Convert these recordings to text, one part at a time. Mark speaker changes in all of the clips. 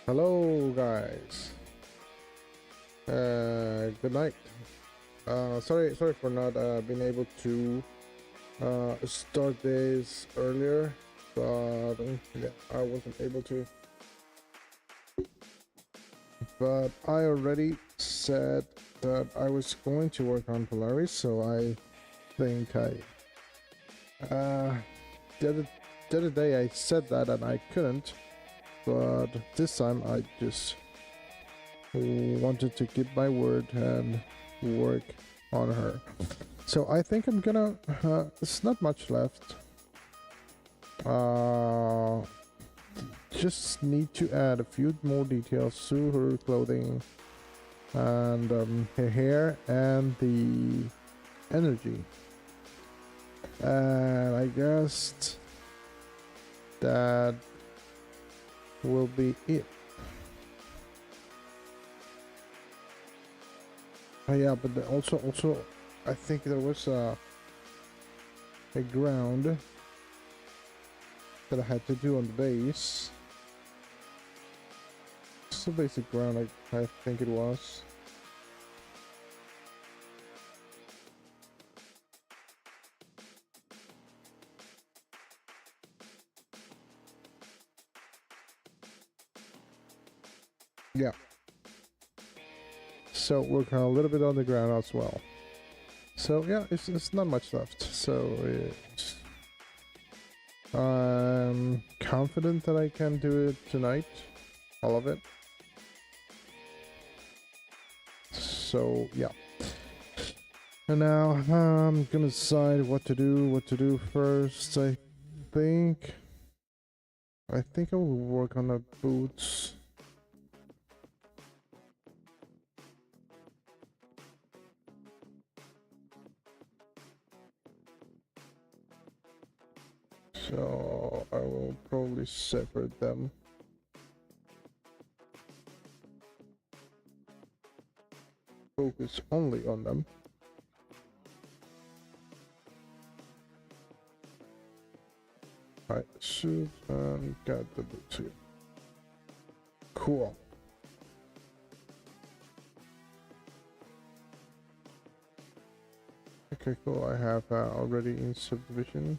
Speaker 1: Hello, guys. Good night. Sorry for not being able to start this earlier, but yeah, I wasn't able to. But I already said that I was going to work on Polaris, so I think the other day I said that and I couldn't, but this time I just wanted to keep my word and work on her. So I think I'm gonna it's not much left. Just need to add a few more details to her clothing and her hair and the energy, and I guess that will be it. Yeah, but also, I think there was a ground that I had to do on the base. Just a basic ground, I think it was. Yeah. So working a little bit on the ground as well. So yeah, it's not much left. So I'm confident that I can do it tonight, all of it. So yeah. And now I'm gonna decide what to do first. I think I will work on the boots. So I will probably separate them. Focus only on them. Alright, suit and got the boots here. Cool. Okay, cool. I have already in subdivision.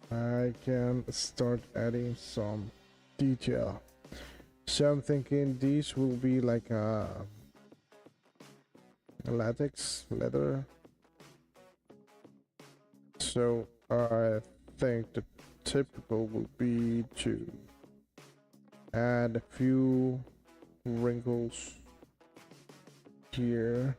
Speaker 1: I can start adding some detail. So I'm thinking these will be like a latex leather. So I think the typical will be to add a few wrinkles here.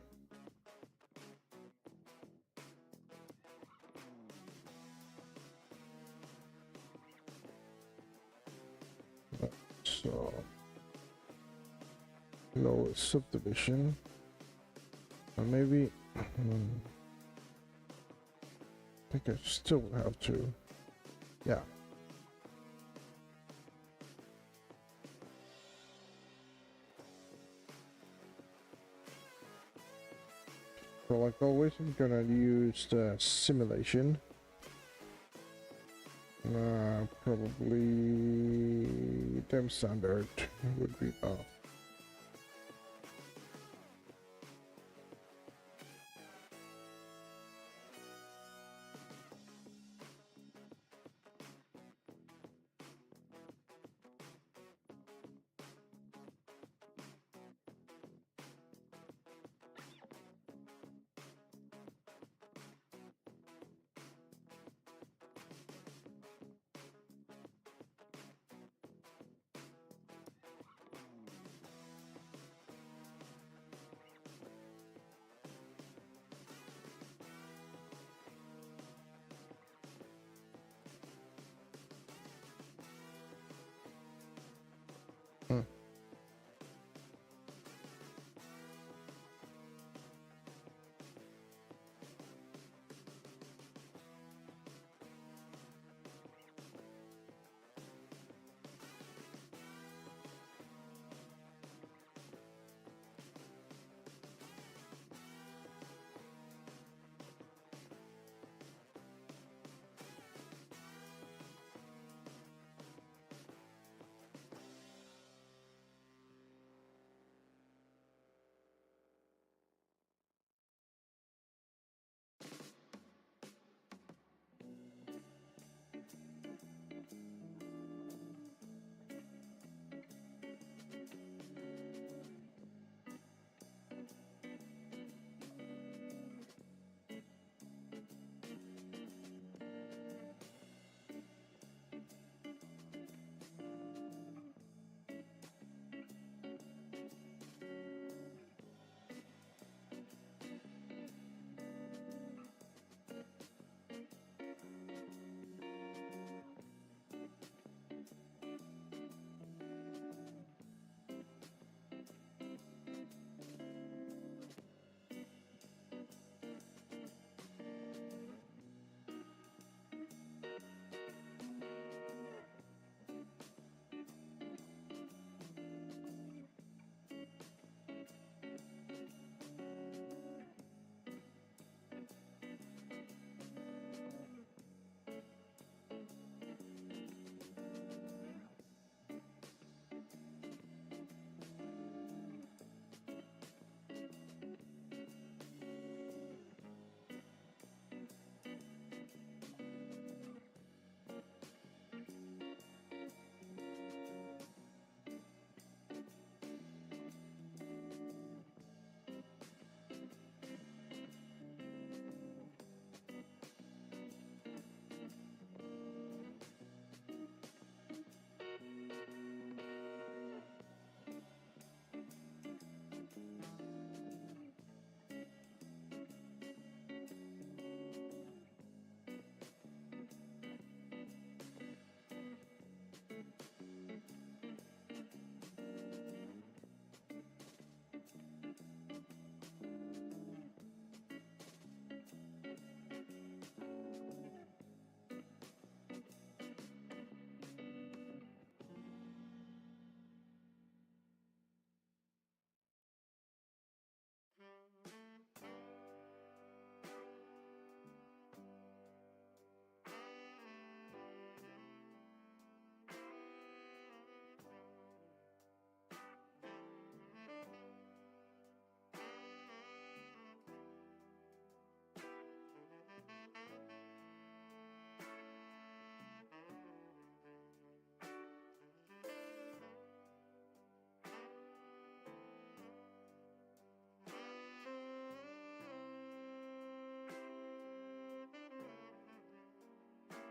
Speaker 1: So lower subdivision, or maybe I think I still have to, yeah. So like always, I'm gonna use the simulation. Probably temp standard would be off.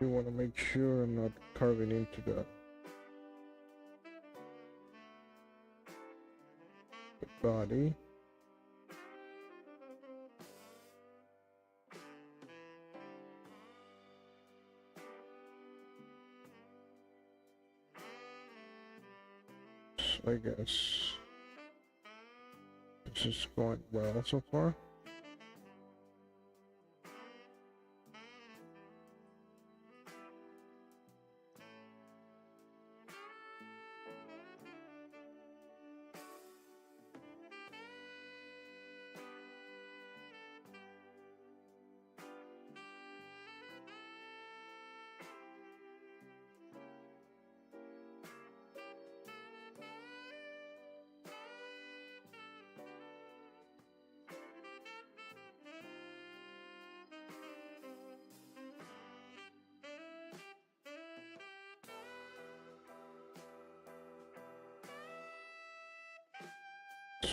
Speaker 1: You want to make sure I'm not carving into the body. So I guess this is going well so far.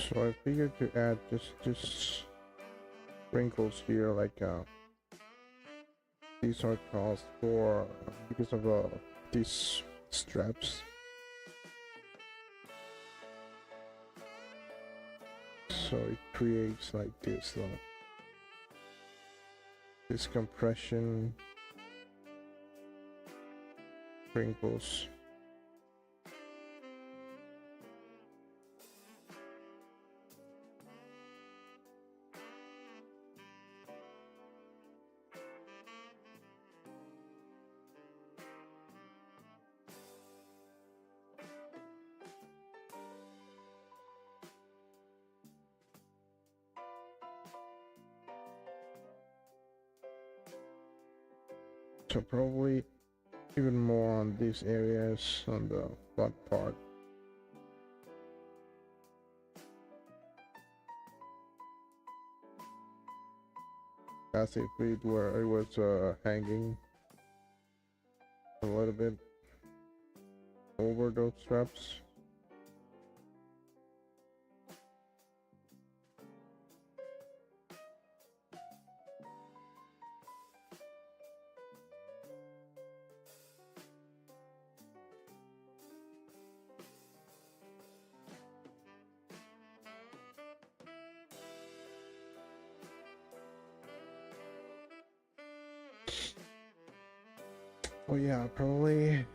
Speaker 1: So I figured to add just sprinkles here, like these are caused for because of these straps. So it creates like this compression wrinkles. So probably even more on these areas on the butt part. As if it was hanging a little bit over those straps. Oh yeah, probably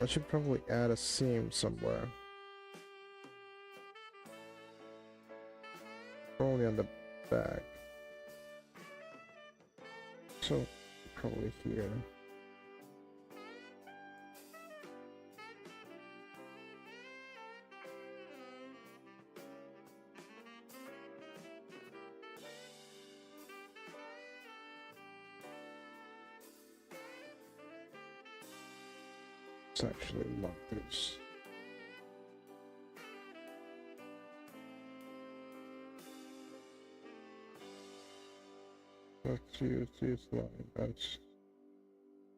Speaker 1: I should probably add a seam somewhere. Probably on the back. So probably here. It's actually not this. Let's use this line as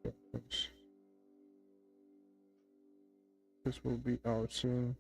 Speaker 1: reference. This will be our seam.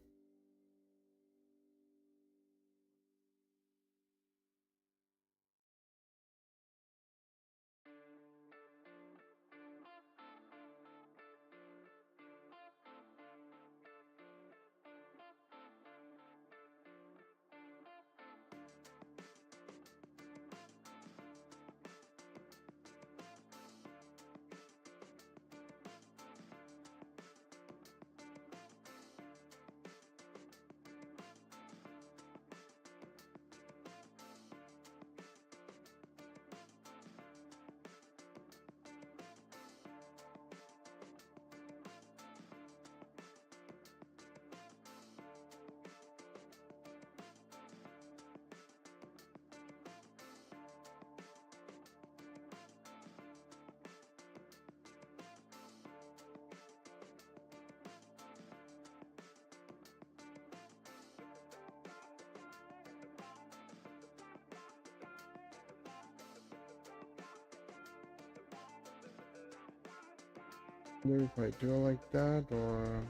Speaker 1: Maybe if I do it like that, or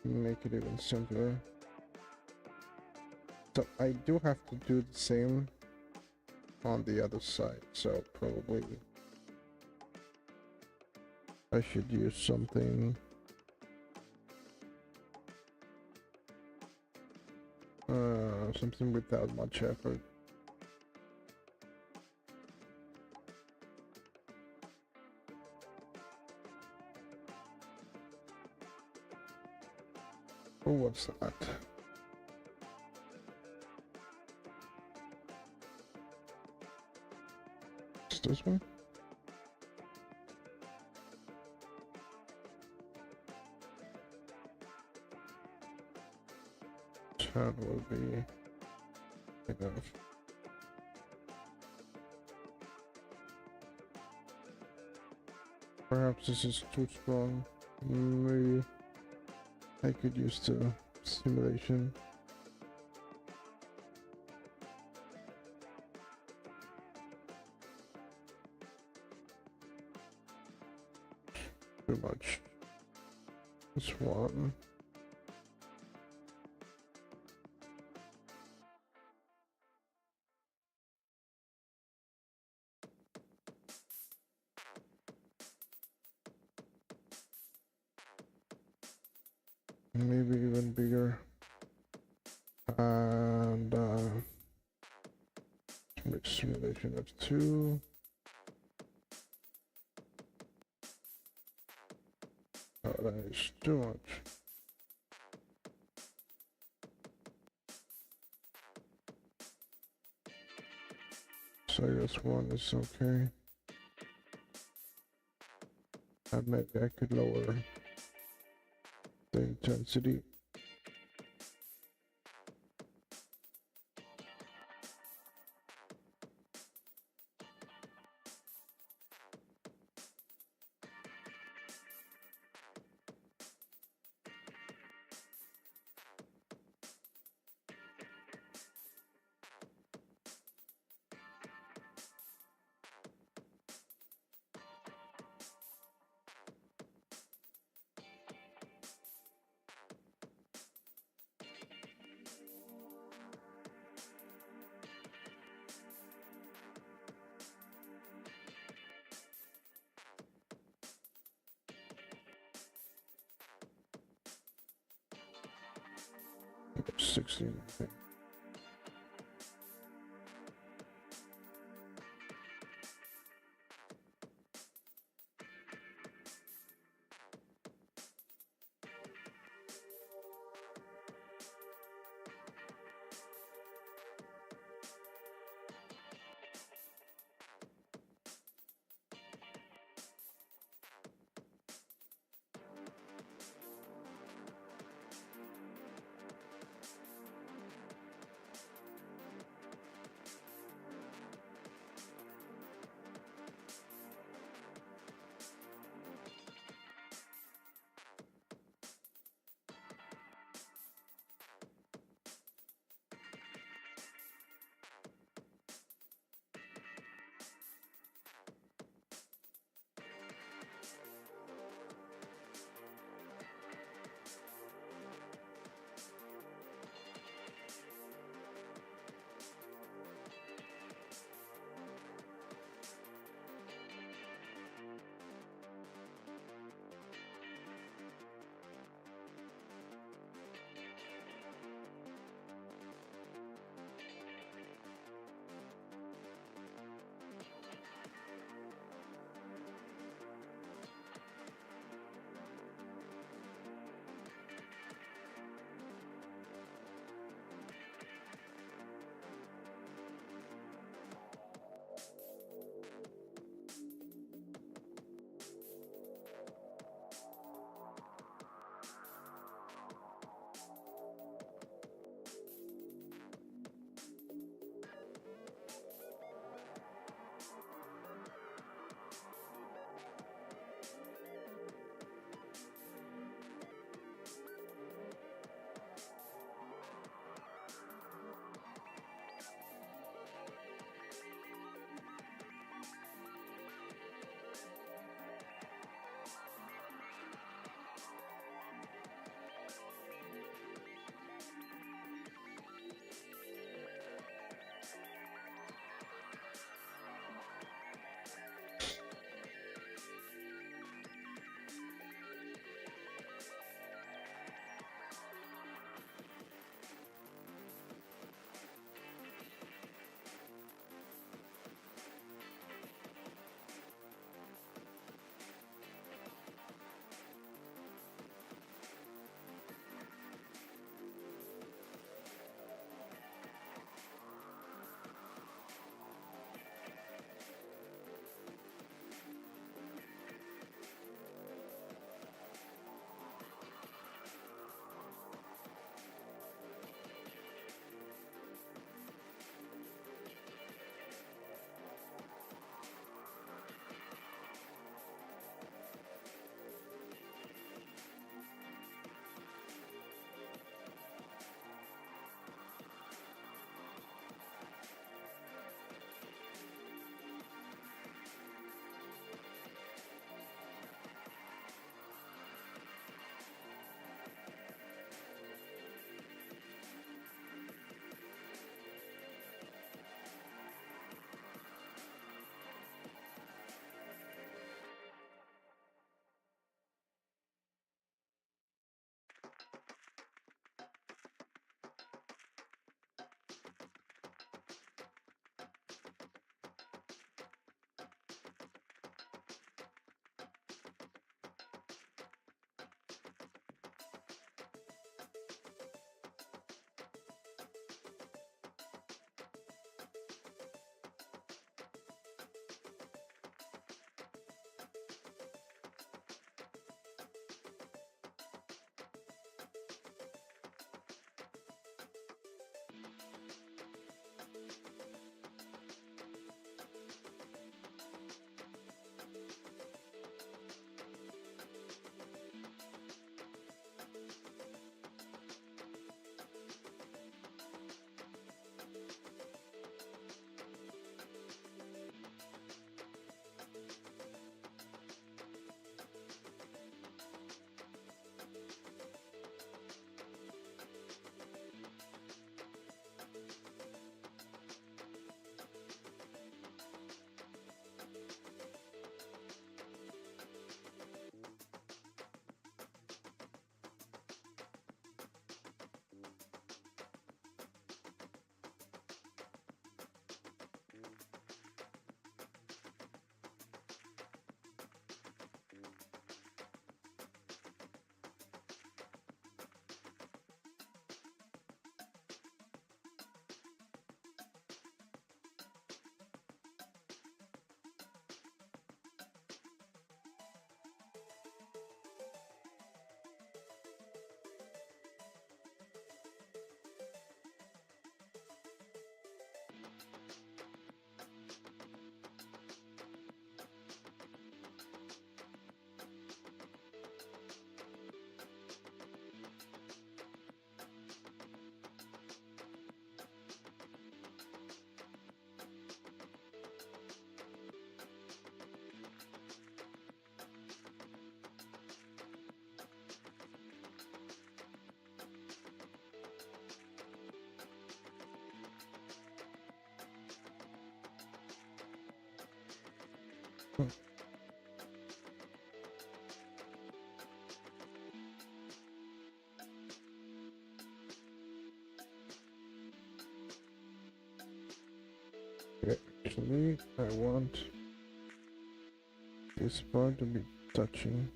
Speaker 1: make it even simpler. So I do have to do the same on the other side, so probably I should use something something without much effort. Oh, what's that? Is this one? That will be enough. Perhaps this is too strong. Maybe I could use the simulation. Too much. This one. Maybe even bigger. And make simulation of 2. Oh, that is too much. So I guess 1 is okay. And maybe I could lower the intensity. Oops, 16. Okay. Actually, I want this part to be touching.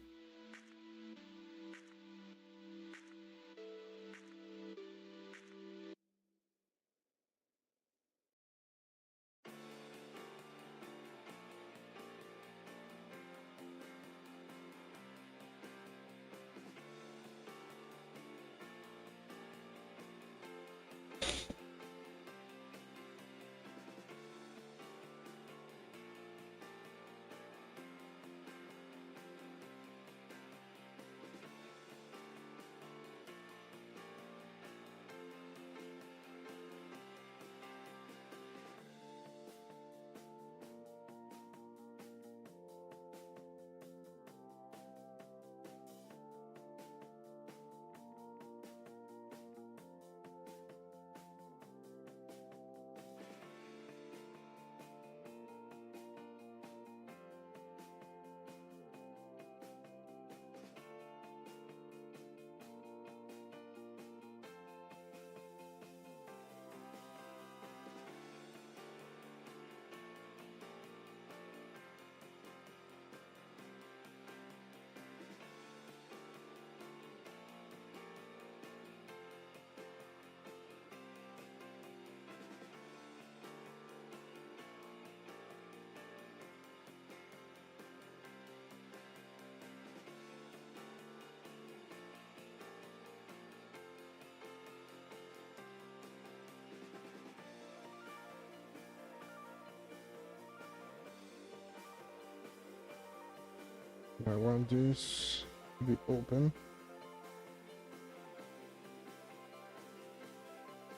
Speaker 1: I want this to be open.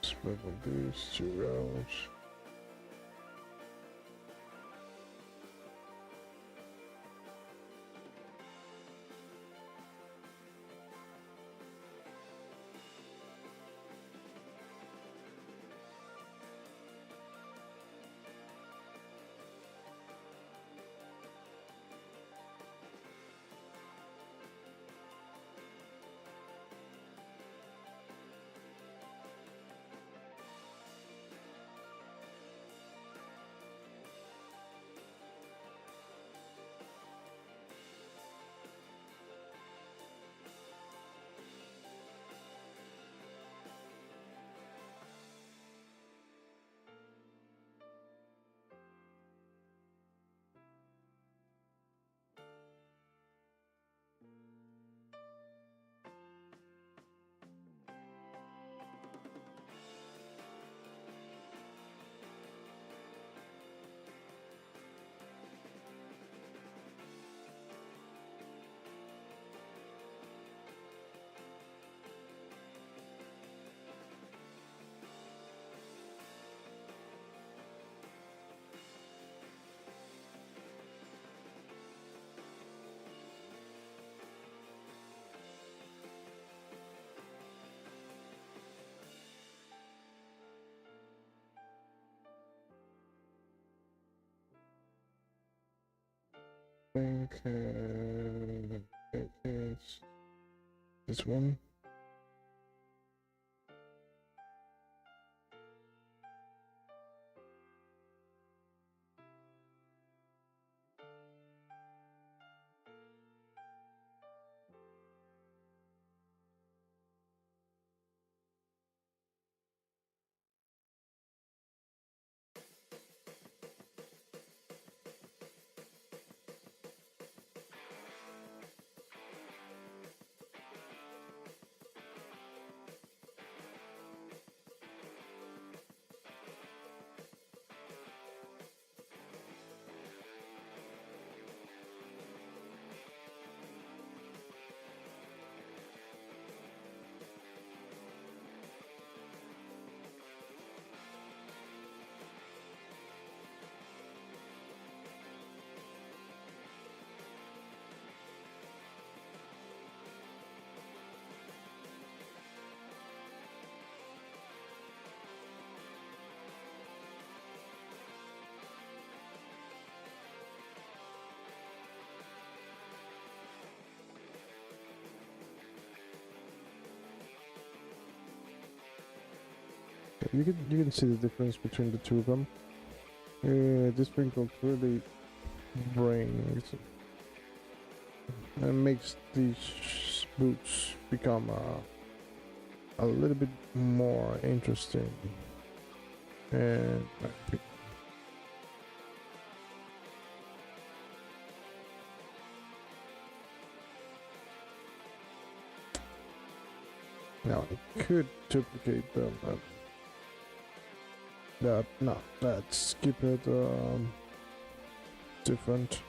Speaker 1: Swivel these 2 rounds. Think it is this one. you can see the difference between the two of them. This sprinkle really brings and makes these boots become a little bit more interesting. And now I could duplicate them. No, let's skip it. Different.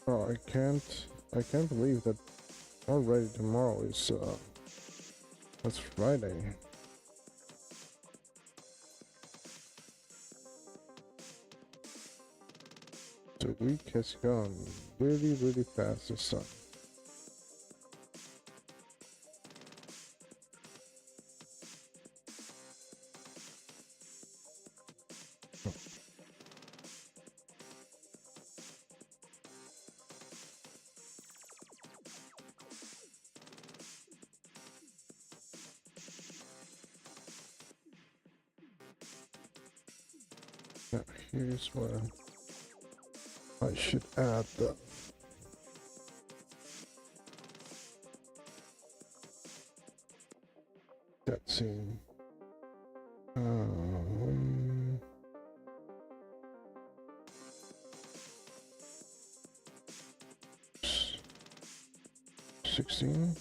Speaker 1: Oh, I can't believe that already tomorrow is it's Friday. The week has gone really, really fast this time. Now, here's where I should add the that scene. 16.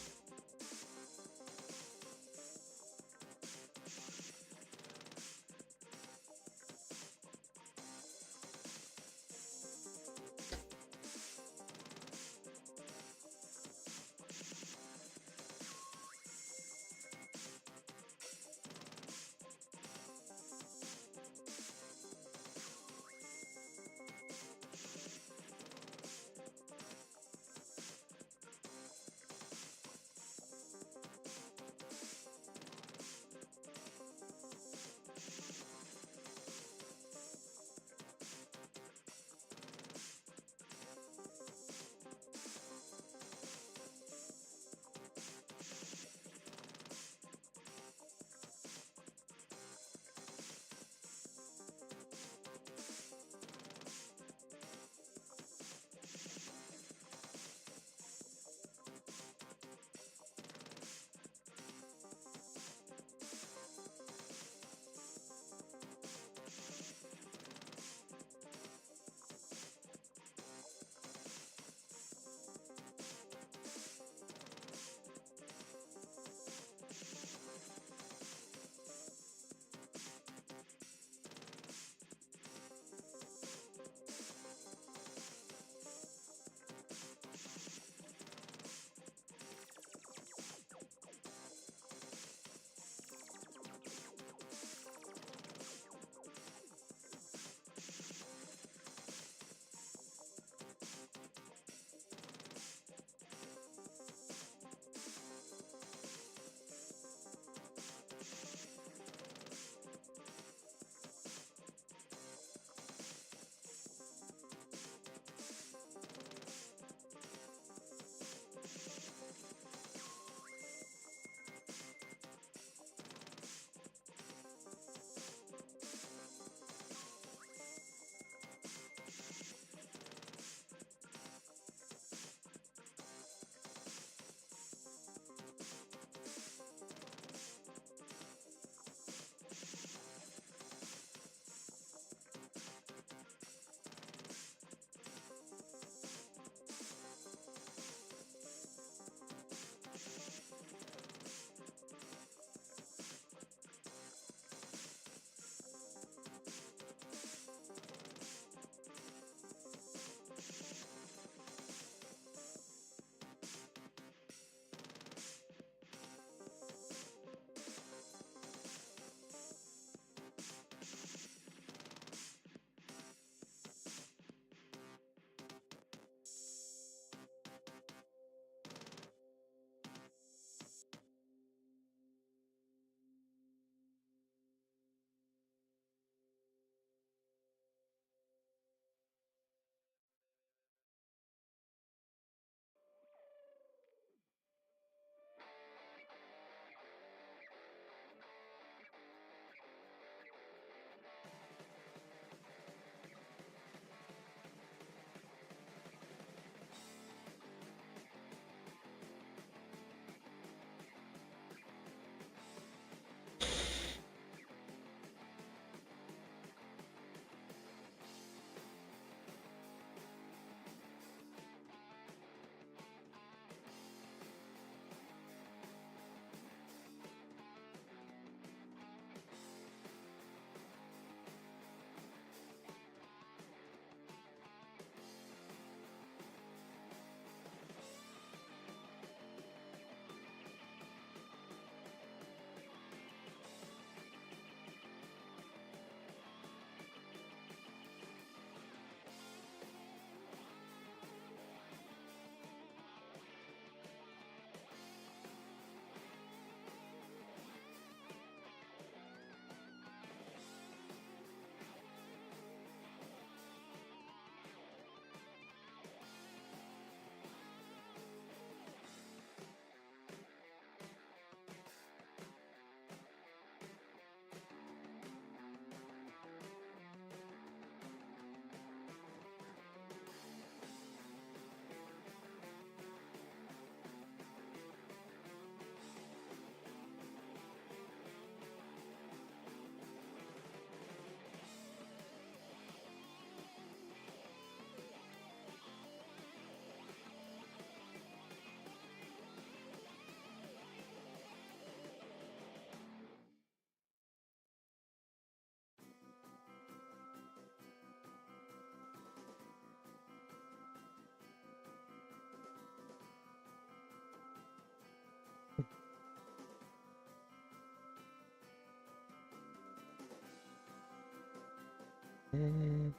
Speaker 1: Mm.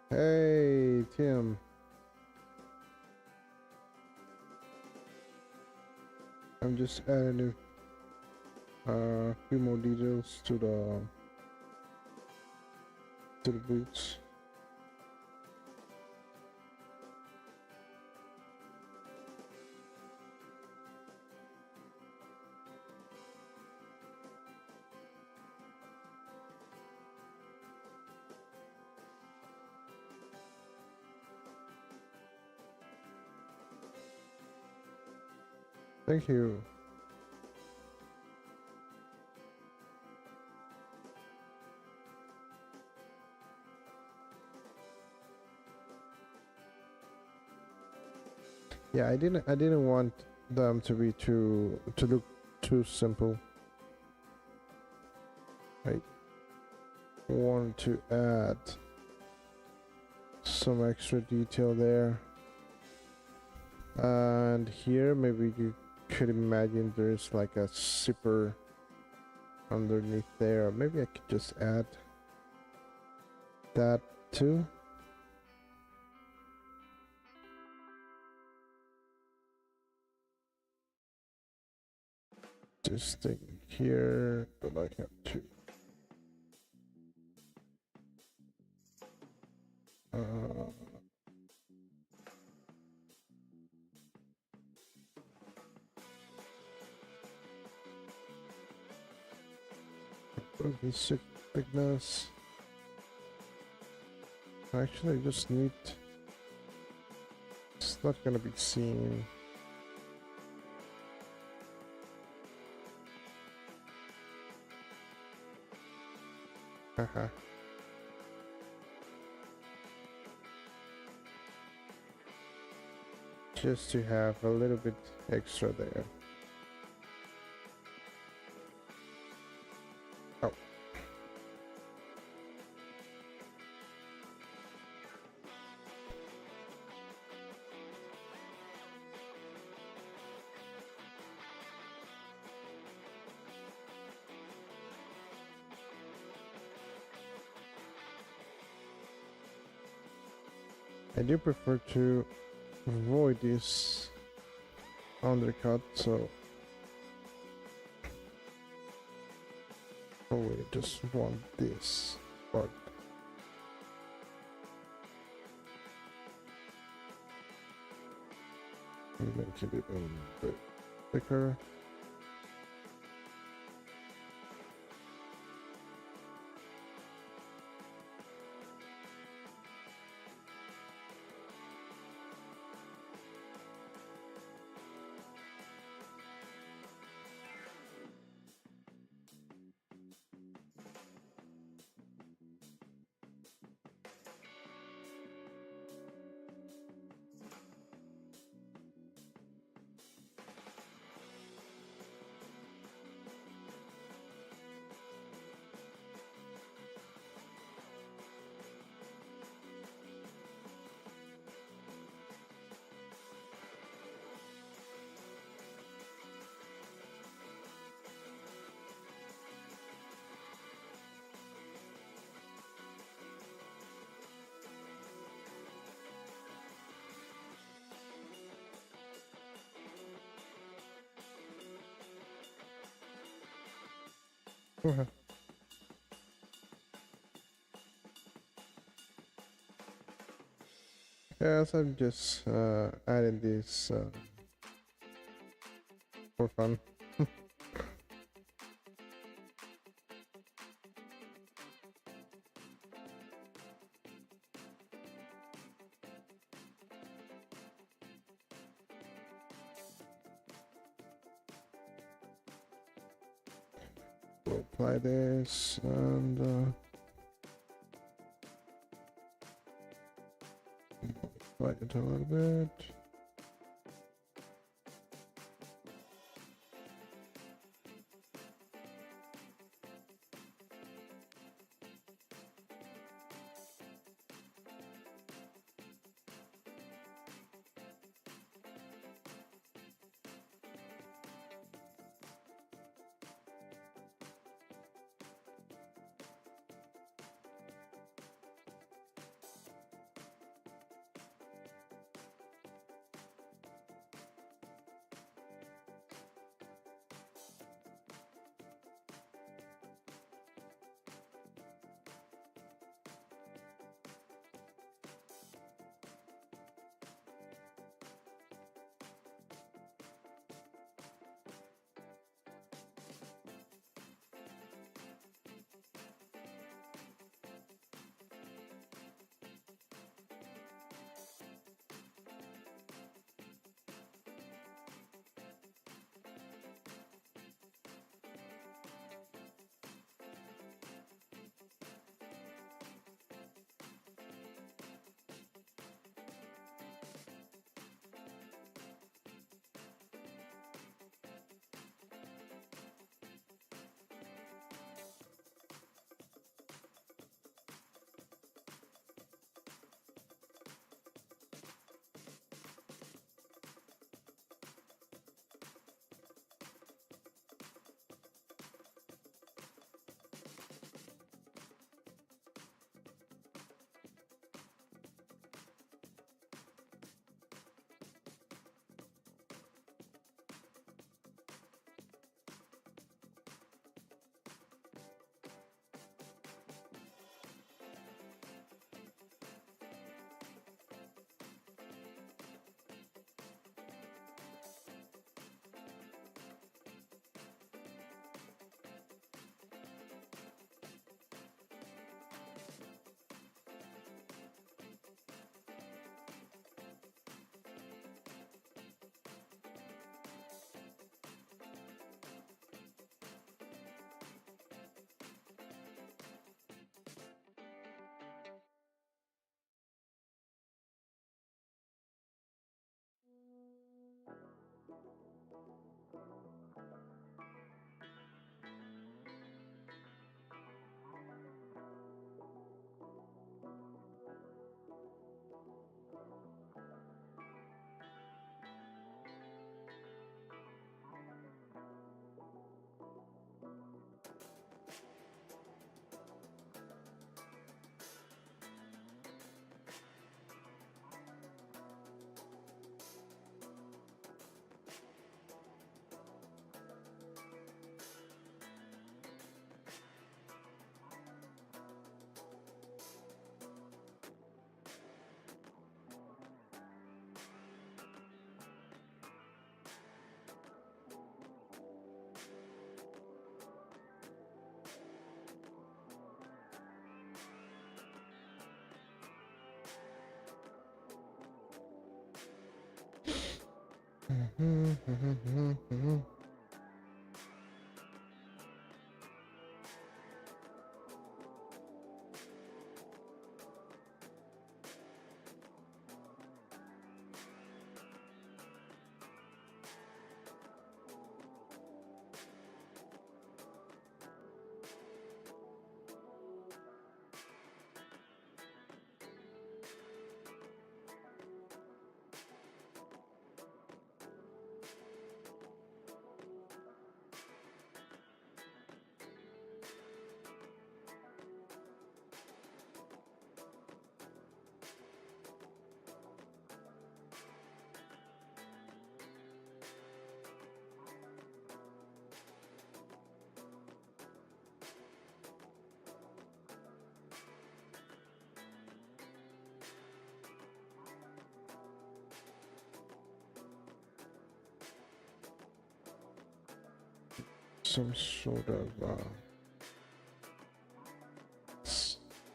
Speaker 1: Hey, Tim. I'm just adding a few more details to the boots. Thank you. Yeah, I didn't want them to be to look too simple. I want to add some extra detail there. And here maybe you could imagine there's like a zipper underneath there. Maybe I could just add that too. This thing here, but I have to this thickness. Actually, I just need. It's not gonna be seen. Haha. Just to have a little bit extra there. Oh. I do prefer to avoid this undercut, so we just want this part. Make it a bit thicker. Yes, I'm just adding this for fun. We'll apply this and apply it a little bit.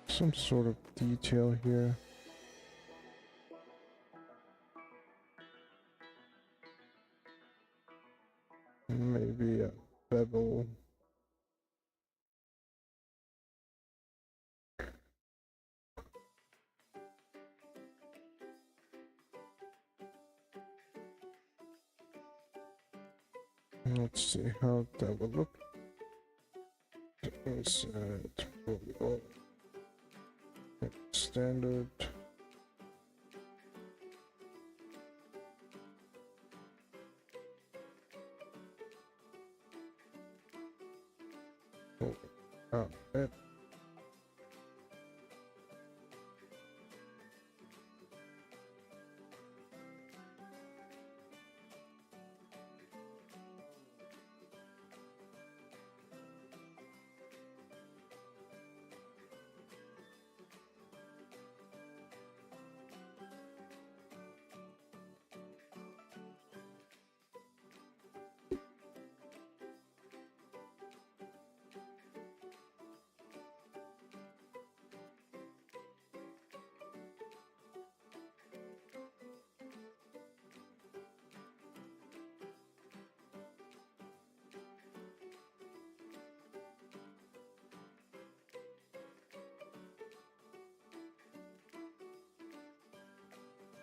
Speaker 1: Some sort of detail here. Maybe a bevel. Let's see how that will look. Inside standard. That.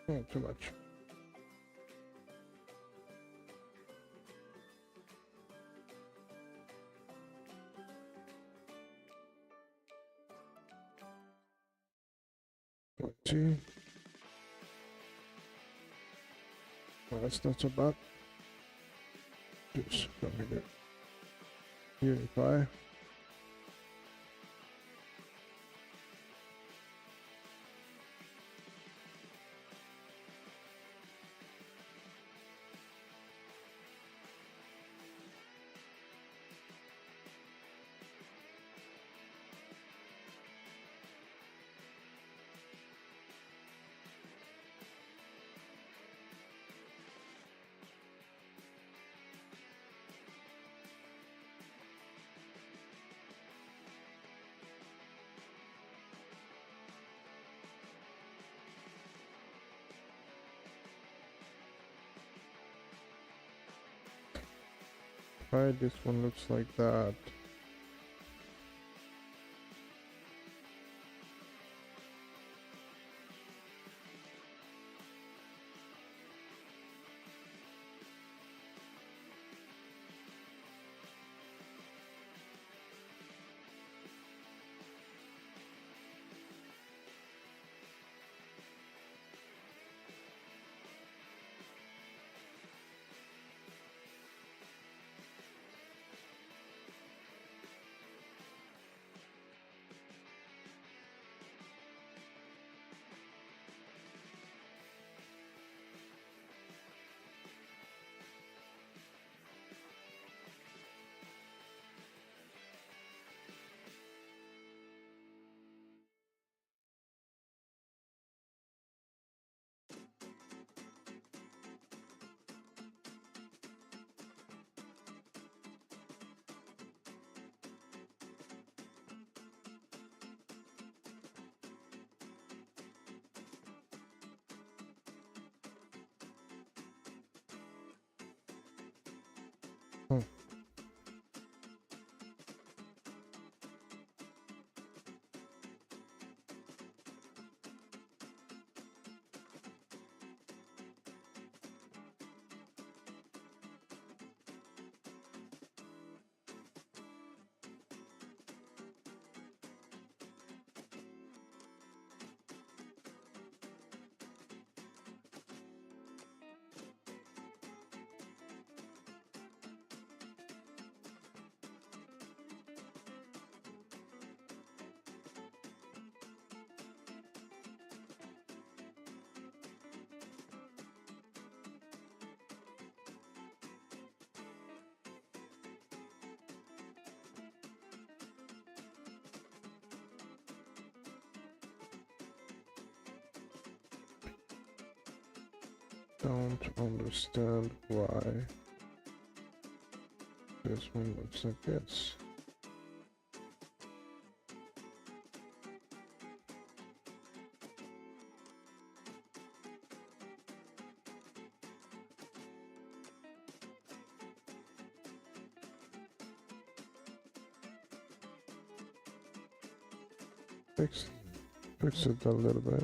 Speaker 1: Not too much. See, well, that's not so bad. Just go here. Unify. Right, this one looks like that. don't understand why this one looks like this. Fix it a little bit.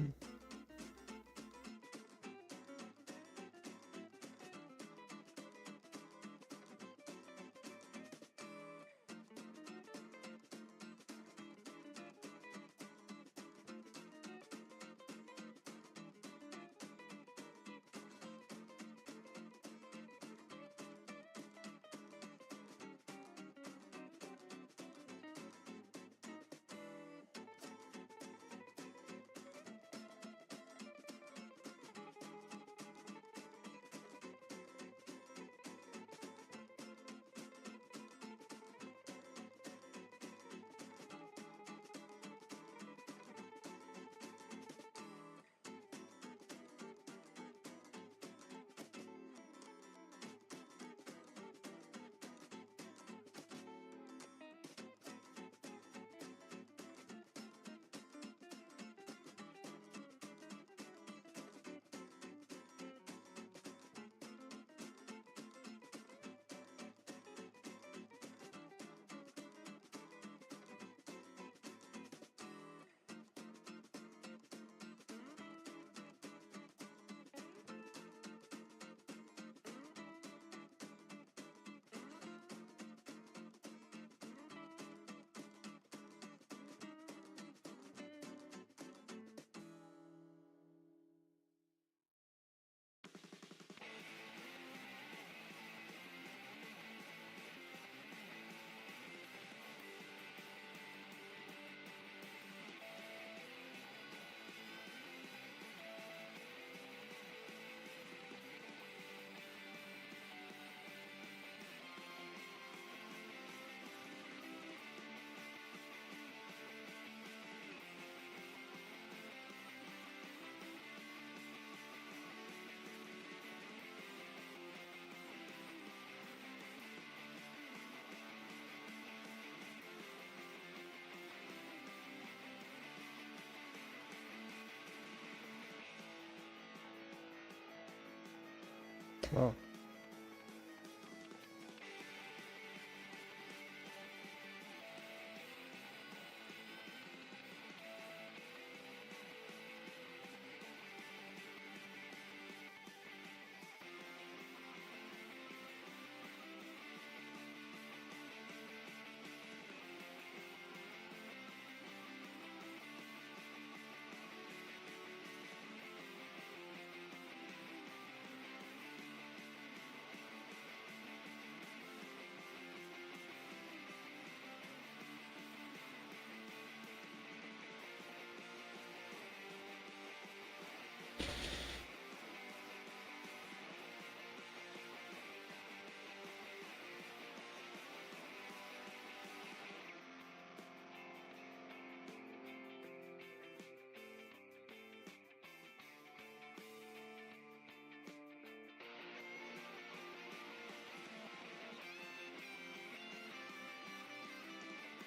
Speaker 1: Oh.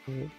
Speaker 1: Mm.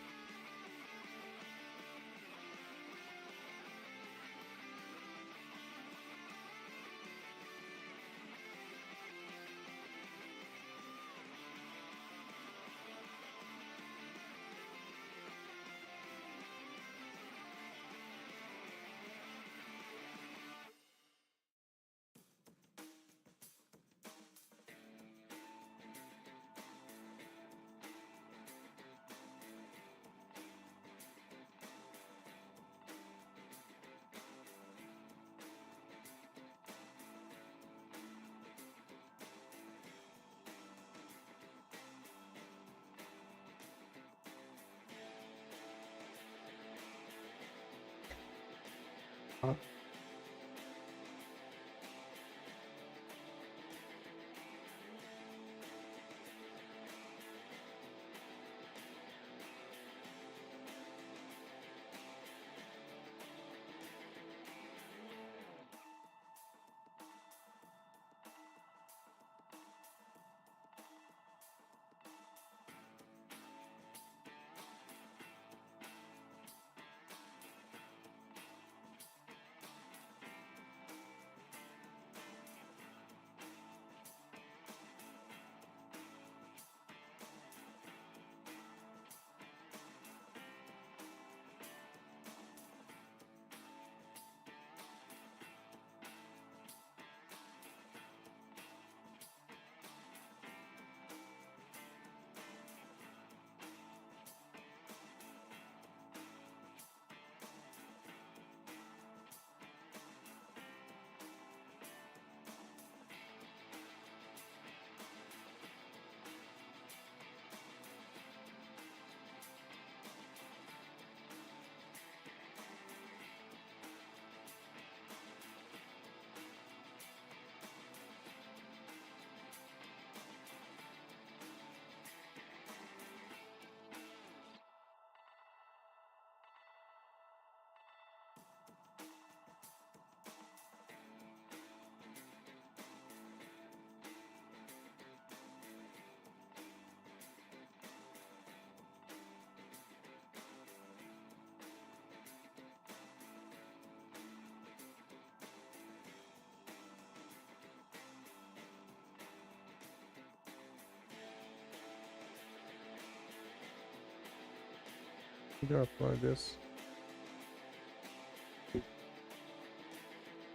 Speaker 1: I'm gonna apply this.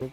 Speaker 1: Oop.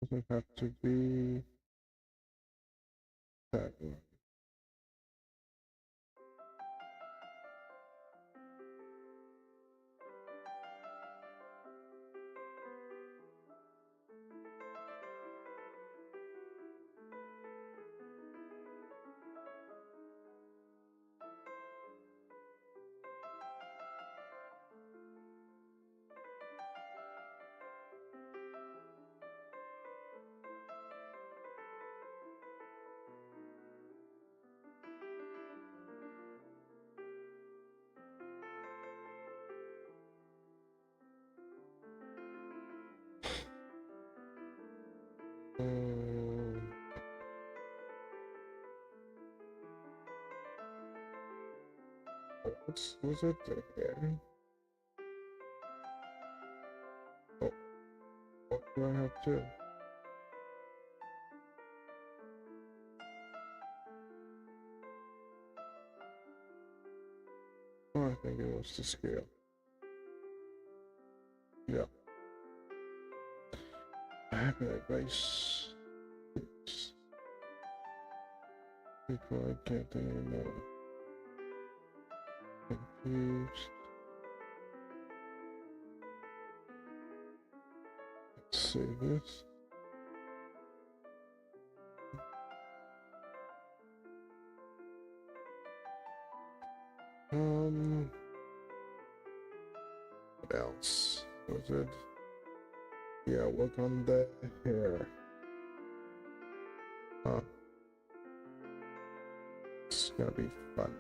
Speaker 1: Doesn't have to be that one. What was it again? Oh, what do I have to? Oh, I think it was the scale. Yeah. Base. Before I get any more confused. Let's see this. What else was it? Yeah, work on the hair. Huh. It's gonna be fun.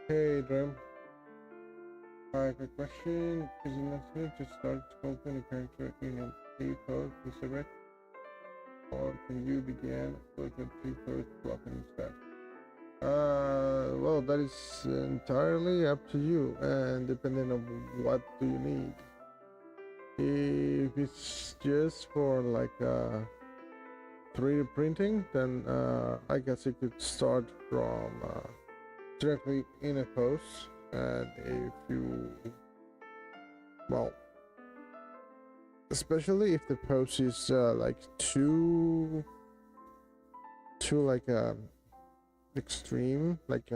Speaker 1: Hey, Dream. Hi, quick question. Is it necessary to start sculpting a character in a pose with a red? Or can you begin with a pre-pose blocking instead? Well, that is entirely up to you, and depending on what do you need. If it's just for like 3D printing, then I guess you could start from directly in a pose, and if you, well, especially if the pose is like too like extreme, like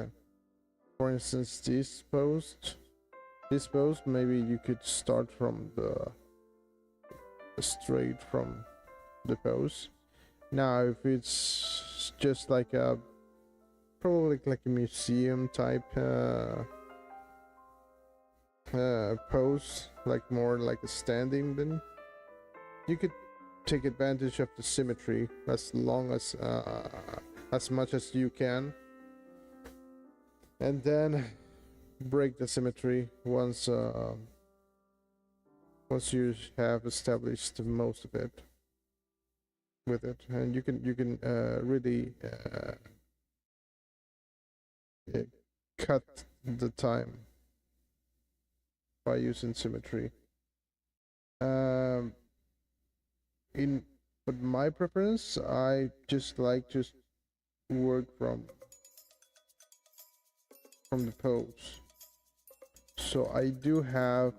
Speaker 1: for instance this pose, maybe you could start from the straight from the pose. Now if it's just like a probably like a museum type pose, like more like a standing, then you could take advantage of the symmetry as long as much as you can, and then break the symmetry once you have established most of it with it, and you can really cut the time by using symmetry. In but my preference, I just like to work from the pose. So I do have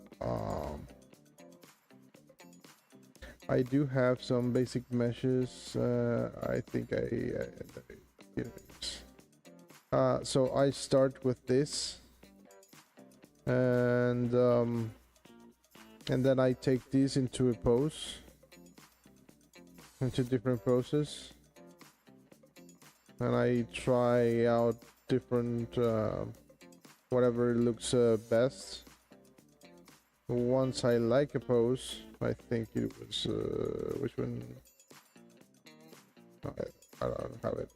Speaker 1: some basic meshes. I think so I start with this, and then I take these into a pose, into different poses, and I try out different whatever looks best. Once I like a pose, I think it was which one? I don't have it.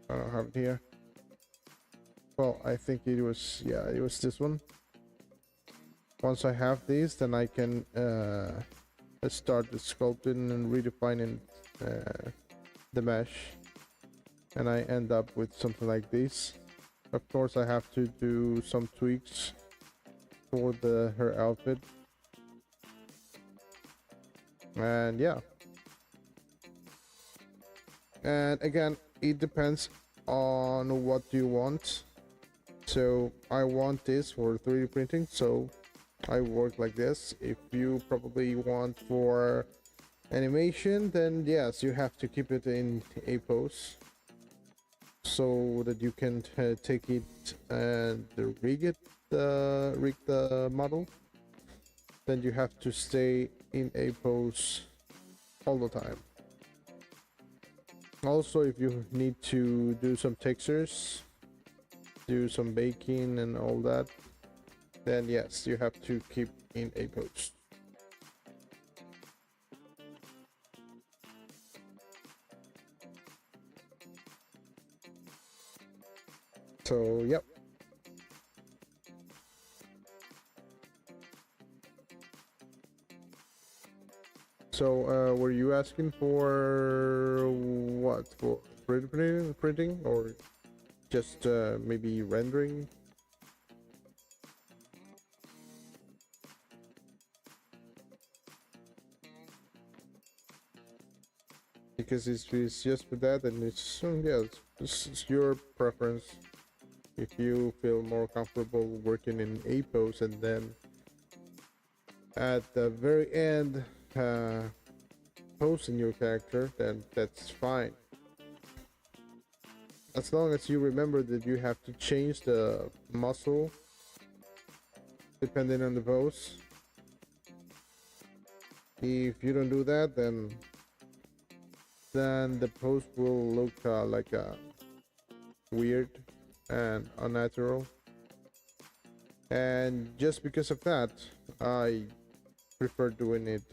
Speaker 1: I don't have it here. Well, I think it was, yeah, it was this one. once I have these, then I can start the sculpting and redefining the mesh, and I end up with something like this. Of course, I have to do some tweaks for her outfit, and yeah. And again, it depends on what you want. So I want this for 3D printing, so I work like this. If you probably want for animation, then yes, you have to keep it in a pose so that you can take it and rig the model. Then you have to stay in a pose all the time. Also, if you need to do some textures, do some baking and all that, then yes, you have to keep in a pose. So, yep. So, were you asking for what? For printing or just maybe rendering? Because it's just for that, and it's yeah, it's your preference. If you feel more comfortable working in a pose and then at the very end posing your character, then that's fine. As long as you remember that you have to change the muscle depending on the pose. If you don't do that, then the pose will look like weird and unnatural. And just because of that, I prefer doing it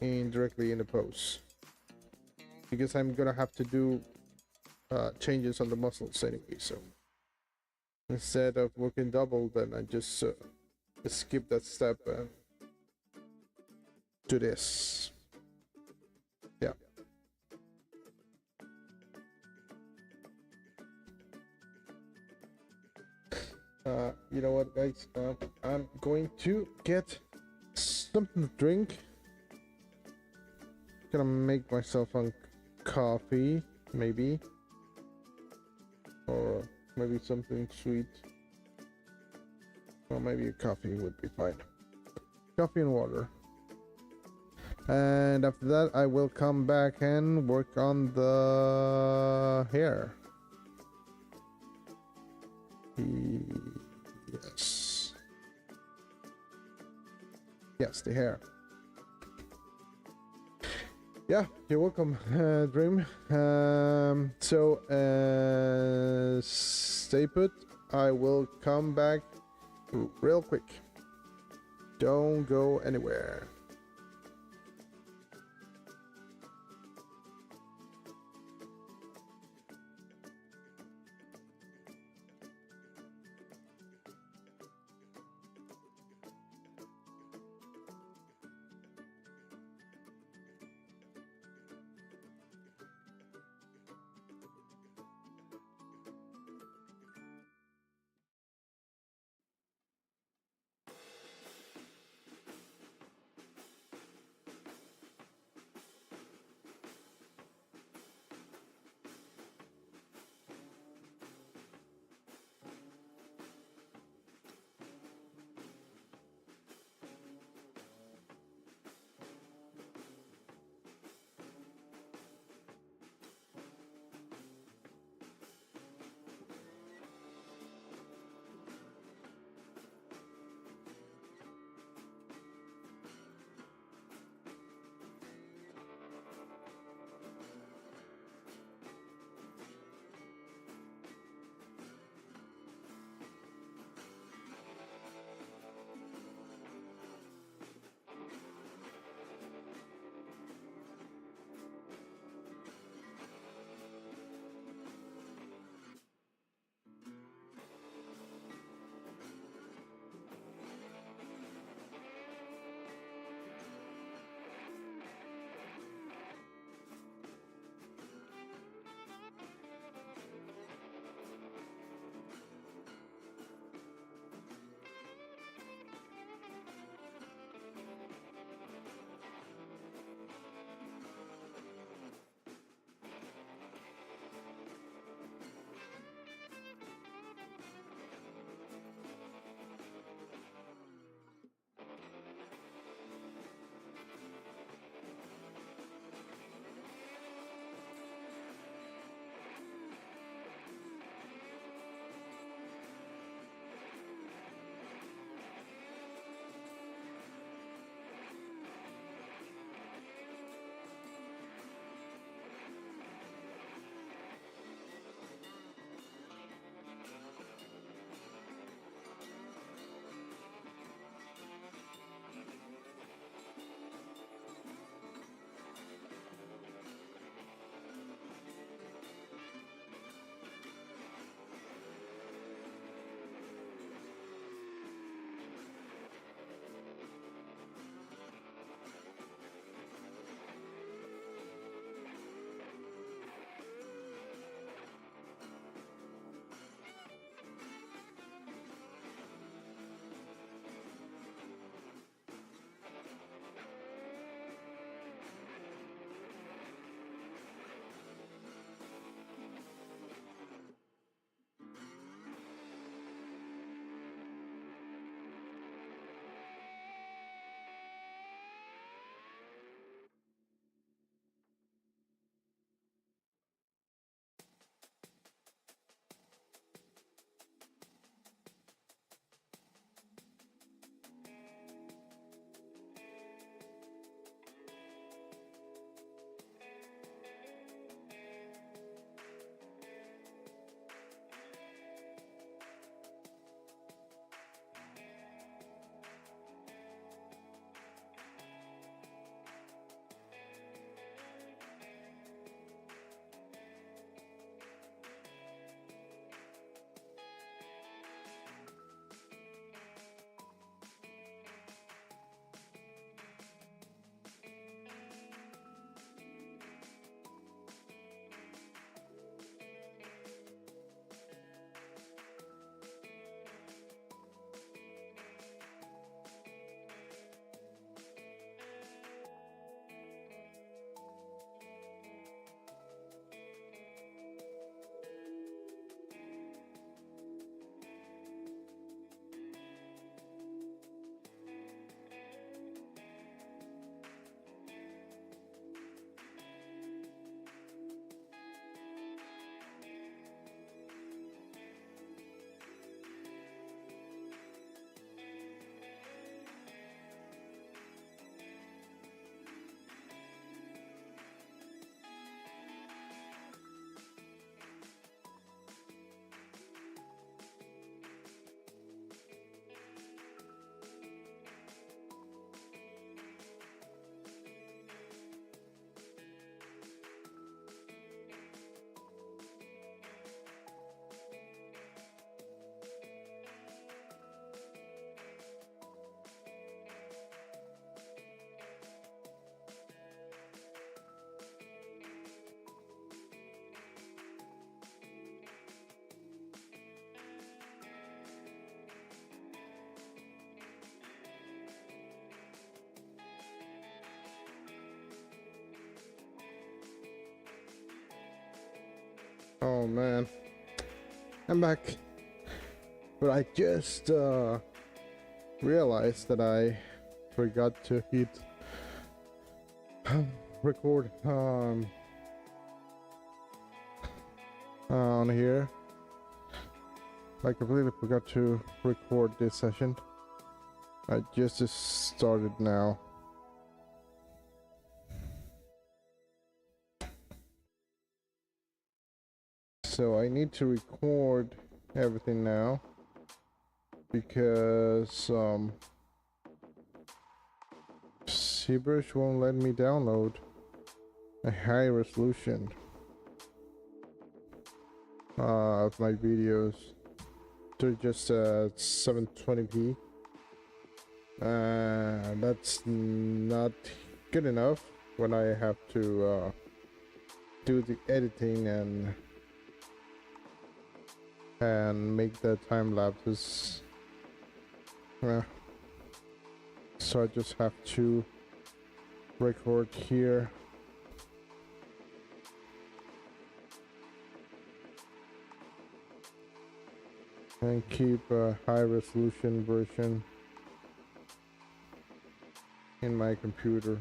Speaker 1: in directly in the pose, because I'm gonna have to do changes on the muscles anyway. So instead of working double, then I just skip that step and do this. Yeah. You know what, guys? I'm going to get something to drink. Gonna make myself some coffee, maybe, or maybe something sweet. Or maybe a coffee would be fine. Coffee and water. And after that, I will come back and work on the hair. Yes. Yes, the hair. Yeah, you're welcome, Dream. So, stay put. I will come back real quick. Don't go anywhere. Oh man, I'm back. But I just realized that I forgot to hit record on here. I completely forgot to record this session. I just started now. So I need to record everything now because ZBrush won't let me download a high resolution of my videos. They're just 720p. That's not good enough when I have to do the editing and make the time lapses. So I just have to record here. And keep a high resolution version in my computer.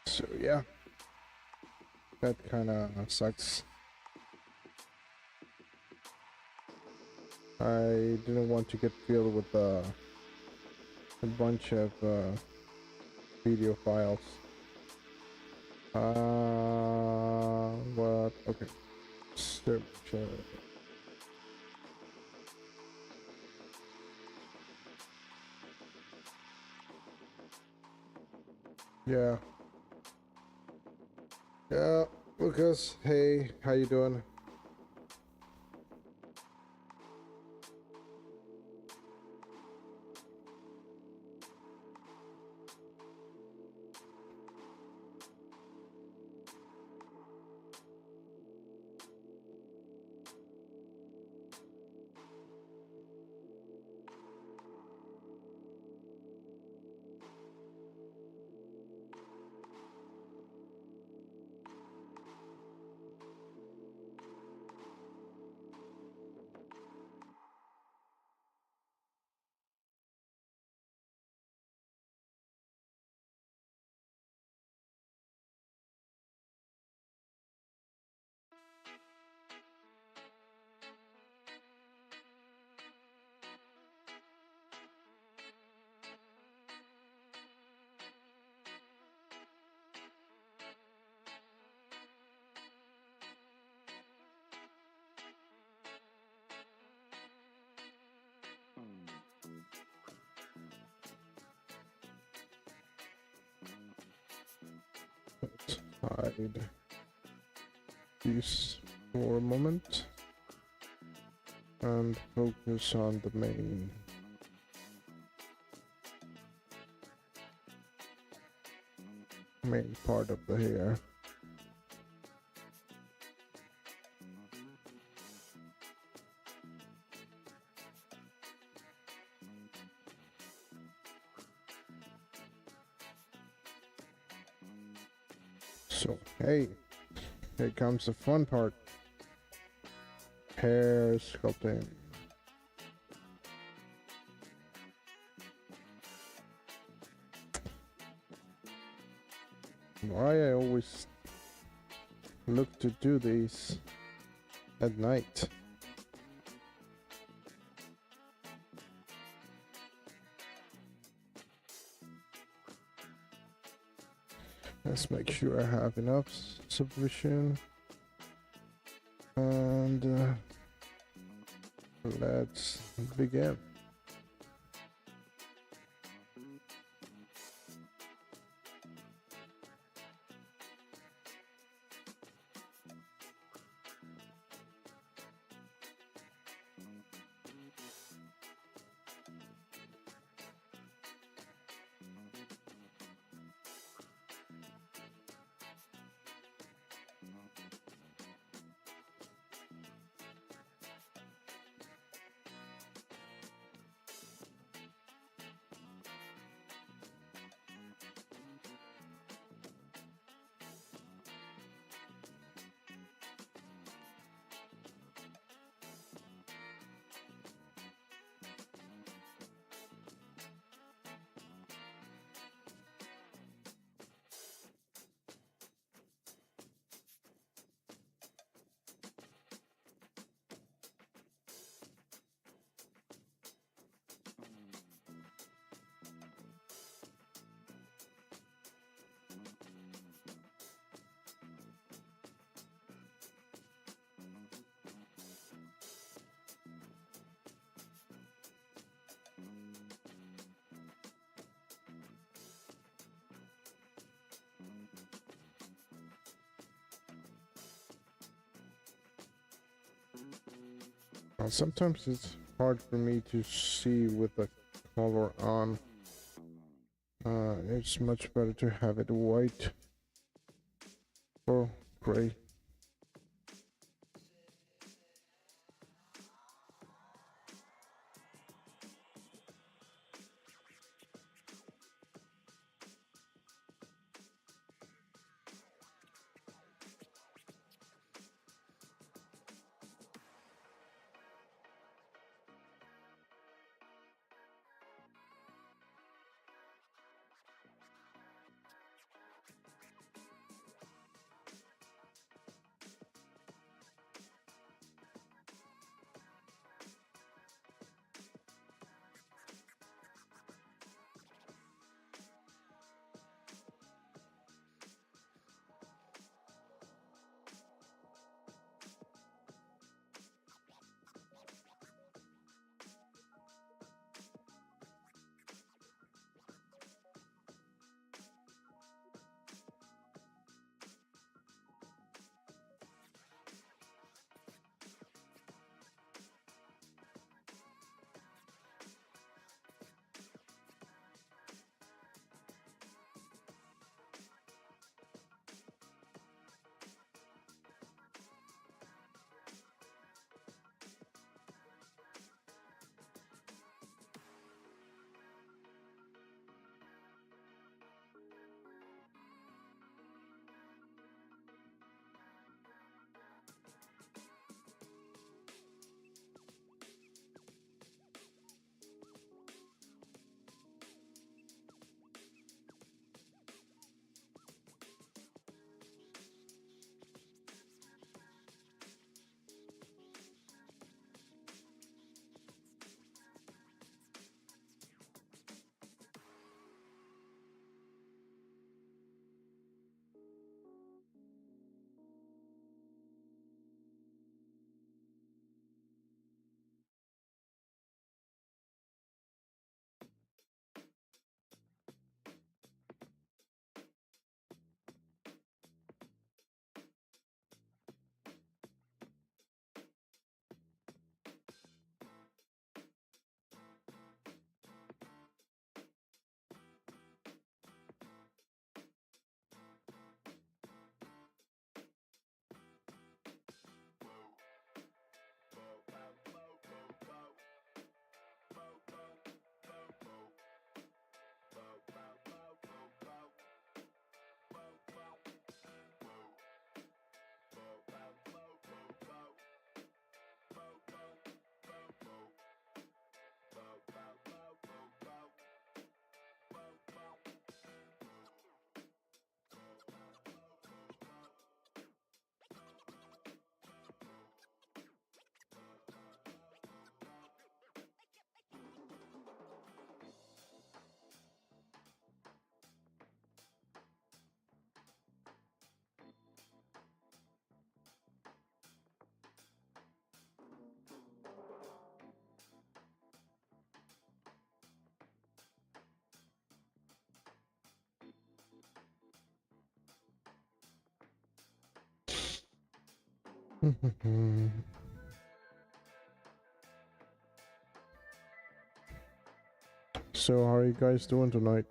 Speaker 1: So yeah, that kind of sucks. I didn't want to get filled with a bunch of video files. What? Okay. Search. Yeah. Yeah, Lucas. Hey, how you doing? Hide these for a moment and focus on the main part of the hair. So hey, here comes the fun part. Hair sculpting. Why I always look to do these at night. Let's make sure I have enough subvision. And let's begin. Sometimes it's hard for me to see with the color on. It's much better to have it white or gray. So how are you guys doing tonight?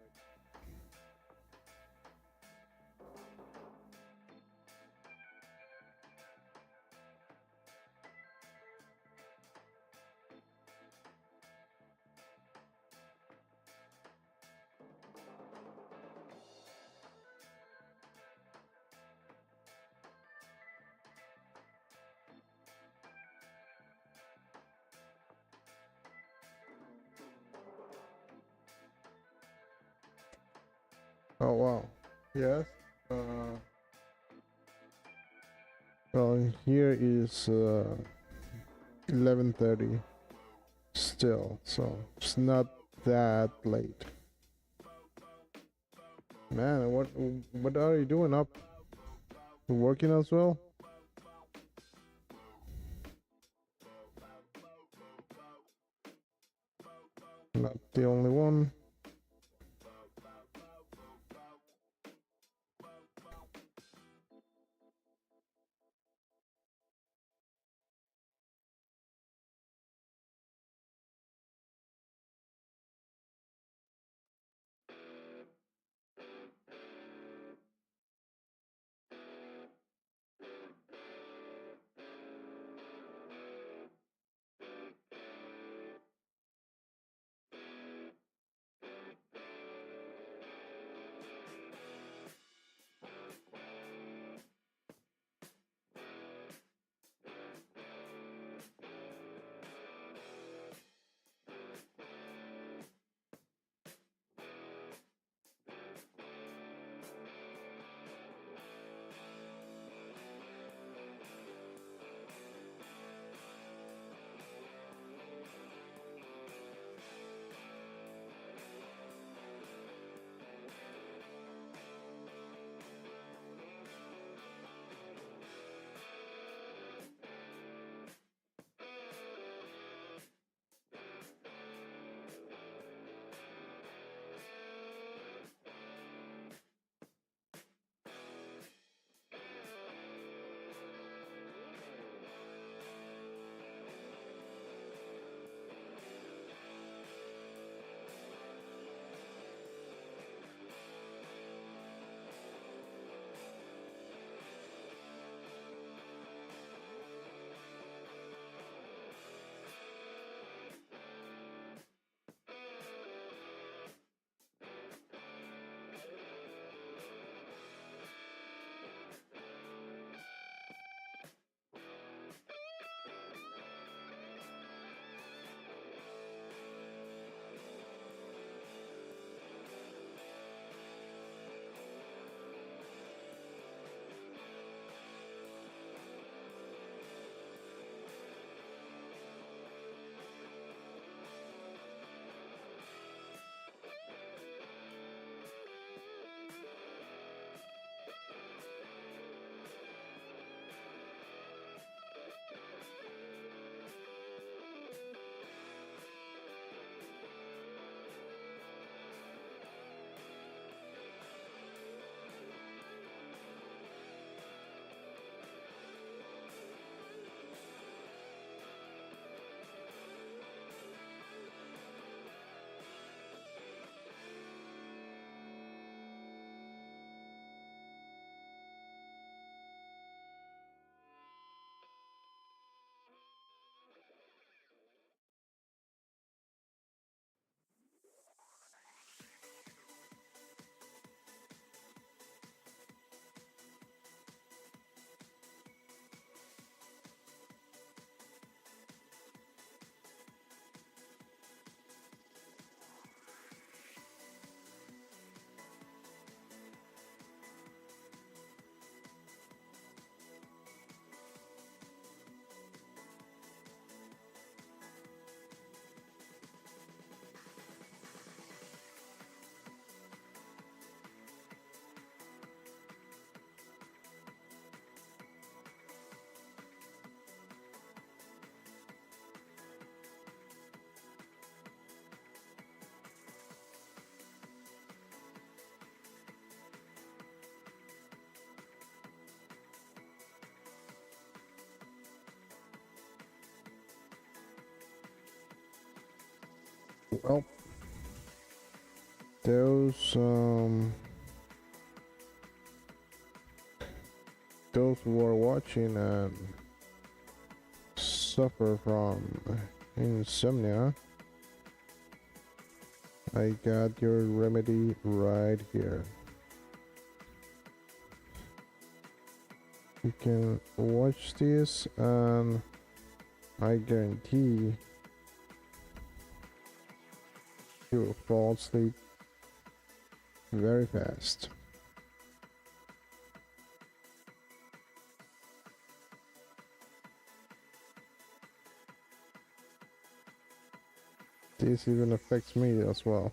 Speaker 1: Oh wow. Yes. Uh, well, here is 11:30 still, so it's not that late. Man, what are you doing up? You working as well? Not the only one. Well, those who are watching and suffer from insomnia, I got your remedy right here. You can watch this and I guarantee you will fall asleep very fast. This even affects me as well.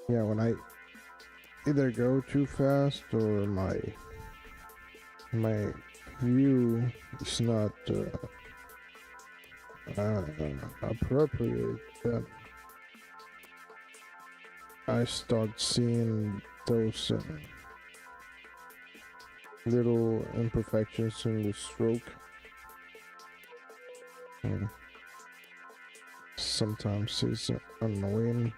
Speaker 1: Yeah, when I either go too fast or my view is not appropriate, then I start seeing those little imperfections in the stroke. Sometimes it's annoying.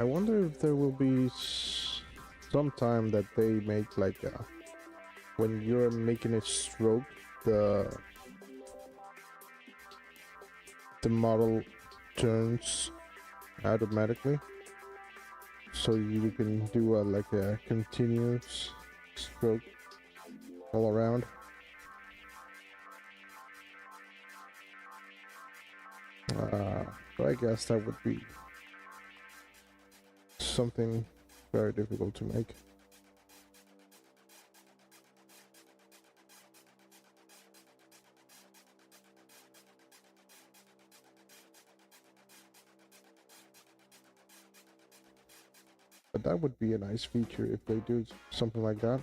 Speaker 1: I wonder if there will be some time that they make like when you're making a stroke, the model turns automatically, so you can do like a continuous stroke all around. But I guess that would be something very difficult to make. But that would be a nice feature if they do something like that.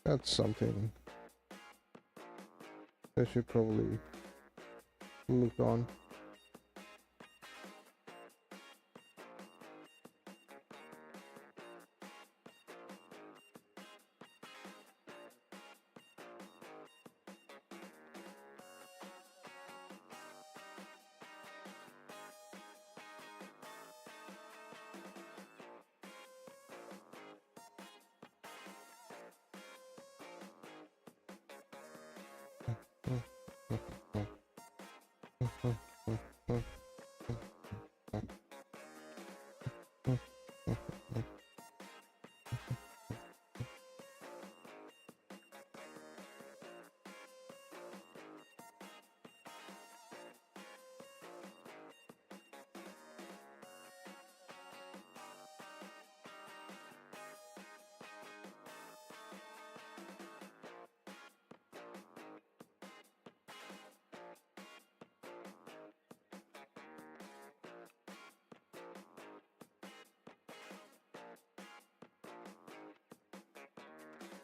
Speaker 1: That's something they should probably look on.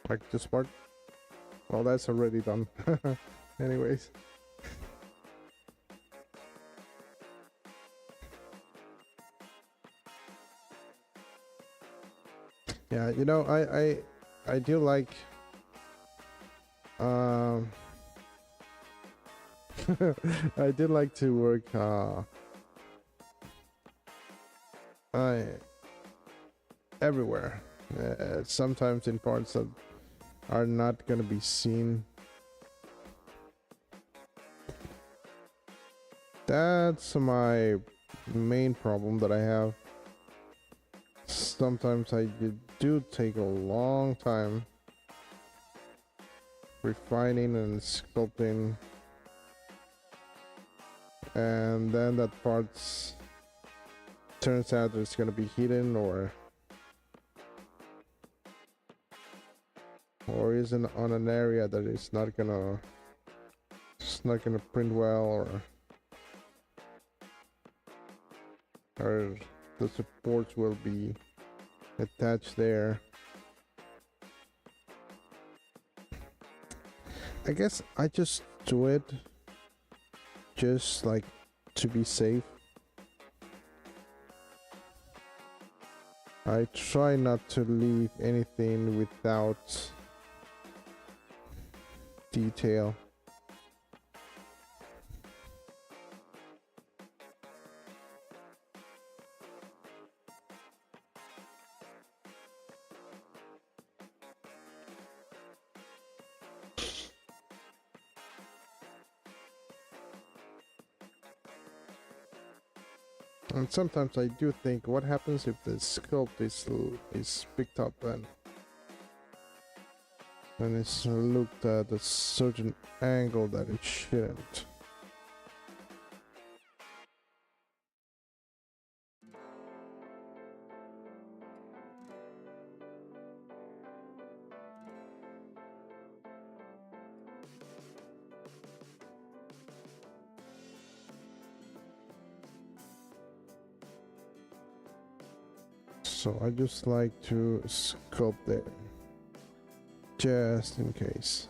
Speaker 1: Like this part. Well, that's already done. Anyways. Yeah, you know, I do like I did like to work everywhere. Sometimes in parts that are not gonna be seen. That's my main problem that I have. Sometimes I do take a long time refining and sculpting, and then that part turns out it's gonna be hidden or isn't on an area that it's not gonna print well, or the supports will be attached there. I guess I just do it just like to be safe. I try not to leave anything without detail. And sometimes I do think, what happens if the sculpt is picked up and it's looked at a certain angle that it shouldn't? So I just like to sculpt there, just in case.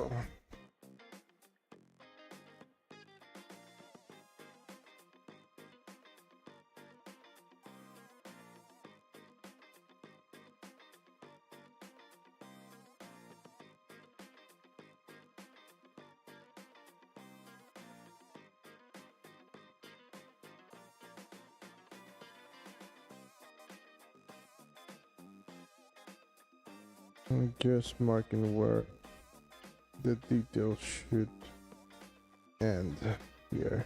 Speaker 1: Oh. I'm just marking where the details should end here.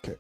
Speaker 1: Okay.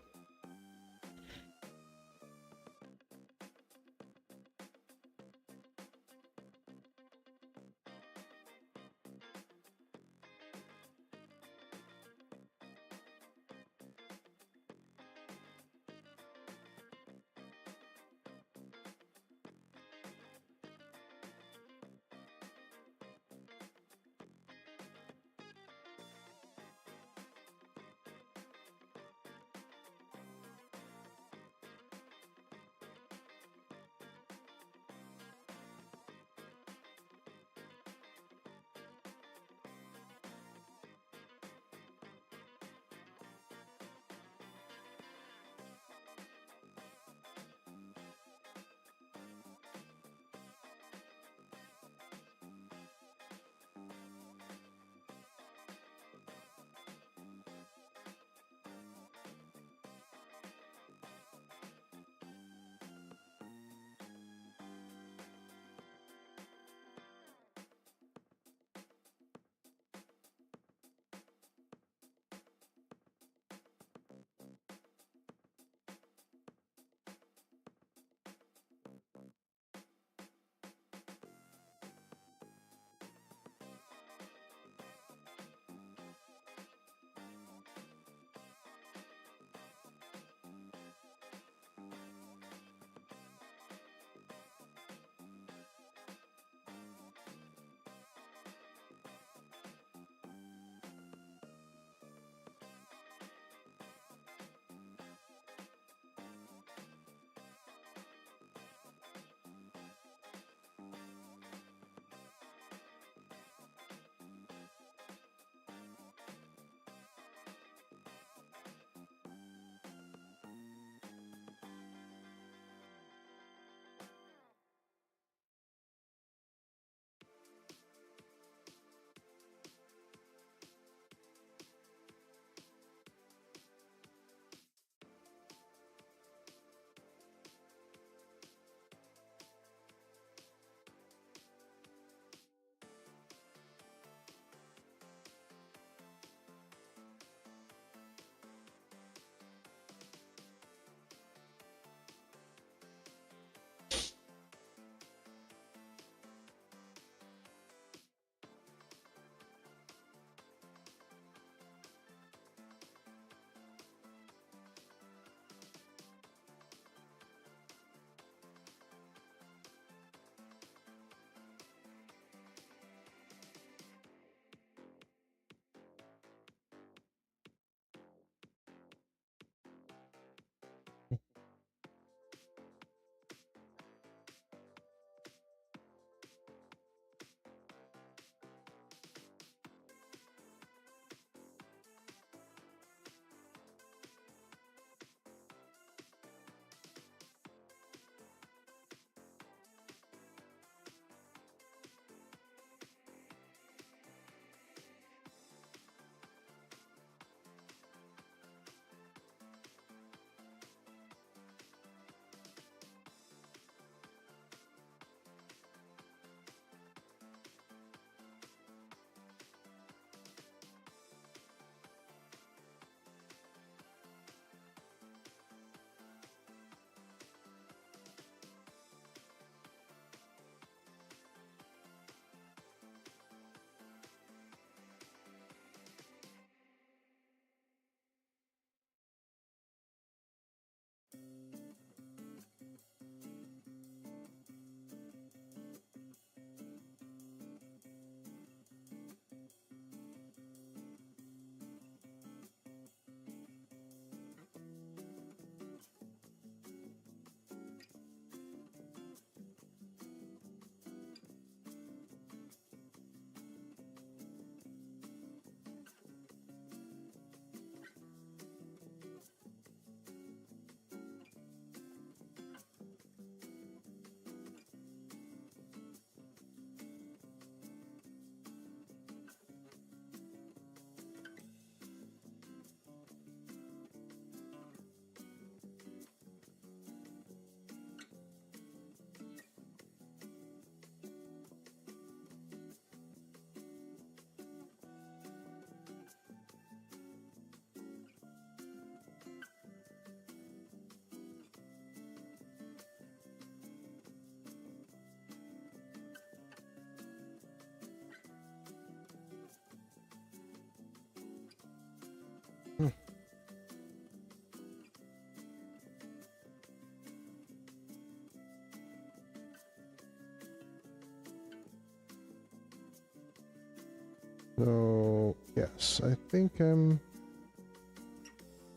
Speaker 1: So yes, I think I'm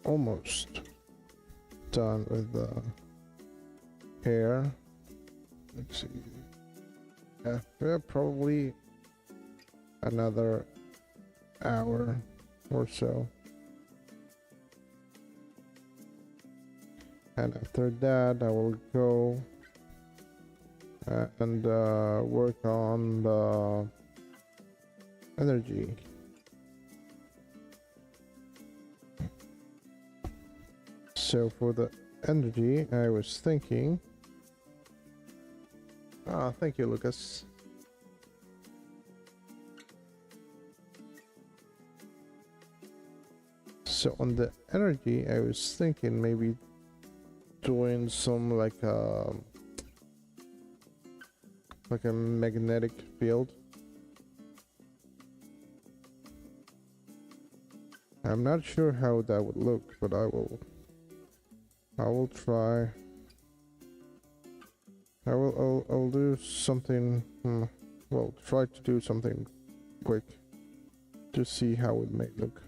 Speaker 1: almost done with the hair. Let's see. Yeah, probably another hour or so. And after that, I will go and work on the energy. So for the energy, I was thinking. Thank you, Lucas. So on the energy, I was thinking maybe doing some like a magnetic field. I'm not sure how that would look, but I will try. I'll do something. Well, try to do something quick to see how it may look.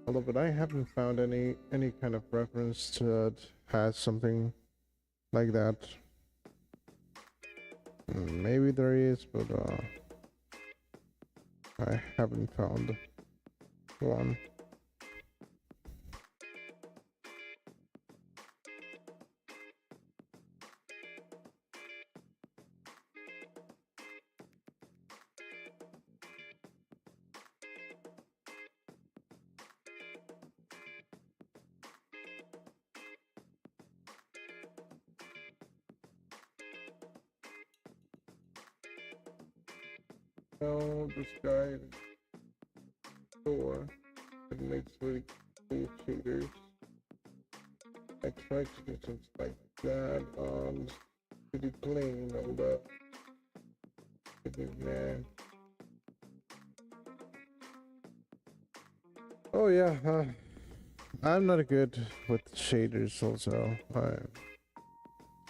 Speaker 1: Although, but I haven't found any kind of reference that has something like that. Maybe there is, but I haven't found one. No, this guy door it makes really cool shaders. I tried to do something like that on pretty plain, but nah. Oh yeah, I'm not good with shaders. Also,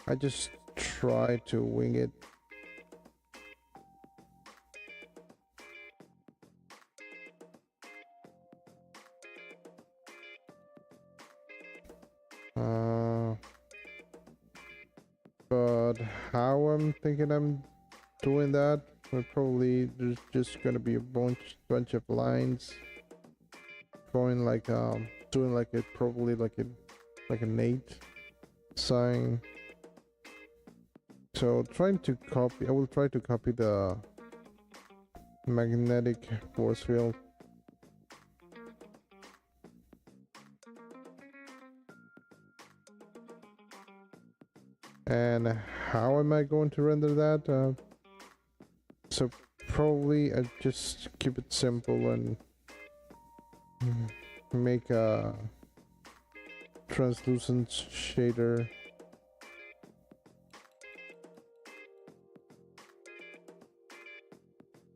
Speaker 1: I just try to wing it. But how I'm thinking I'm doing that, probably there's just gonna be a bunch of lines going like doing like it probably like an 8 sign. So I will try to copy the magnetic force field. And how am I going to render that? So probably I just keep it simple and make a translucent shader.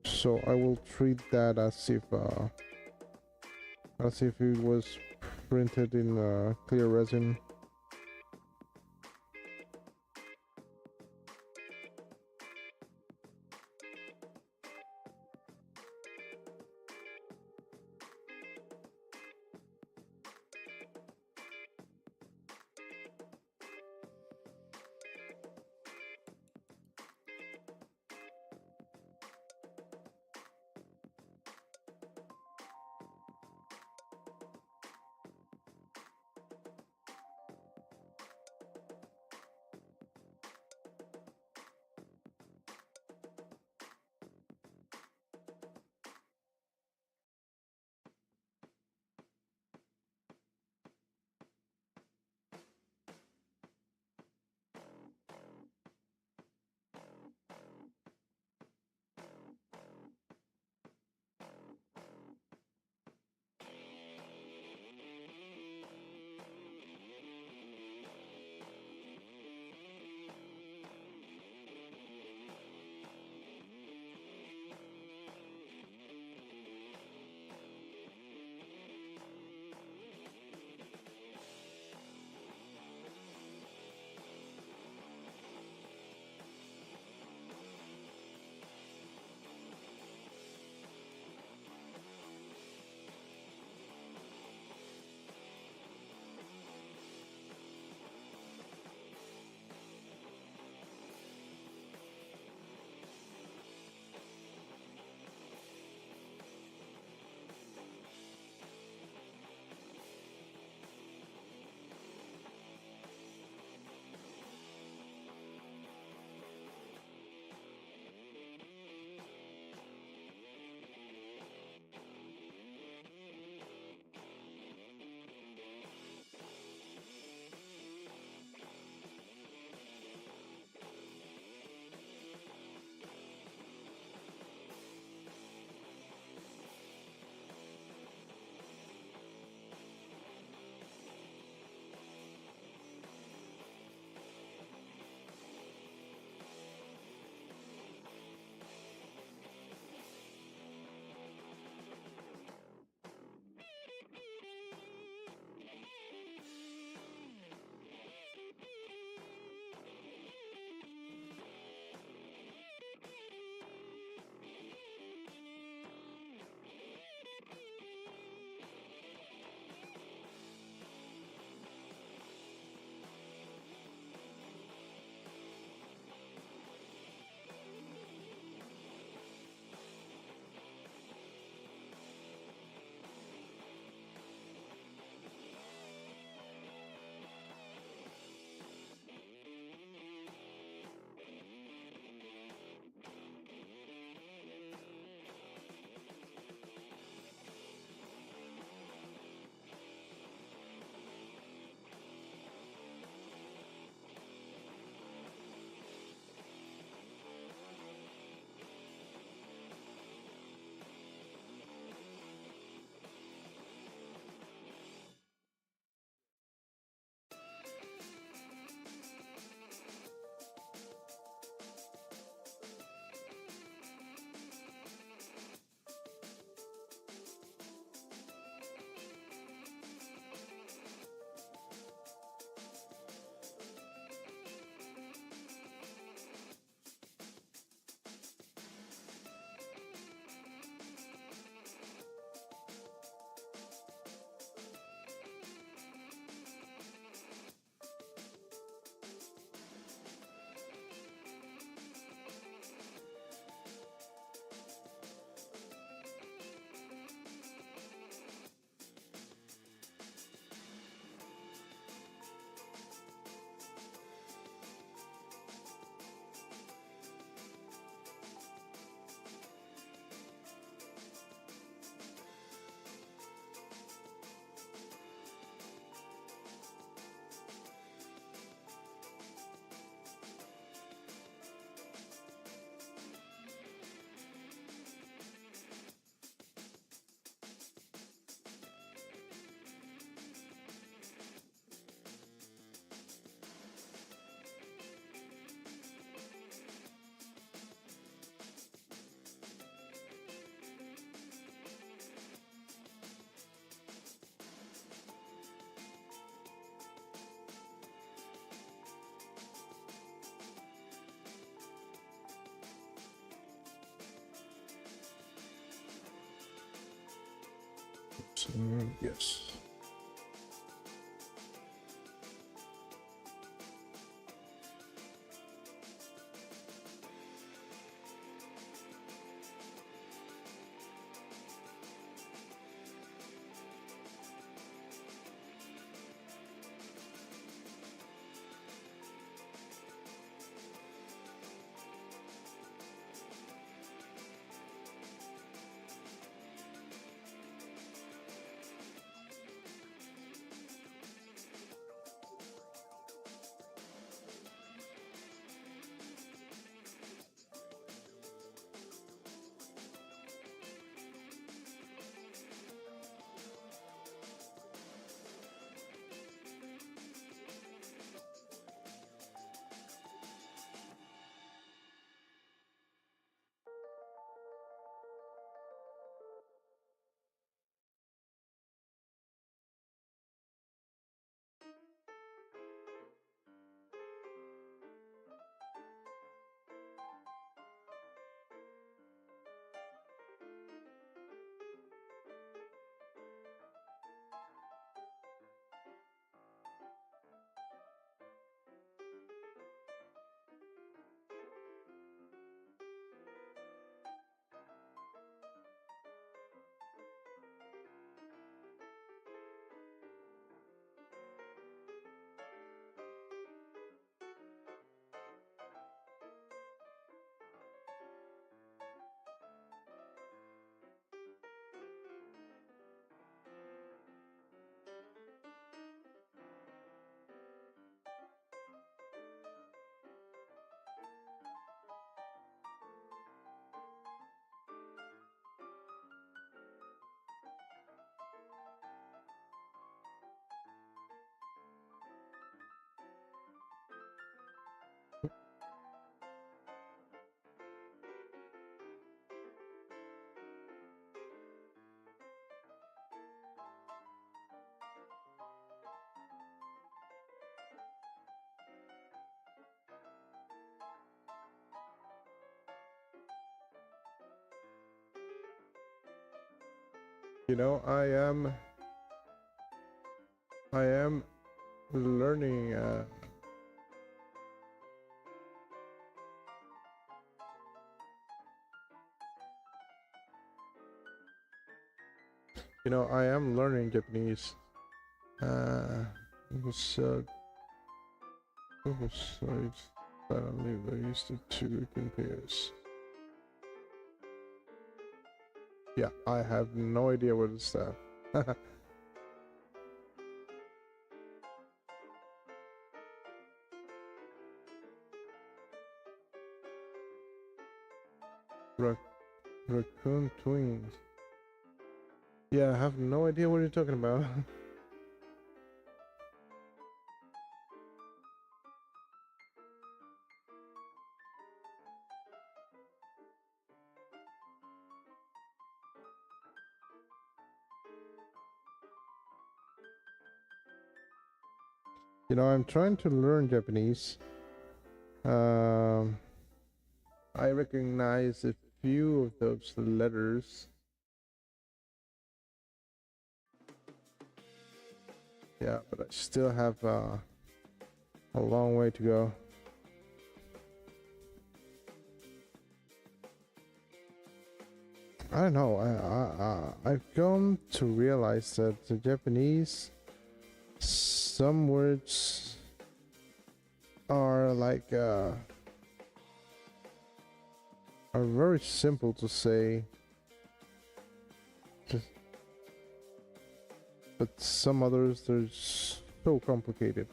Speaker 1: So I will treat that as if it was printed in clear resin. Yes. You know, I am learning. You know, I am learning Japanese. So sides suddenly they used to two compares. Yeah, I have no idea what is that. Raccoon twins. Yeah, I have no idea what you're talking about. You know, I'm trying to learn Japanese. Um, I recognize a few of those letters. Yeah, but I still have a long way to go. I don't know. I've come to realize that the Japanese, some words are like are very simple to say, but some others they're so complicated.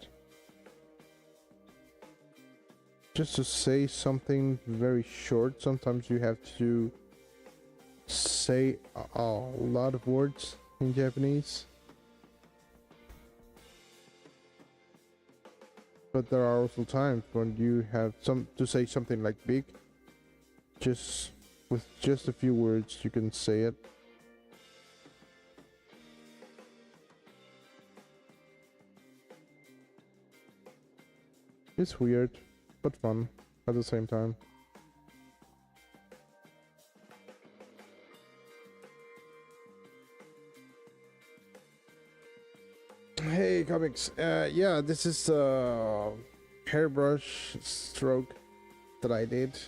Speaker 1: Just to say something very short, sometimes you have to say a lot of words in Japanese. But there are also times when you have to say something like big. Just with just a few words you can say it. It's weird, but fun at the same time. Hey comics. Yeah, this is hairbrush stroke that I did.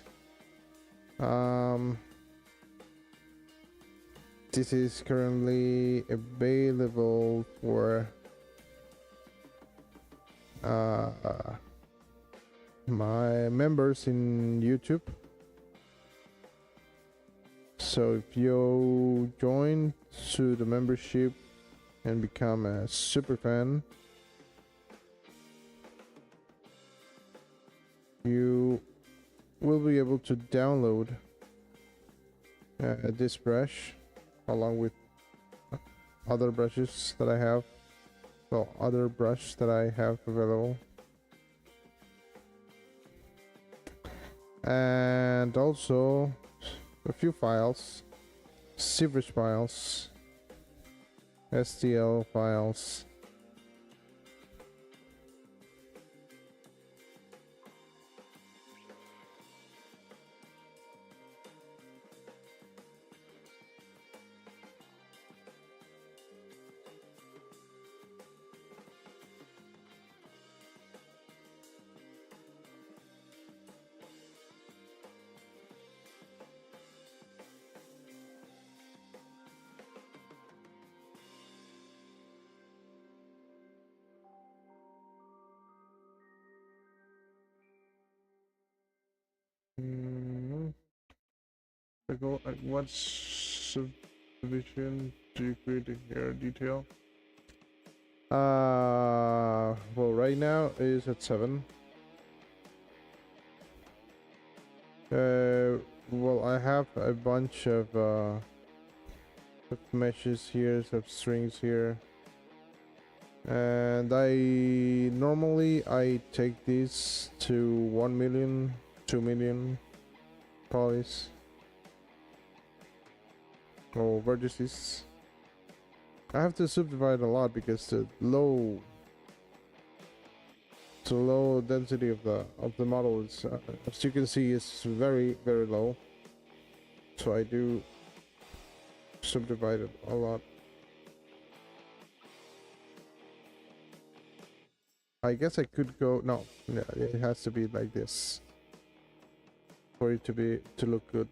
Speaker 1: This is currently available for my members in YouTube. So if you join to the membership and become a super fan, you will be able to download this brush along with other brushes that I have. Well, other brush that I have available. And also a few files, ZBrush files, STL files. What subdivision do you create a hair detail? Well, right now is at 7. Well, I have a bunch of meshes here, some strings here, and I take this to 1 million, 2 million polys or vertices. I have to subdivide a lot because the low density of the model is, as you can see, is very low. So I do subdivide it a lot. I guess I could go no, it has to be like this for it to look good.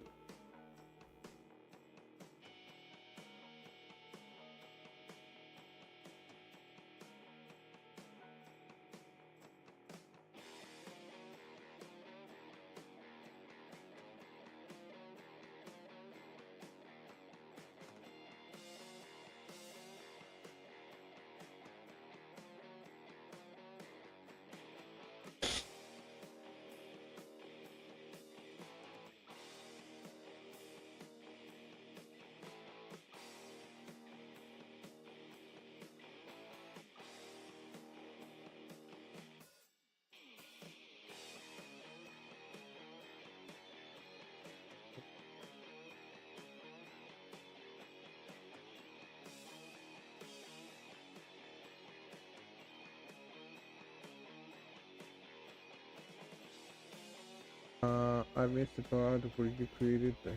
Speaker 1: I missed the part where you created the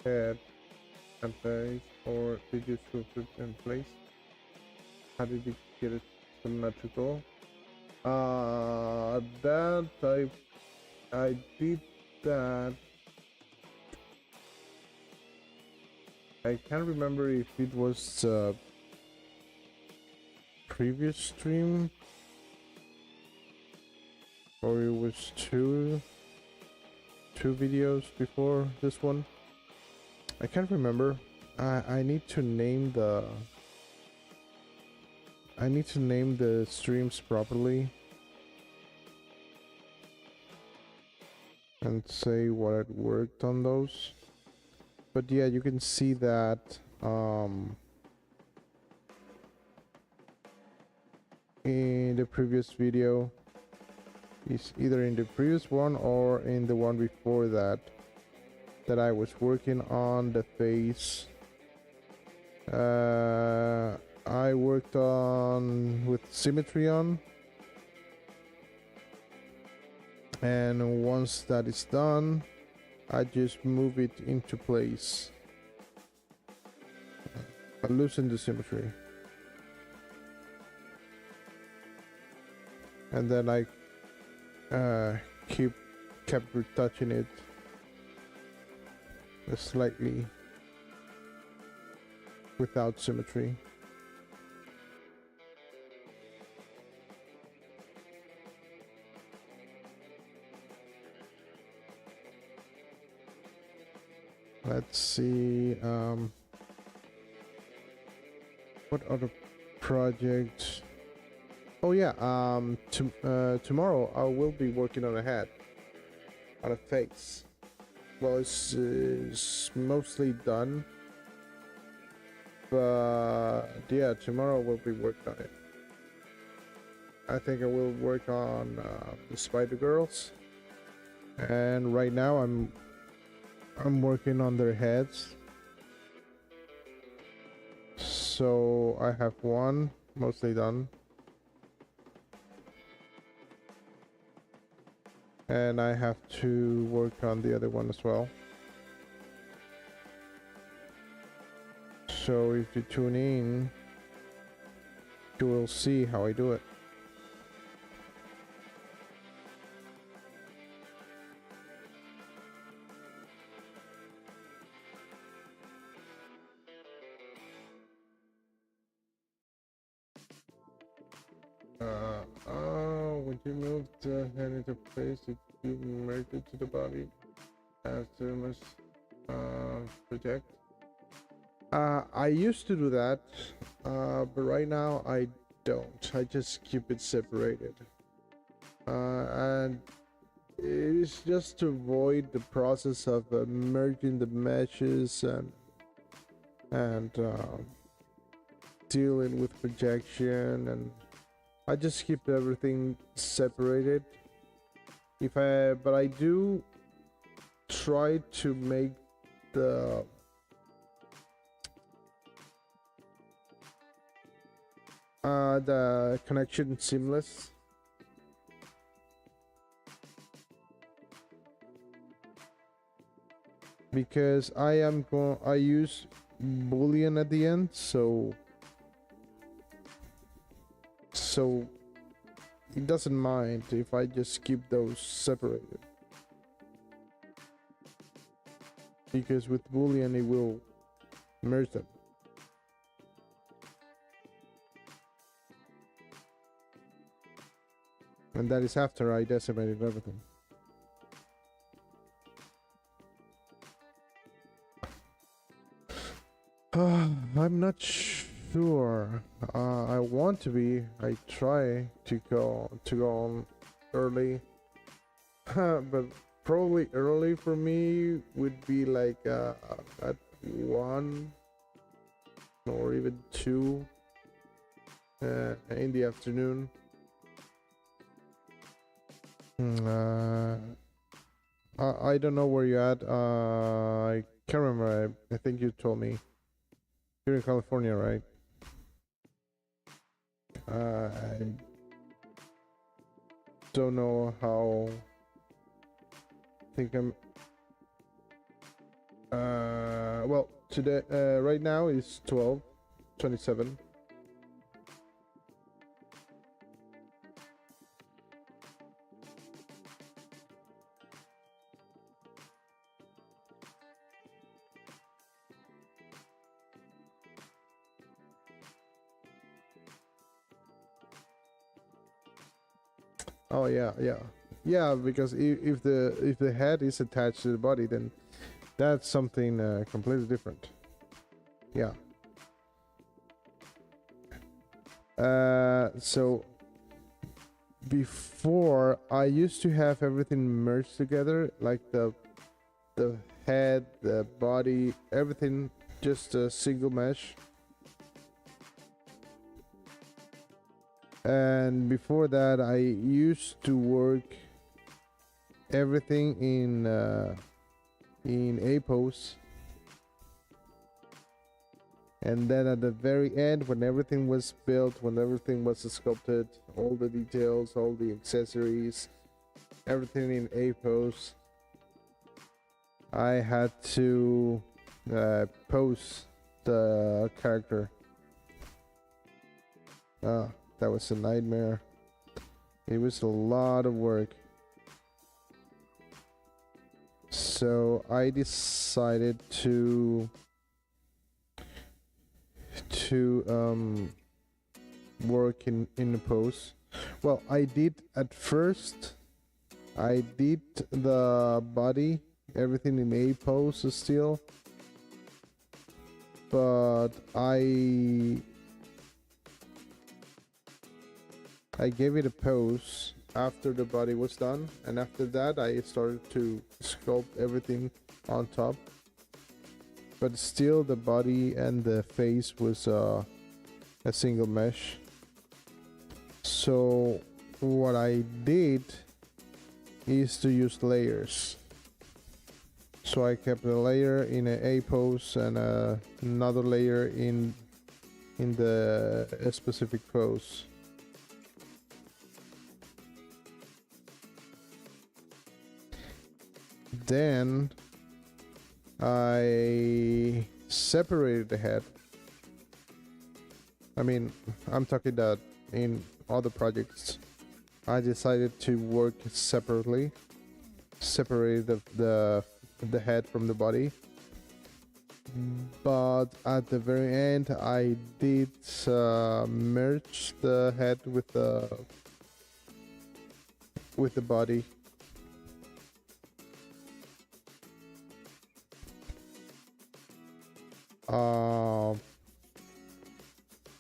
Speaker 1: head and face, or did you sculpt it in place? How did you get it symmetrical? That I did that. I can't remember if it was previous stream or it was two videos before this one. I can't remember. I need to name the streams properly and say what I worked on those. But yeah, you can see that in the previous video. Is either in the previous one or in the one before that I was working on the face. I worked on with symmetry on, and once that is done, I just move it into place. I loosen the symmetry. and then I kept retouching it slightly without symmetry. Let's see, what other projects? Oh yeah, tomorrow I will be working on a head, on a face. Well, it's mostly done, but yeah, tomorrow we'll be working on it. I think I will work on the Spider Girls, and right now I'm working on their heads. So I have one mostly done, and I have to work on the other one as well. So if you tune in, you will see how I do it. When you move the head into place, you merge it to the body as soon as project. I used to do that, but right now I don't. I just keep it separated, and it is just to avoid the process of merging the meshes and dealing with projection, and I just keep everything separated. But I do try to make the connection seamless. Because I use Boolean at the end, so it doesn't mind if I just keep those separated. Because with Boolean it will merge them. And that is after I decimated everything. I'm not sure. I want to be. I try to go on early, but probably early for me would be like at 1 or even 2 in the afternoon. I don't know where you're at. I can't remember. I think you told me you're in California, right? I don't know how. I think I'm. Well, today, right now is 12:27. Oh yeah. Because if the head is attached to the body, then that's something completely different. Yeah. So before I used to have everything merged together, like the head, the body, everything, just a single mesh. And before that, I used to work everything in APOS, and then at the very end, when everything was built, when everything was sculpted, all the details, all the accessories, everything in APOS, I had to pose the character. That was a nightmare. It was a lot of work. So I decided to work in the pose. Well, I did at first. I did the body, everything in A pose still, but I gave it a pose after the body was done, and after that I started to sculpt everything on top. But still, the body and the face was a single mesh. So what I did is to use layers. So I kept a layer in an A pose and another layer in the specific pose. Then I separated the head. I mean, I'm talking that in other projects I decided to work separately, separate the head from the body. But at the very end I did merge the head with the body.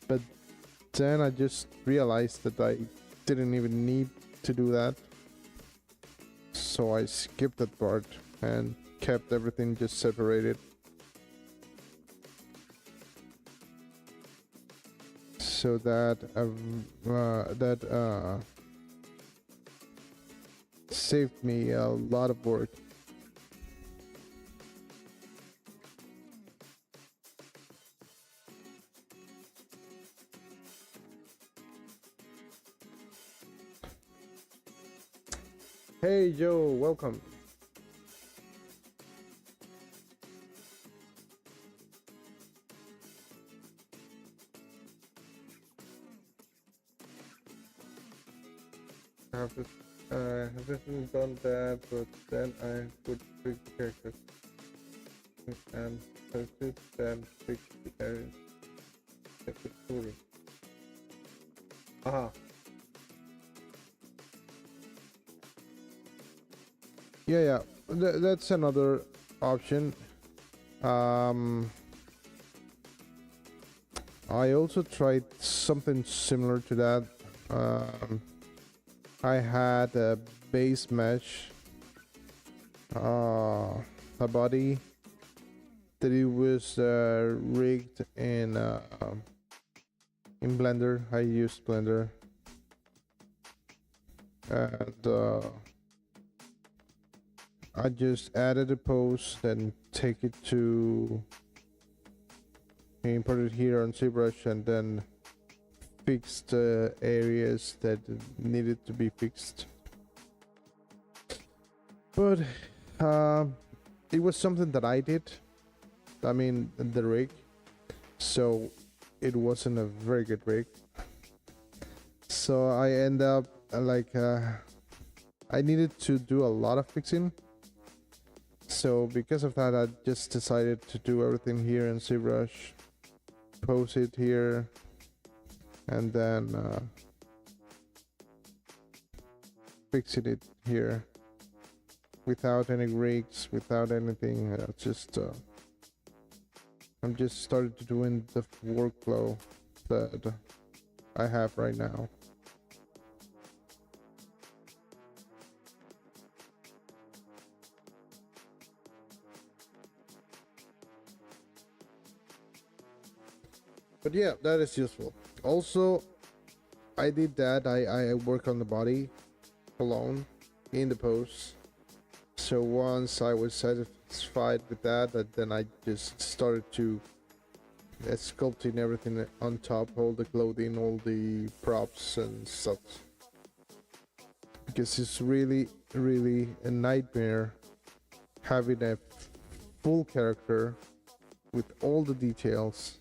Speaker 1: But then I just realized that I didn't even need to do that, so I skipped that part and kept everything just separated. So that saved me a lot of work. Hey Joe, welcome. I haven't done that, but then I would pick the characters and posted then pick the areas. That's the story. Aha. Yeah, that's another option. I also tried something similar to that. I had a base mesh, a body that it was rigged in Blender. I used Blender, and I just added a pose, then take it to import it here on ZBrush, and then fix the areas that needed to be fixed. But it was something that I did. I mean, the rig. So it wasn't a very good rig. So I end up I needed to do a lot of fixing. So because of that, I just decided to do everything here in ZBrush, pose it here, and then fixing it here without any rigs, without anything. I'm just started doing the workflow that I have right now. But yeah, that is useful. Also, I did that. I work on the body alone in the pose. So once I was satisfied with that, then I just started to sculpting everything on top, all the clothing, all the props and stuff. Because it's really a nightmare having a full character with all the details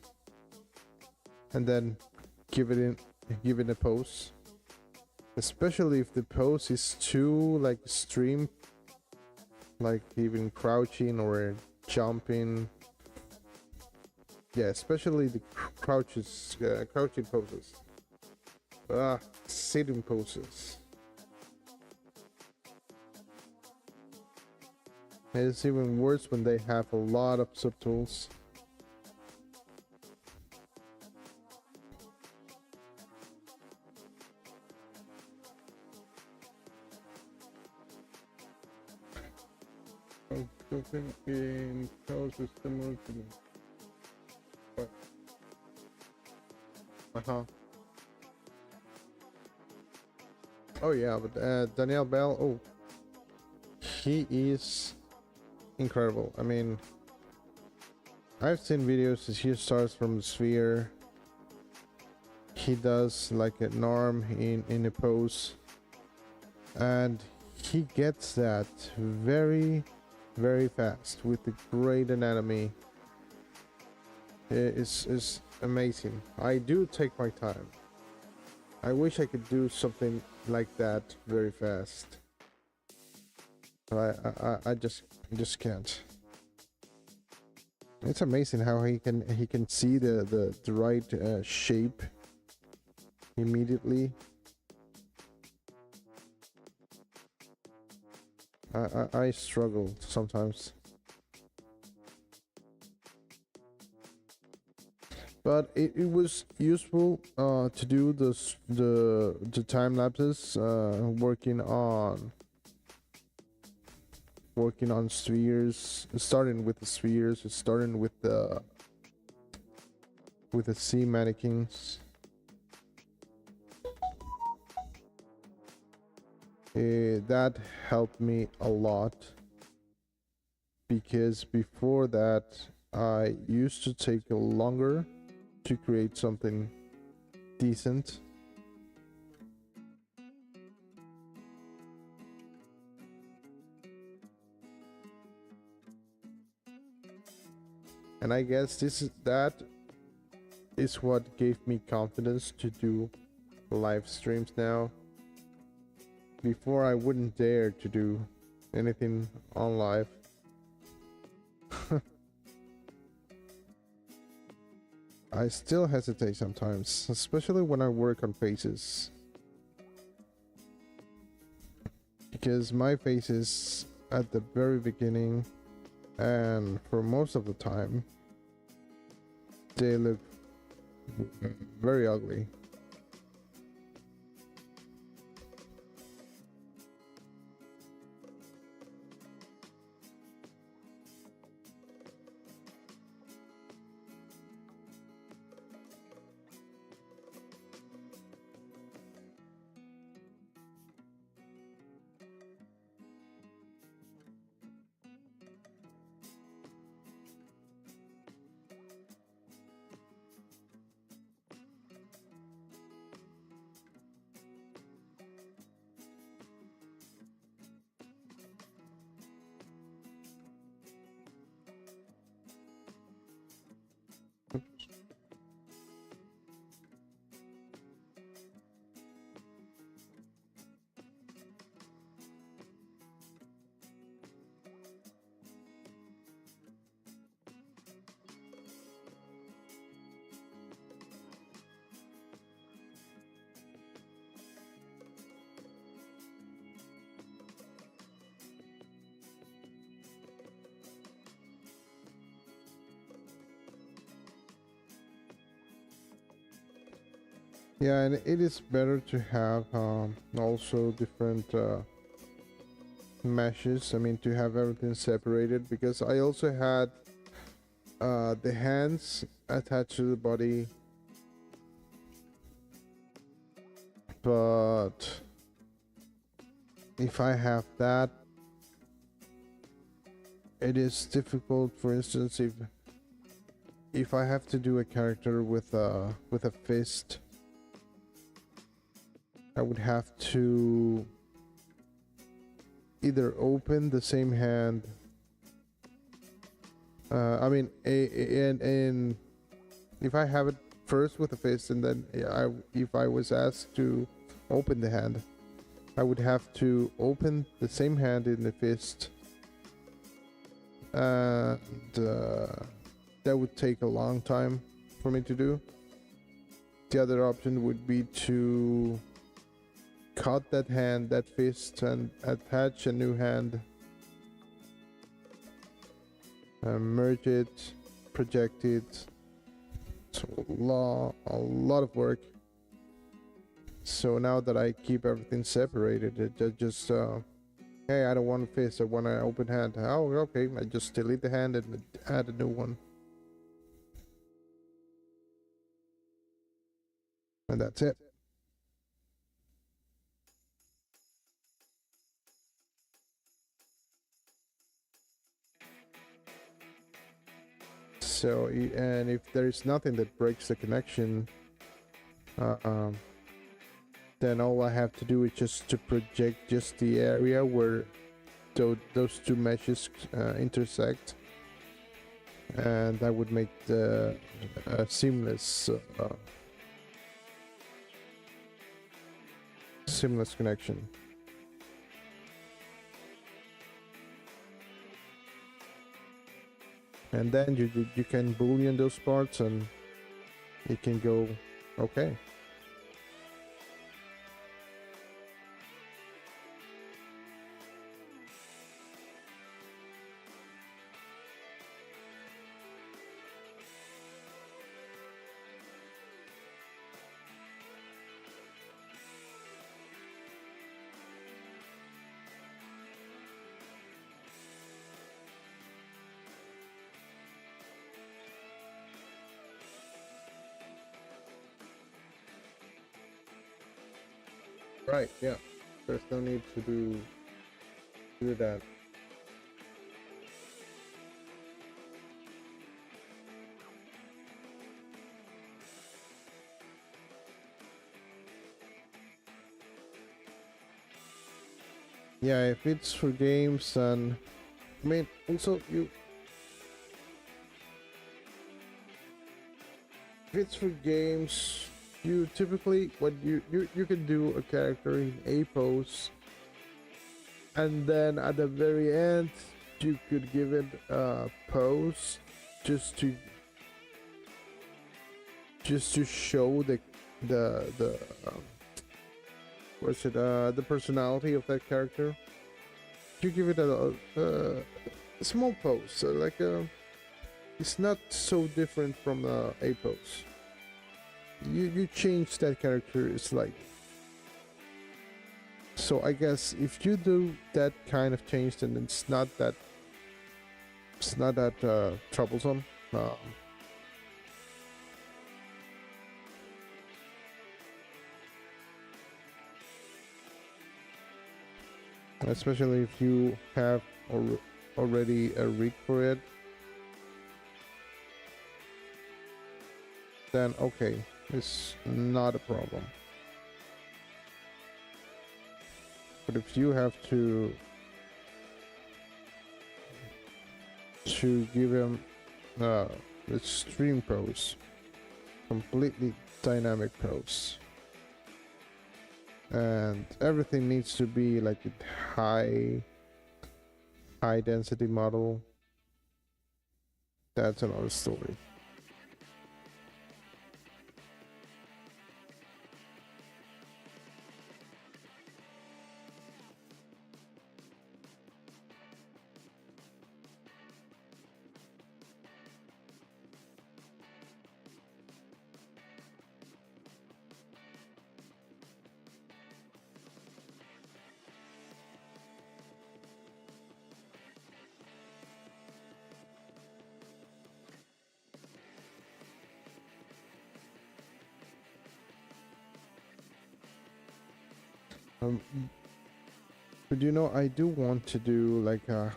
Speaker 1: and then give it a pose. especially if the pose is too like extreme, like even crouching or jumping. Yeah, especially the crouching poses. Sitting poses. It's even worse when they have a lot of subtools. Something in poses similar to what? Oh yeah, but Danielle Bell, oh, he is incredible. I mean, I've seen videos as he starts from the sphere. He does like an arm in a pose, and he gets that very fast with the great anatomy. It's amazing. I do take my time. I wish I could do something like that very fast. I just can't. It's amazing how he can see the right shape immediately. I struggle sometimes, but it was useful to do the time lapses, working on spheres, starting with the spheres, starting with the sea mannequins. That helped me a lot, because before that I used to take longer to create something decent. And I guess that is what gave me confidence to do live streams now. Before I wouldn't dare to do anything on live. I still hesitate sometimes, especially when I work on faces. Because my faces at the very beginning and for most of the time, they look very ugly. Yeah, and it is better to have also different meshes. I mean, to have everything separated, because I also had the hands attached to the body, but if I have that, it is difficult. For instance, if I have to do a character with a fist, I would have to either open the same hand. I mean, and if I have it first with the fist, and then if I was asked to open the hand, I would have to open the same hand in the fist, and that would take a long time for me to do. The other option would be to cut that hand, that fist, and attach a new hand, merge it, project it. So a lot of work. So now that I keep everything separated, it just hey, I don't want a fist, I want an open hand. Oh, okay, I just delete the hand and add a new one. And that's it. So, and if there is nothing that breaks the connection, then all I have to do is just to project just the area where those two meshes intersect, and that would make the seamless connection. And then you can boolean those parts and it can go okay. Right, yeah. There's no need to do that. Yeah, if it's for games, and I mean also if it's for games, you typically what you can do a character in a pose, and then at the very end you could give it a pose just to show the what's it the personality of that character. You give it a small pose, so like it's not so different from a pose. You change that character slightly. So I guess if you do that kind of change, then it's not that troublesome. Especially if you have already a rig for it, then okay, it's not a problem. But if you have to give him extreme pose, completely dynamic pose, and everything needs to be like a high density model, that's another story. But you know, I do want to do like a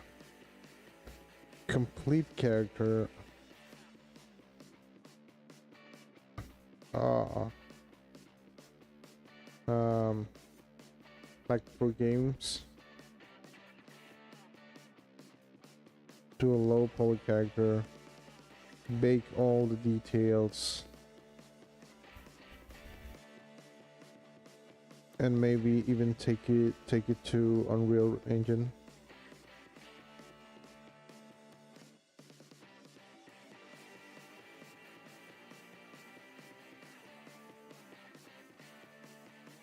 Speaker 1: complete character. Like for games, do a low poly character, bake all the details, and maybe even take it to Unreal Engine.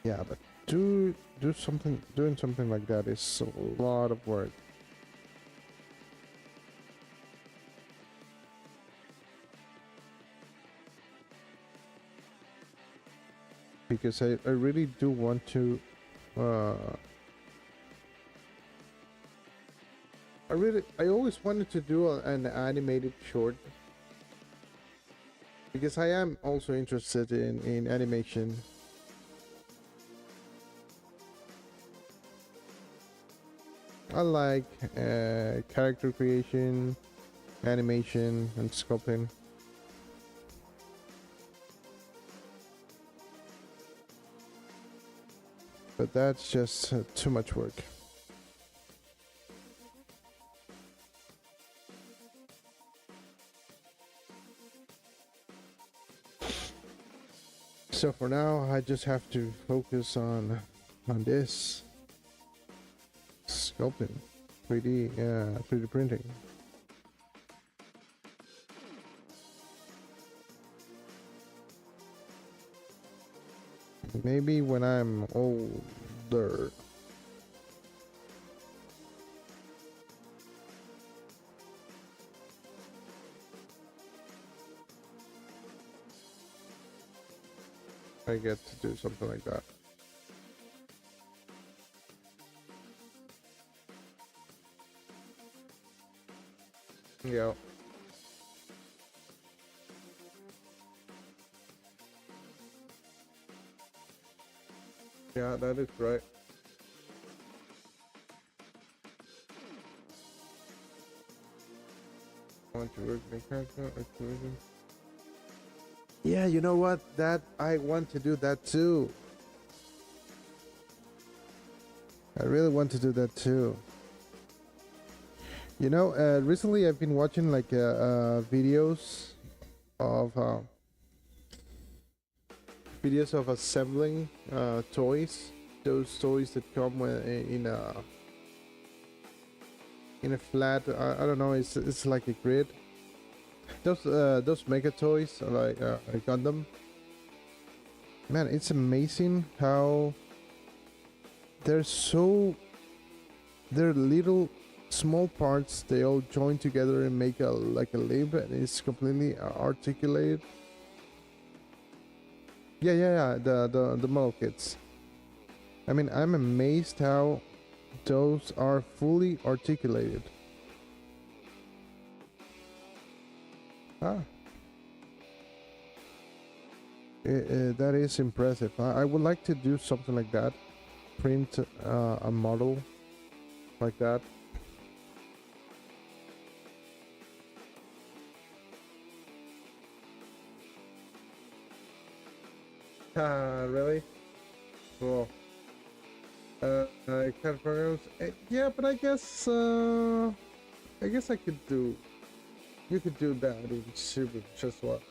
Speaker 1: Yeah, but doing something like that is a lot of work. Because I really do want to I always wanted to do an animated short, because I am also interested in animation. I like character creation, animation, and sculpting. But that's just too much work. So for now, I just have to focus on this sculpting, 3D printing. Maybe when I'm older. I get to do something like that. Yeah. Yeah, that is right. I want to work in character activation. Yeah, you know what? That I want to do that too. I really want to do that too. You know, recently I've been watching like videos of assembling toys. Those toys that come in a flat. I don't know. It's like a grid. Those mega toys like Gundam. Man, it's amazing how they're little small parts. They all join together and make a limb, and it's completely articulated. Yeah. The model kits. I mean, I'm amazed how those are fully articulated. Ah. That is impressive. I would like to do something like that. Print a model like that. Really? Cool. CAD programs. Yeah, but I guess I could do. You could do that in Super just what.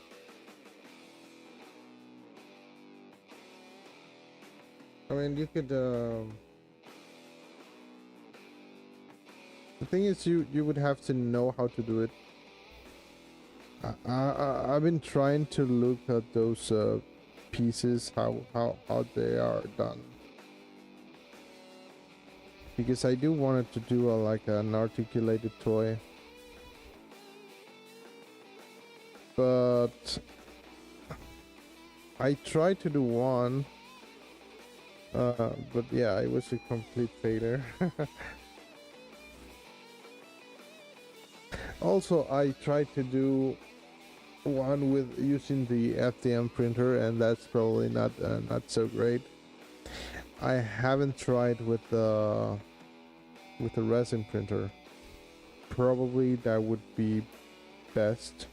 Speaker 1: I mean, you could. The thing is, you would have to know how to do it. I've been trying to look at those pieces, how they are done, because I do want to do like an articulated toy, but I tried to do one, but yeah, it was a complete failure. Also, I tried to do one with using the FDM printer, and that's probably not so great. I haven't tried with the resin printer. Probably that would be best.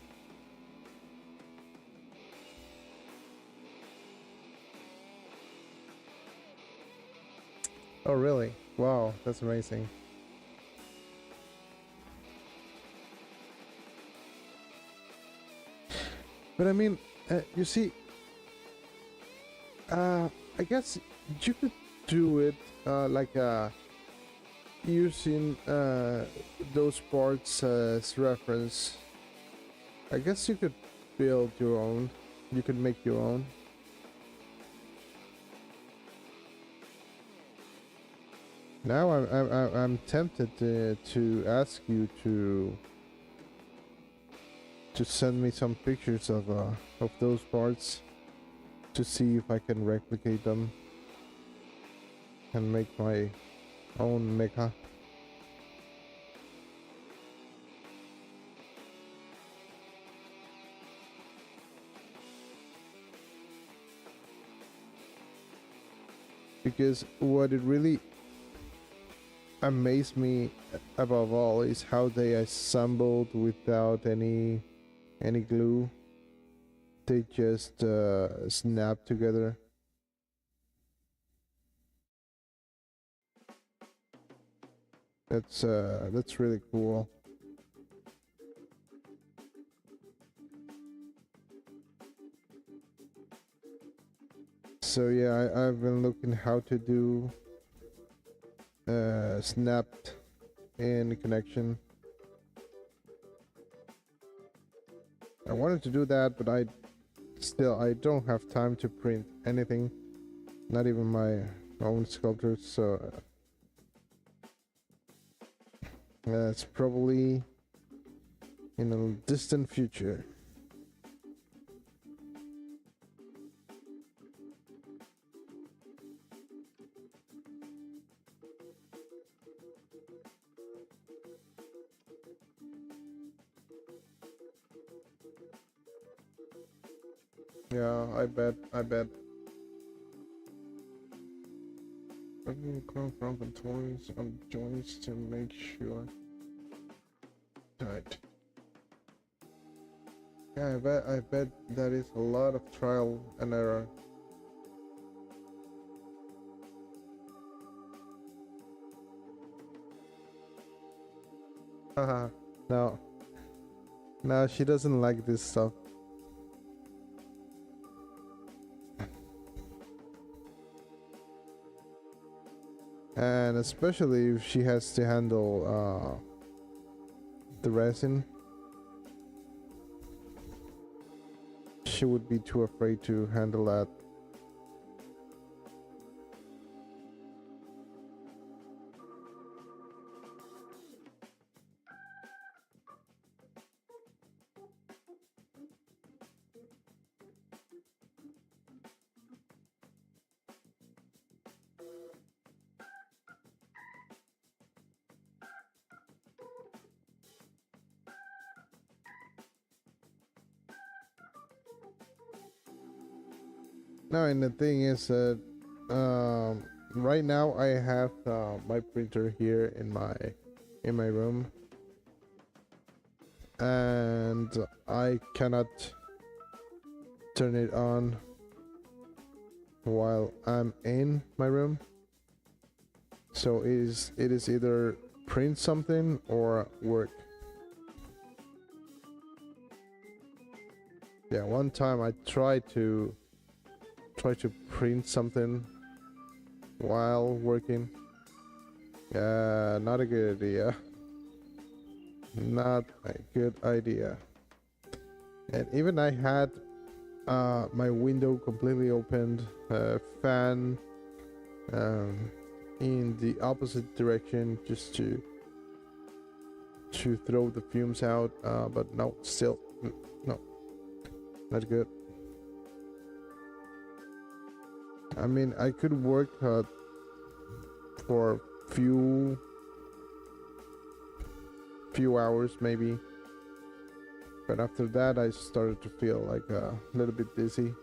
Speaker 1: Oh really? Wow, that's amazing. But I mean, you see, I guess you could do it like using those parts as reference. I guess you could build your own. You could make your own. Now I'm tempted to ask you to send me some pictures of those parts to see if I can replicate them and make my own mecha. Because what it really amazed me above all is how they assembled without any glue. They just snap together. That's really cool. So yeah, I've been looking how to do snapped in connection. I wanted to do that, but I don't have time to print anything, not even my own sculptures. So it's probably in a distant future. Yeah, I bet. I can come from the toys on joints to make sure. Tight. Yeah, I bet that is a lot of trial and error. Haha. No. No, she doesn't like this stuff. And especially if she has to handle the resin, she would be too afraid to handle that. No, and the thing is that right now I have my printer here in my room, and I cannot turn it on while I'm in my room. So it is either print something or work. Yeah, one time I tried to print something while working. Not a good idea. Not a good idea. And even I had my window completely opened, fan in the opposite direction just to throw the fumes out, but no, still no, not good. I mean, I could work for few hours maybe, but after that I started to feel like a little bit dizzy.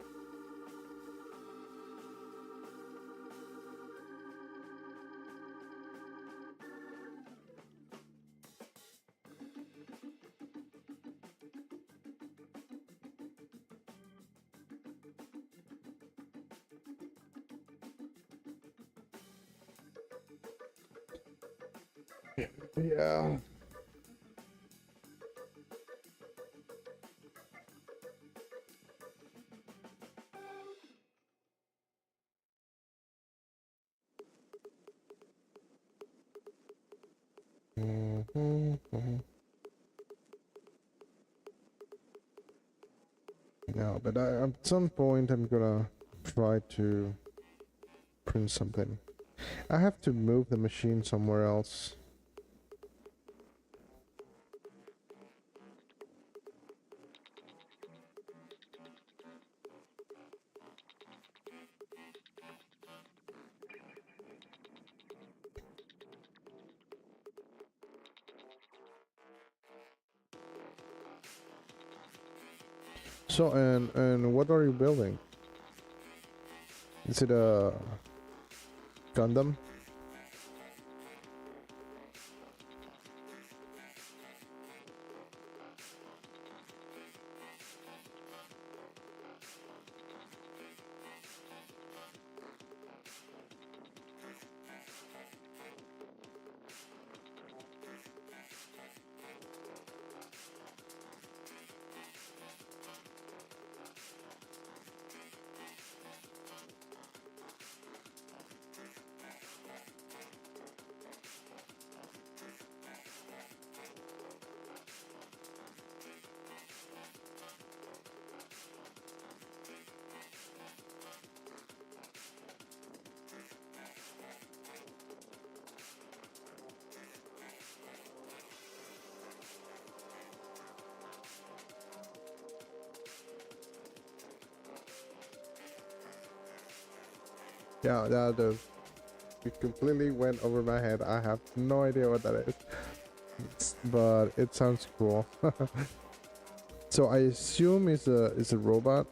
Speaker 1: Yeah. No, but at some point I'm gonna try to print something. I have to move the machine somewhere else. So, and what are you building? Is it a Gundam? Yeah, it completely went over my head. I have no idea what that is, but it sounds cool. So I assume it's a robot.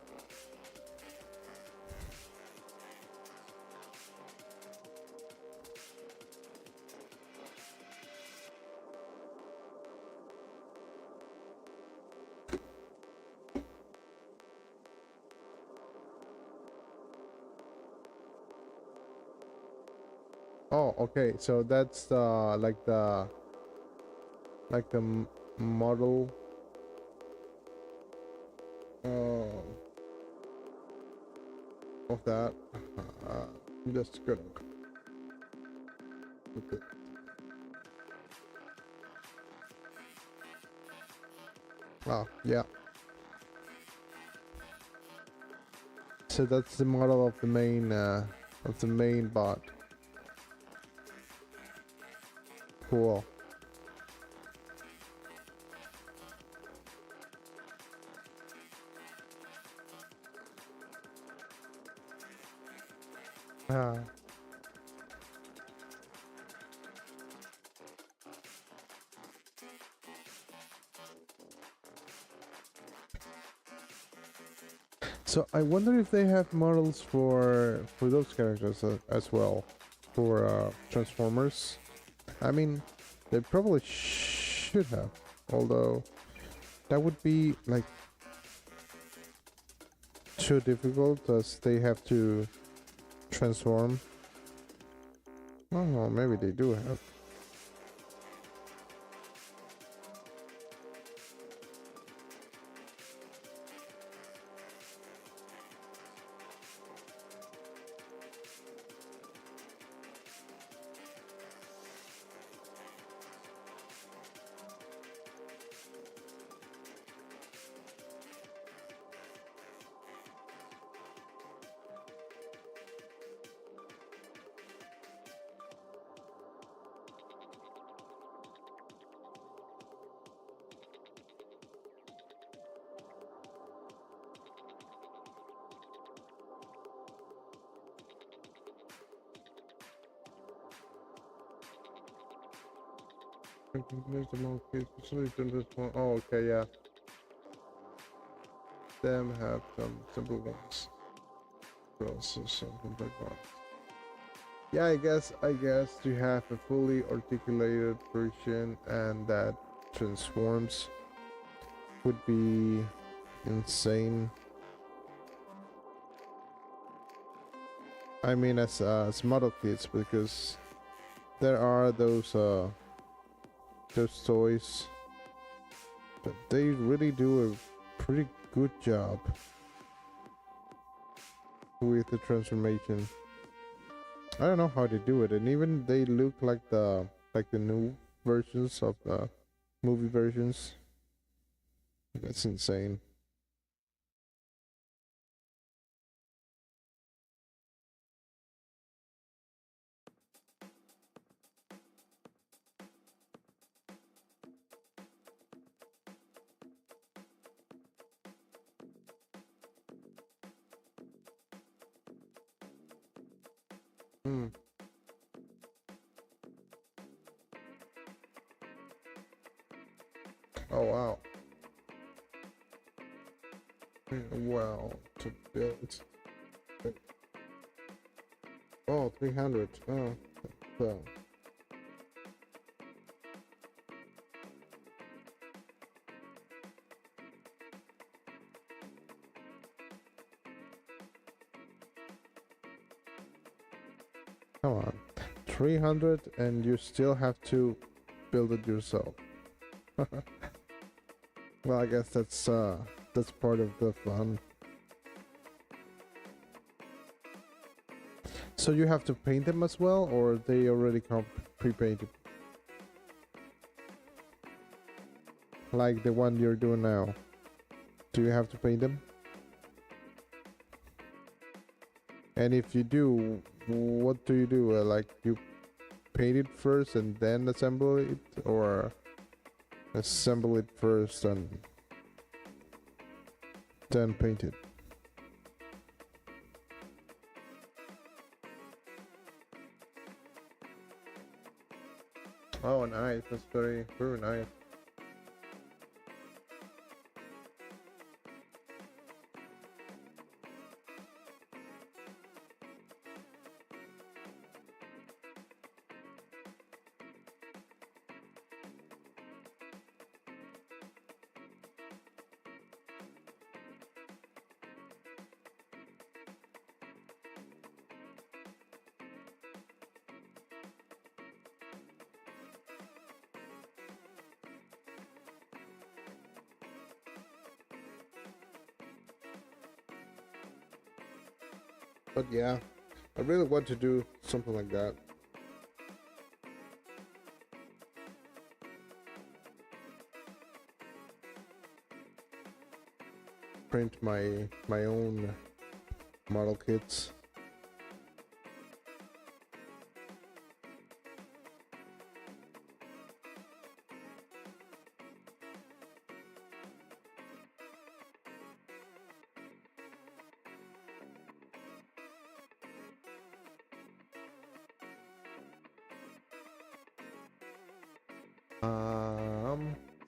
Speaker 1: Oh, okay. So that's the model. Uh, of that. I'm just gonna put it. Oh, yeah. So that's the model of the main bot. Cool. Ah. So I wonder if they have models for those characters as well, for Transformers. I mean, they probably should have, although that would be like too difficult as they have to transform. Oh, maybe they do have. Oh, okay, yeah. Them have some simple ones. Also something like that. Yeah, I guess to have a fully articulated version and that transforms would be insane. I mean, as model kits, because there are those toys, but they really do a pretty good job with the transformation. I don't know how they do it, and even they look like the versions of the movie versions. That's insane. Hmm. Oh wow. Well, to build. Oh, 300. Oh, well. Come on. 300 and you still have to build it yourself. Well, I guess that's part of the fun. So you have to paint them as well, or they already come pre-painted? Like the one you're doing now. Do you have to paint them? And if you do, what do you do? Like you paint it first and then assemble it, or assemble it first and then paint it? Oh, nice. That's very, very nice. But yeah, I really want to do something like that. Print my own model kits.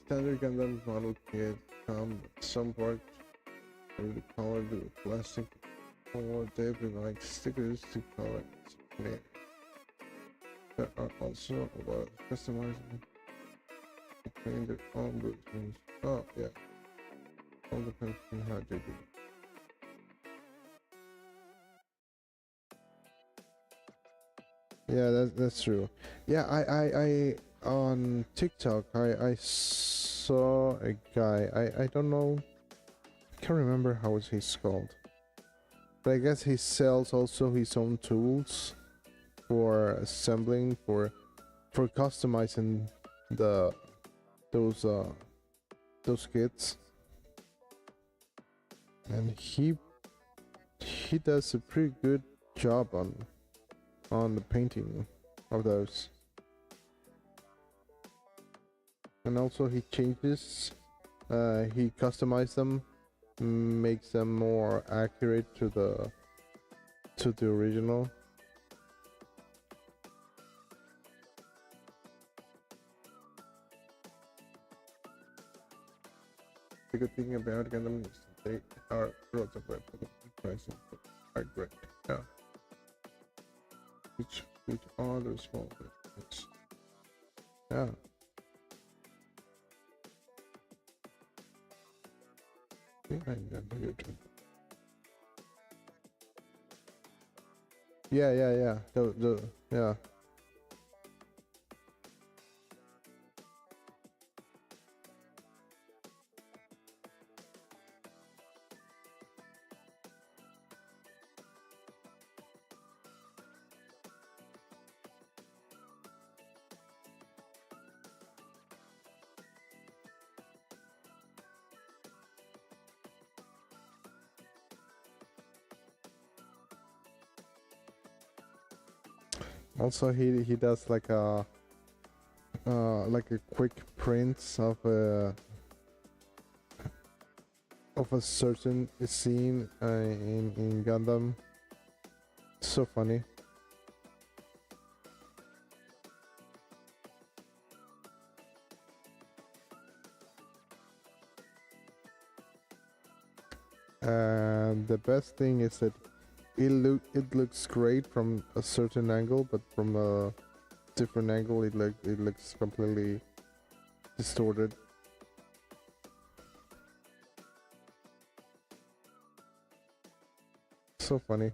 Speaker 1: Standard Gundam model kit come some parts of the color to plastic or they provide stickers to color it. There are also a lot of customizing between their own versions. Oh yeah. All depends on how they do it. Yeah, that's true. Yeah, I on TikTok I saw a guy. I don't know. I can't remember how he's called. But I guess he sells also his own tools for assembling, for customizing the those kits. And he does a pretty good job on the painting of those. And also he changes, he customizes them, makes them more accurate to the original. The good thing about Gundam is they are relatively pricing are great. Yeah. Which are the small bits. Yeah. Yeah. Yeah. Also, he does like a quick print of a certain scene in Gundam. So funny. And the best thing is that it looks great from a certain angle, but from a different angle it looks completely distorted. So funny.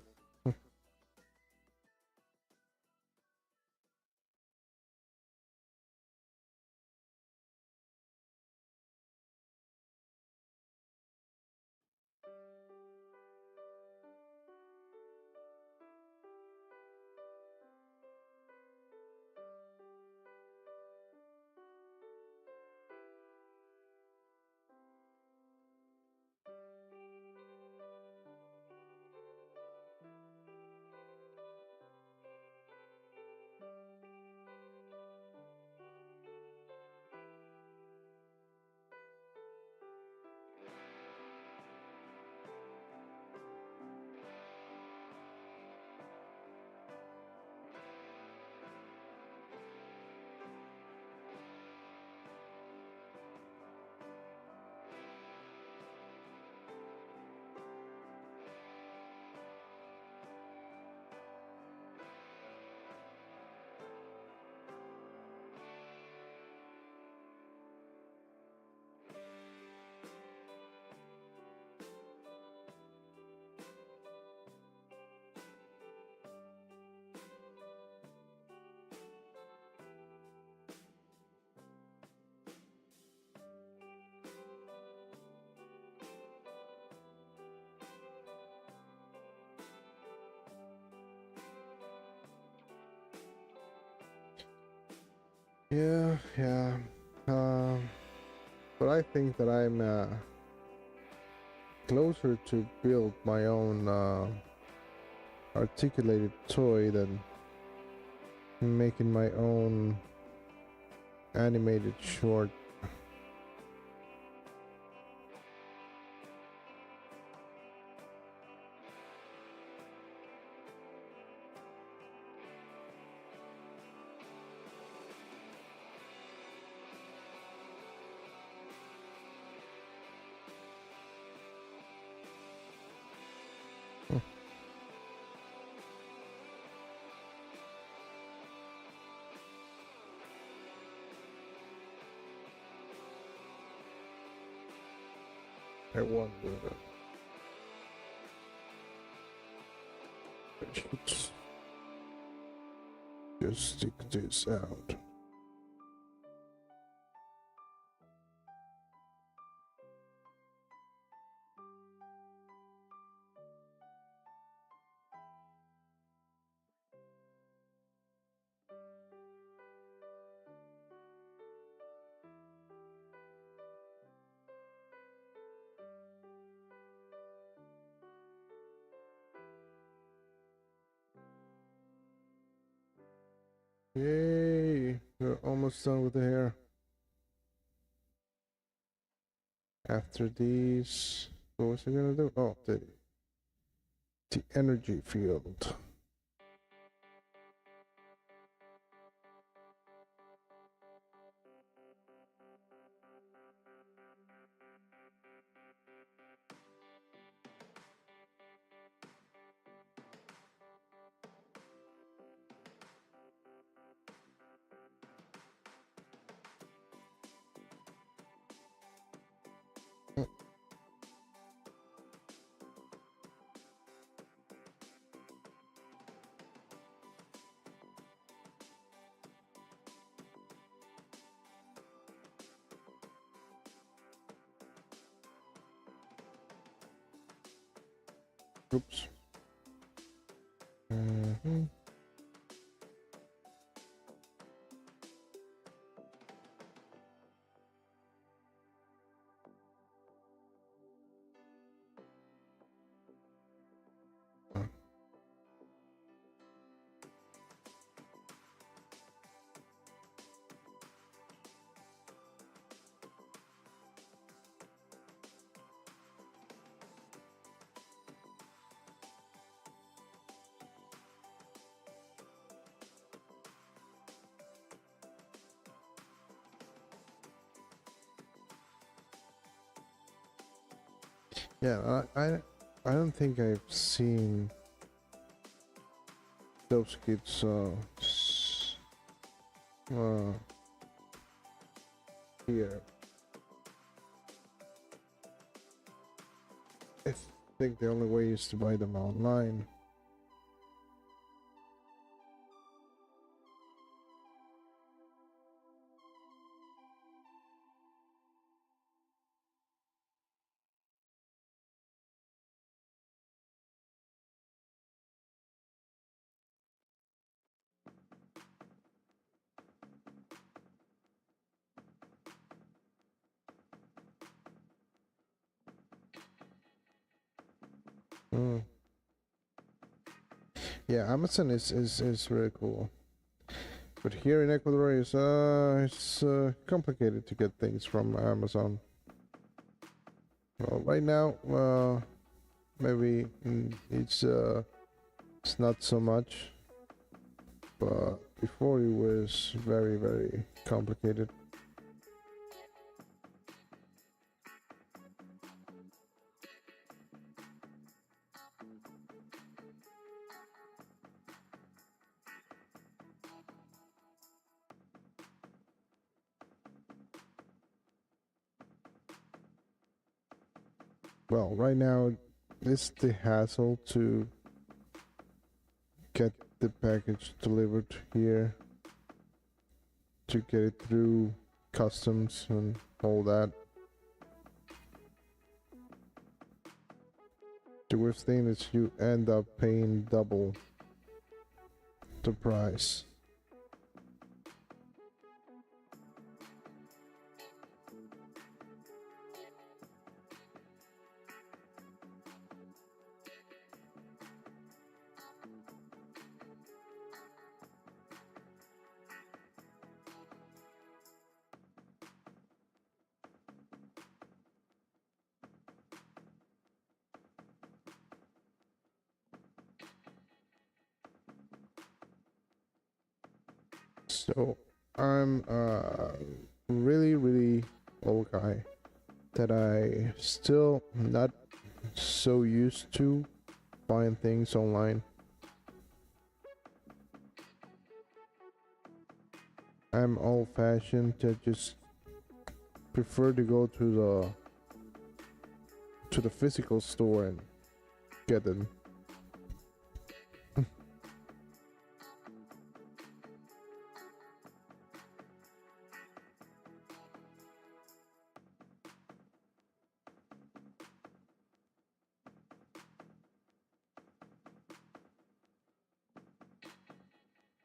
Speaker 1: Yeah, yeah. But I think that I'm closer to build my own articulated toy than making my own animated short. I wonder I should just stick this out. Yay! We're almost done with the hair. After these, what was I gonna do? Oh, the energy field. Oops. Mm-hmm. Yeah, I don't think I've seen those kids uh, here. I think the only way is to buy them online. Mm. Yeah, Amazon is really cool. But here in Ecuador it's complicated to get things from Amazon. Well, right now, maybe it's not so much, but before it was very very complicated. Well, right now, it's the hassle to get the package delivered here, to get it through customs and all that. The worst thing is you end up paying double the price. So I'm a really really old guy that I still not so used to buying things online. I'm old fashioned to just prefer to go to the physical store and get them.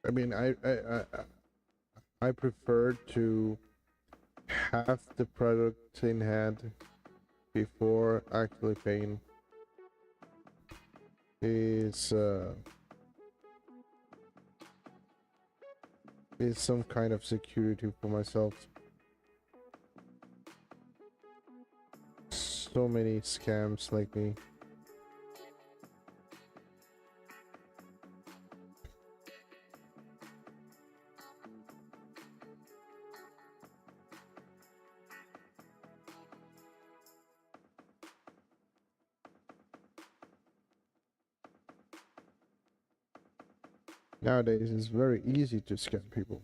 Speaker 1: I mean, I prefer to have the product in hand before actually paying. Is is some kind of security for myself. So many scams like me. Nowadays, it's very easy to scam people.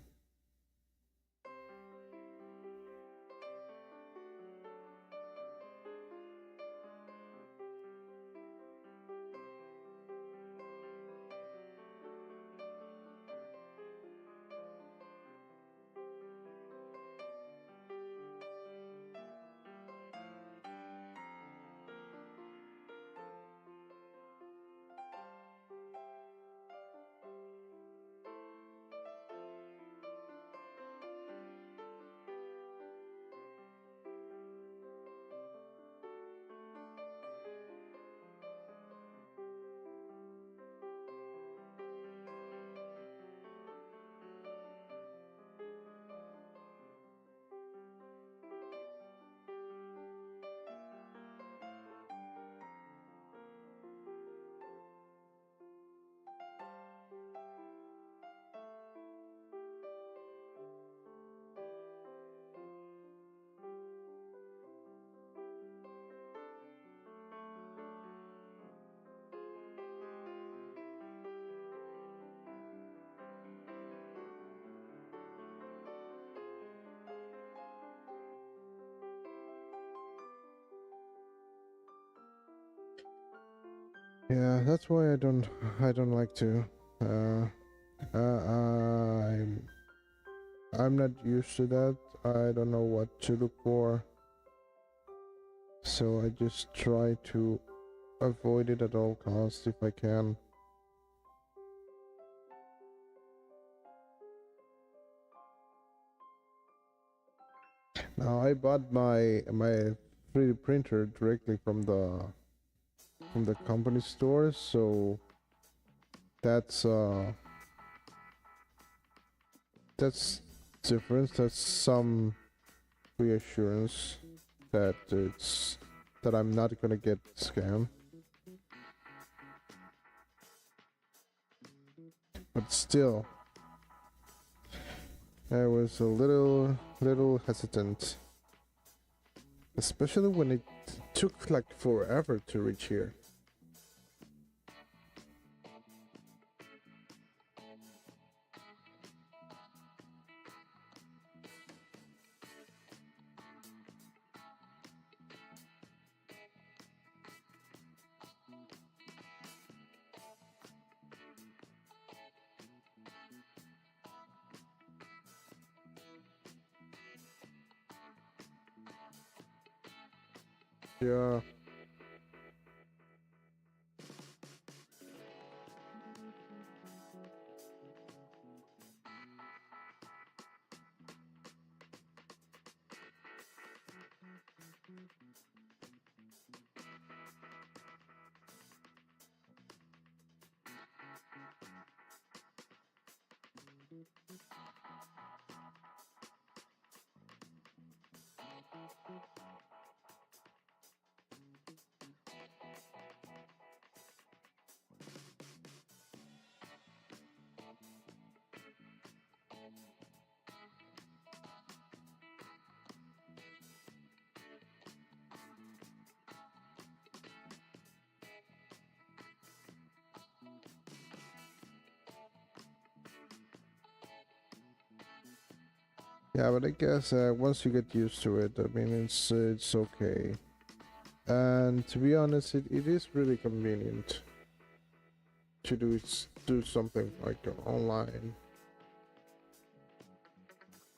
Speaker 1: Yeah, that's why I don't like to. Uh, I'm not used to that. I don't know what to look for, so I just try to avoid it at all costs if I can. Now I bought my 3D printer directly from the company store, so that's uh that's different. That's some reassurance that I'm not gonna get scammed. But still, I was a little hesitant, especially when it took like forever to reach here. Yeah. Yeah, but I guess once you get used to it, I mean, it's okay. And to be honest, it is really convenient to do something like online.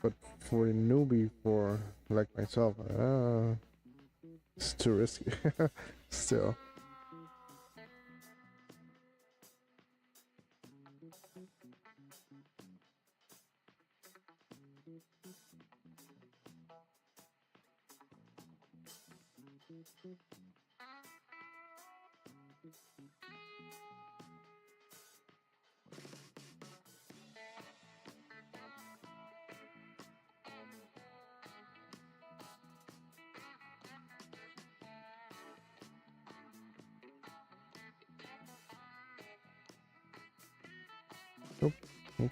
Speaker 1: But for a newbie, for like myself, it's too risky. Still, nope, nope.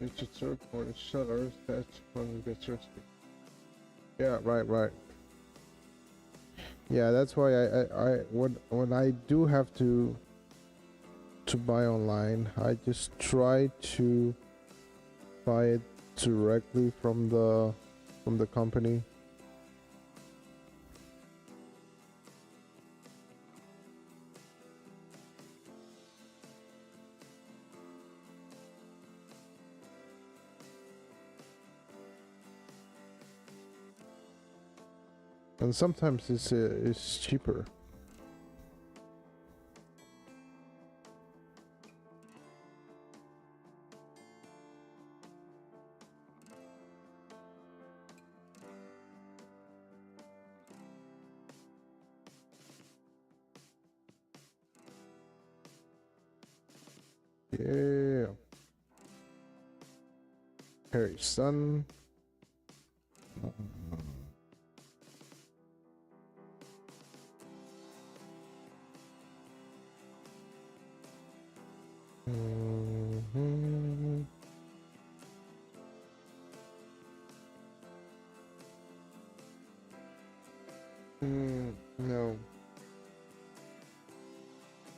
Speaker 1: It's a third-party sellers. That's when we get thirsty. Yeah, right. Yeah, that's why I when I do have to buy online, I just try to buy it directly from the company. And sometimes it's cheaper. Yeah. Harry's son. Mhm. No.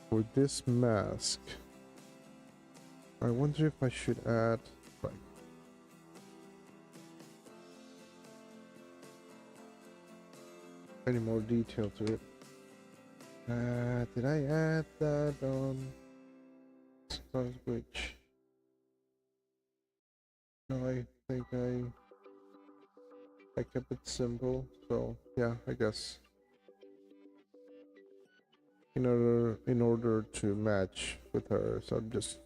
Speaker 1: For this mask, I wonder if I should add like any more detail to it. Did I add that on Which? No, I think I kept it simple. So yeah, I guess in order to match with her, so I'm just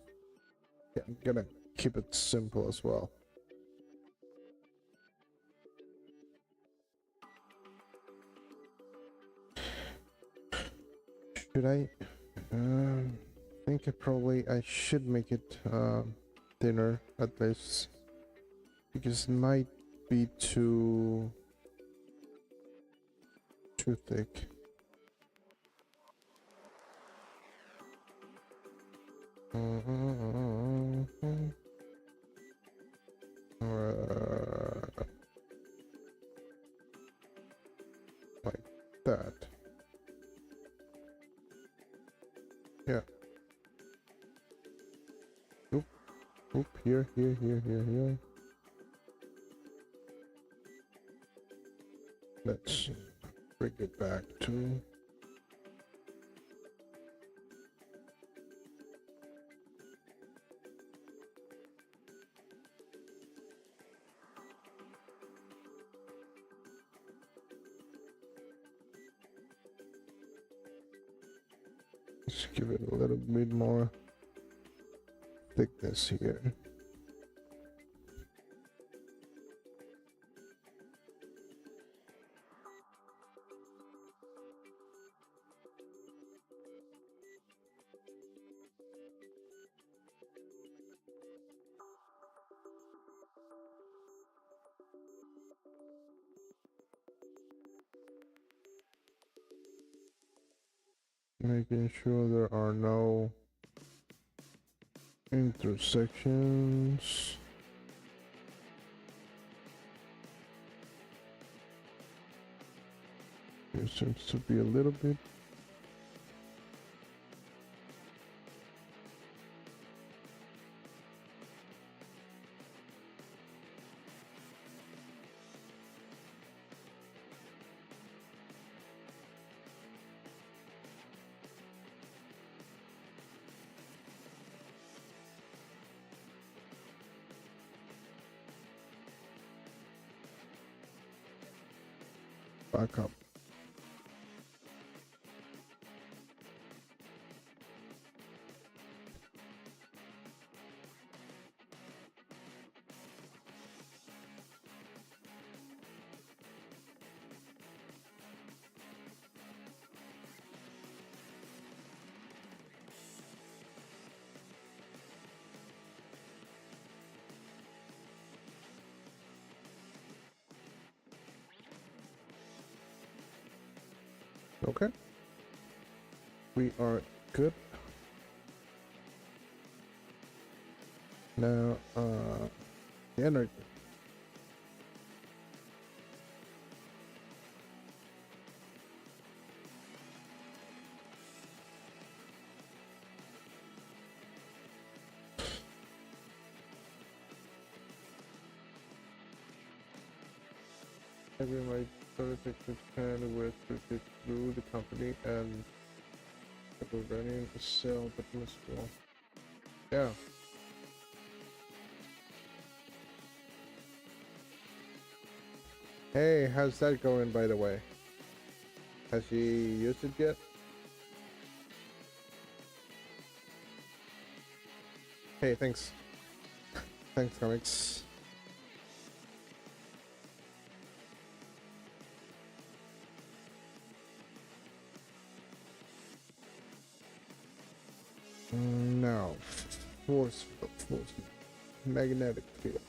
Speaker 1: I'm gonna keep it simple as well. Should I? Think I should make it thinner at least, because it might be too thick. Like that. Yeah. Oop, here. Let's bring it back to. Let's give it a little bit more thickness here. Making sure there are no intersections. There seems to be a little bit. Back up. Okay. We are good. Now, the energy. Maybe my 36 can with through the company and we're running to sell the principal. Yeah. Hey, how's that going, by the way? Has he used it yet? Hey, thanks. Thanks, comics. No. Force field. Magnetic field.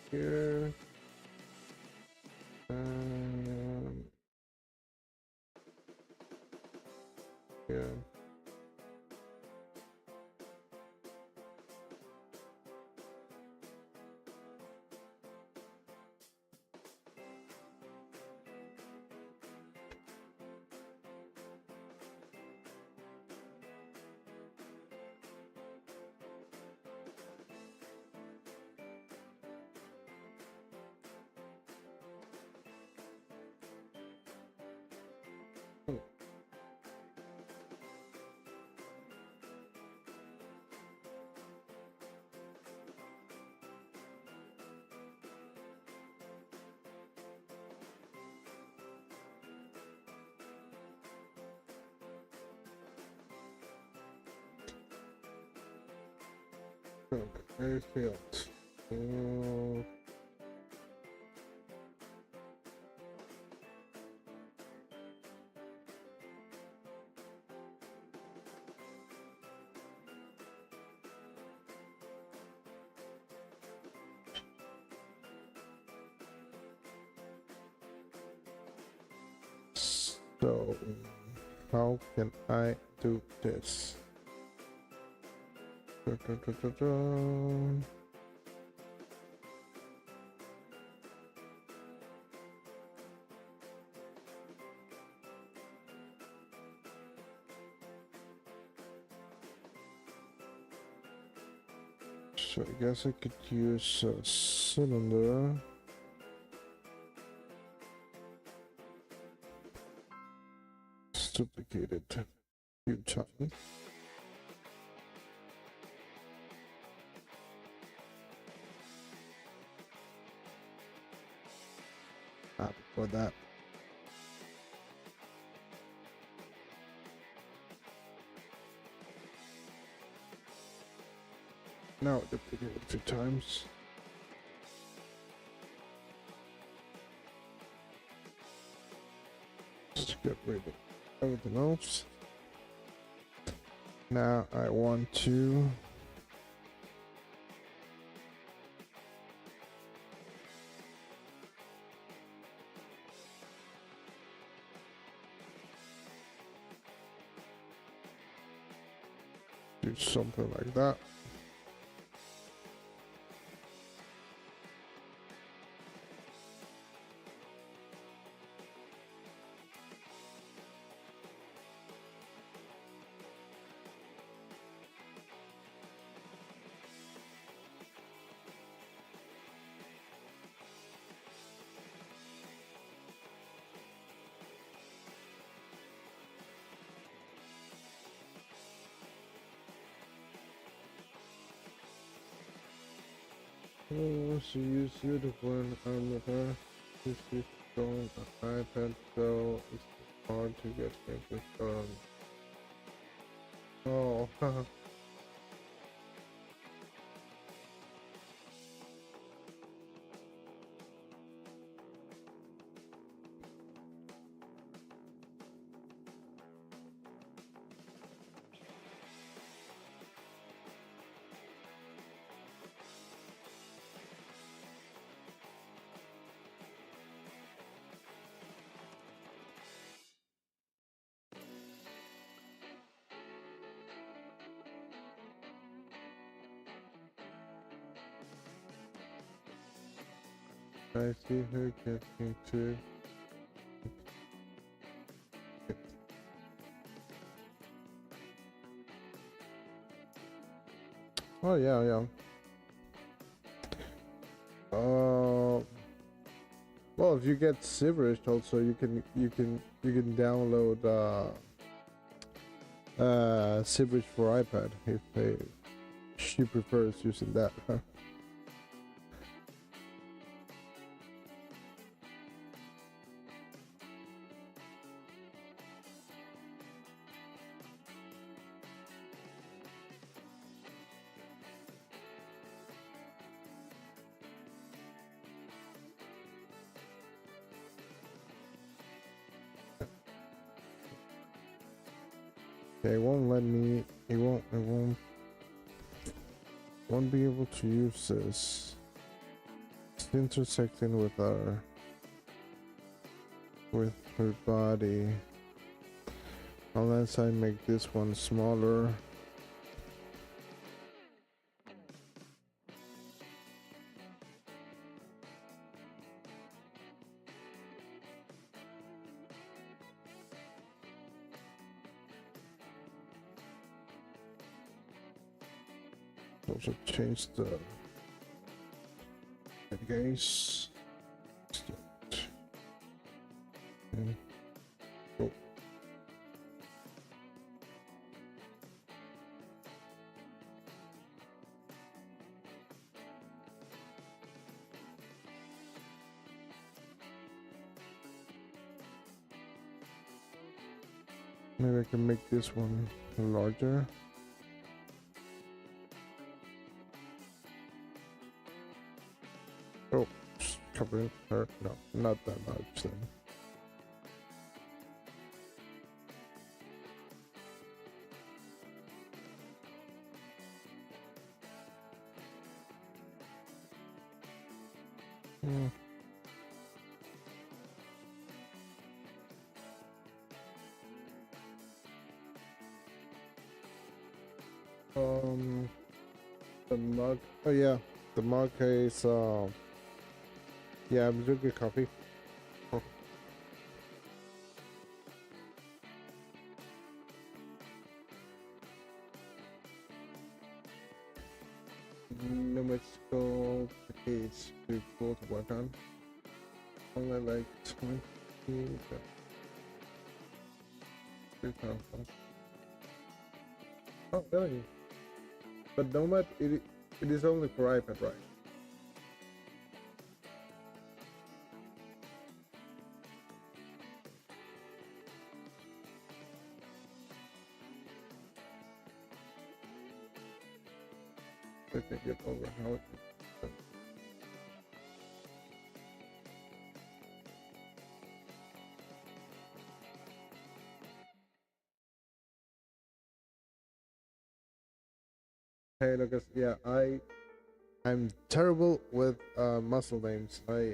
Speaker 1: Here. Yeah. Airfield. So, how can I do this? So I guess I could use a cylinder. It's duplicated a few times. For that. Now duplicate it 2 times. Just get rid of everything else. Now I want to do something like that. Oh, she used you to one armor. This is going on iPad, so it's hard to get things done. Oh, I see her getting to. Oh yeah, yeah. Well, if you get Siverish, also you can download Siverish for iPad if she prefers using that. It won't let me. It won't be able to use this. It's intersecting with her body. Unless I make this one smaller. Also change the gaze. Oh. Maybe I can make this one larger. Oh, covering her. No, not that much then. Hmm. The mug. Oh yeah, the mug is yeah, I'm drinking coffee. Oh. Numerical case to go to work on. Only like 20. Oh, really? But Nomad, it is only for iPad, right? I can get over how it is. Hey, Lucas. Yeah, I'm terrible with muscle names. I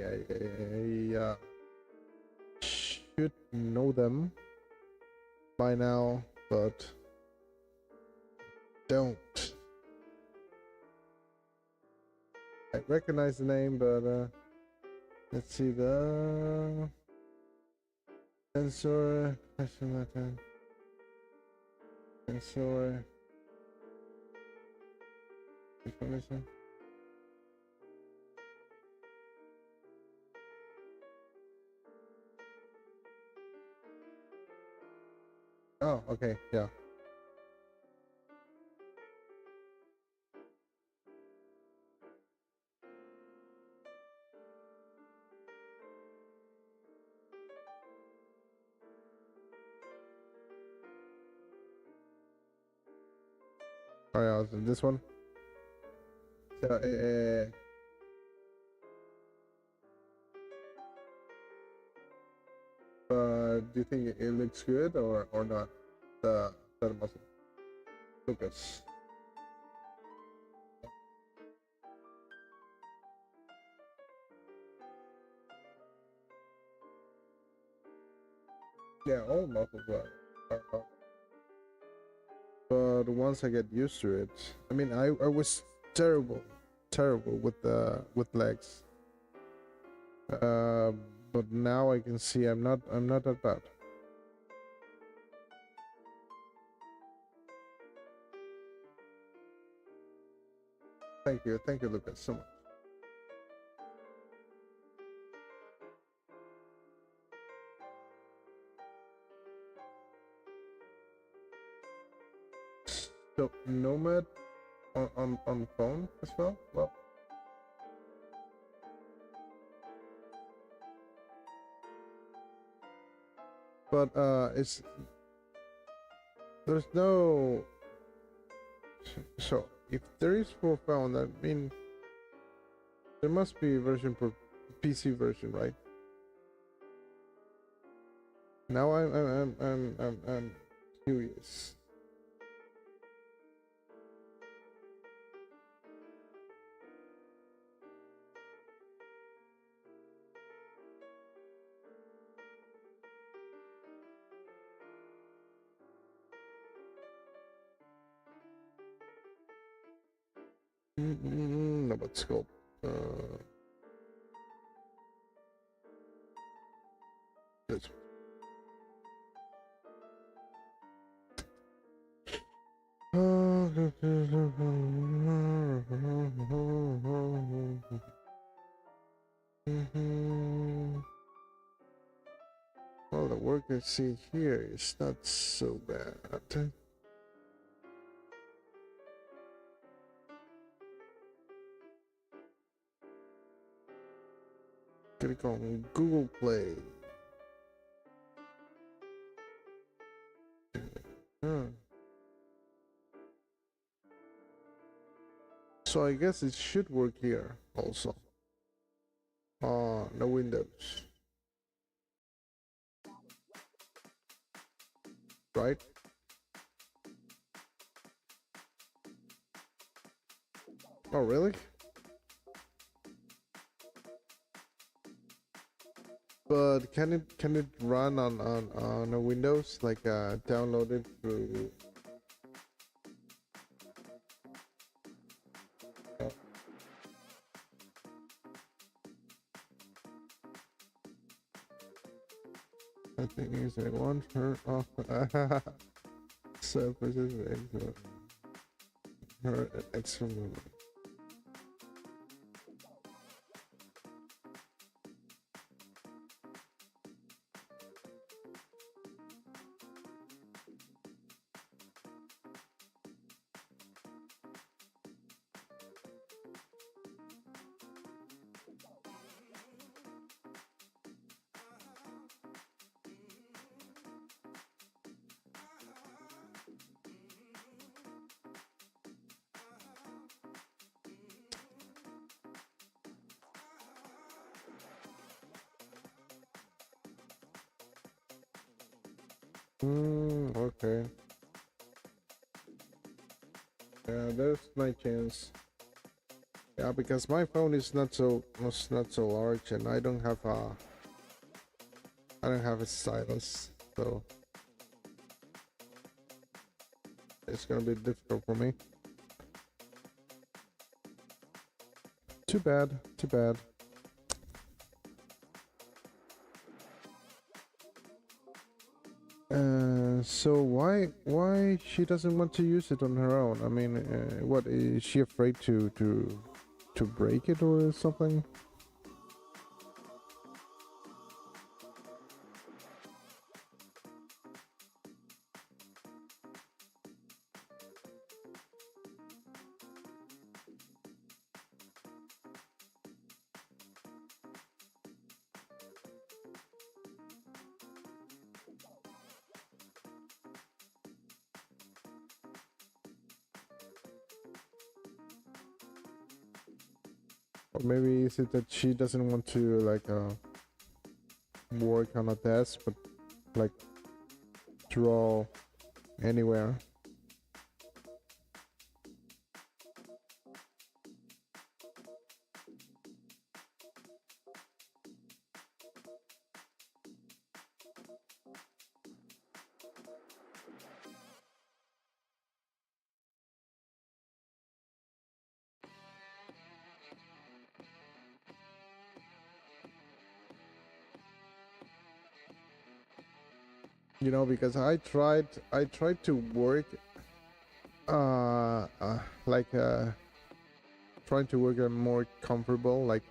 Speaker 1: should know them by now, but don't. I recognize the name, but let's see the sensor question letter. Sensor information. Oh, okay, yeah. Alright, so this one. So, do you think it looks good or not? The muscle. Lucas. Yeah, all muscles are. But once I get used to it, I mean, I was terrible with legs. But now I can see I'm not that bad. Thank you, Lucas, so much. So Nomad on phone as well. Well, but there's no. So if there is for phone, I mean, there must be a version for PC version, right? Now I'm curious. No, but scope. This well, the work I see here is not so bad. Click on Google Play. So I guess it should work here also. No Windows. Right? Oh, really? But can it run on a Windows, like downloaded through? I think it's a one turn off. Surfaces her extra movement. Okay. Yeah, there's my chance. Yeah, because my phone is not so large, and I don't have a stylus, so it's gonna be difficult for me. Too bad. Too bad. So why she doesn't want to use it on her own? I mean, what is she afraid to break it or something? Or maybe is it that she doesn't want to like work on a desk, but like draw anywhere. You know, because I tried to work like trying to work on more comfortable, like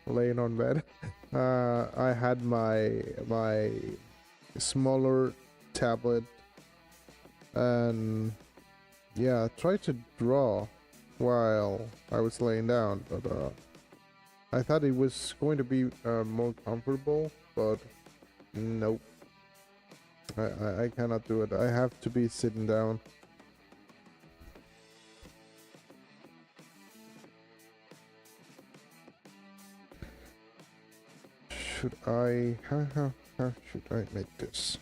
Speaker 1: laying on bed. I had my smaller tablet, and yeah, tried to draw while I was laying down, but I thought it was going to be more comfortable, but nope. I cannot do it. I have to be sitting down. Should I? How should I make this?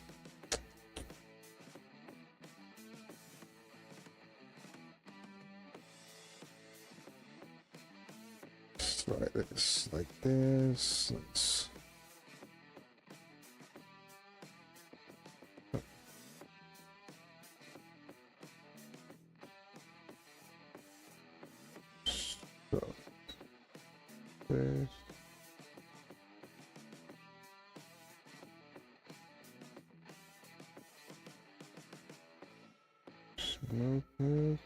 Speaker 1: Slide this like this. Let's. So this. Move this.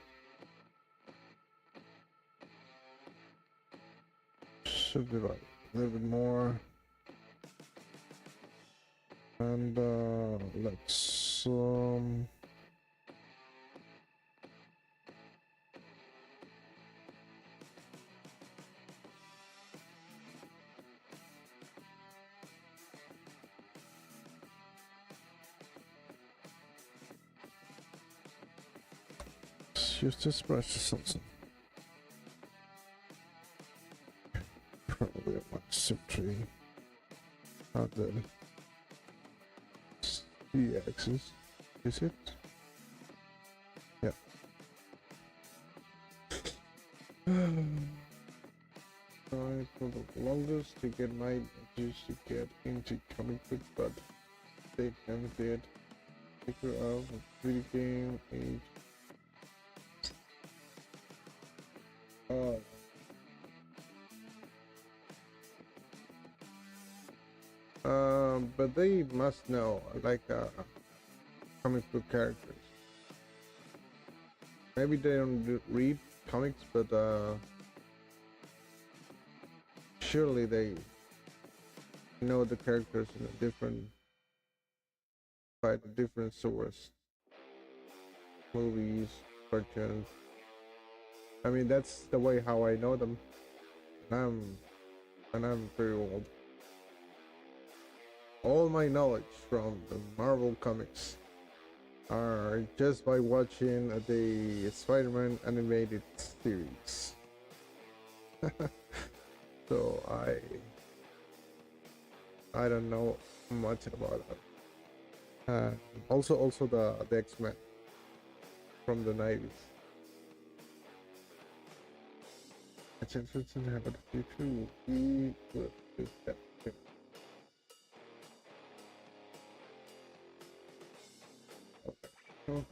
Speaker 1: Should be like a little bit more. And let's use this brush or something. Probably a symmetry of the Z-axis. Is it? Yeah. I for the longest to get my juice to get into comic book, but they never did. Figure out a video game age. But they must know, like, comic book characters. Maybe they don't read comics, but surely they know the characters in a different, by a different source. Movies, cartoons. I mean, that's the way how I know them. And I'm pretty old. All my knowledge from the Marvel comics are just by watching the Spider-Man animated series. So I don't know much about it. Also the X-Men from the 90s. I just didn't have a future. We will do that.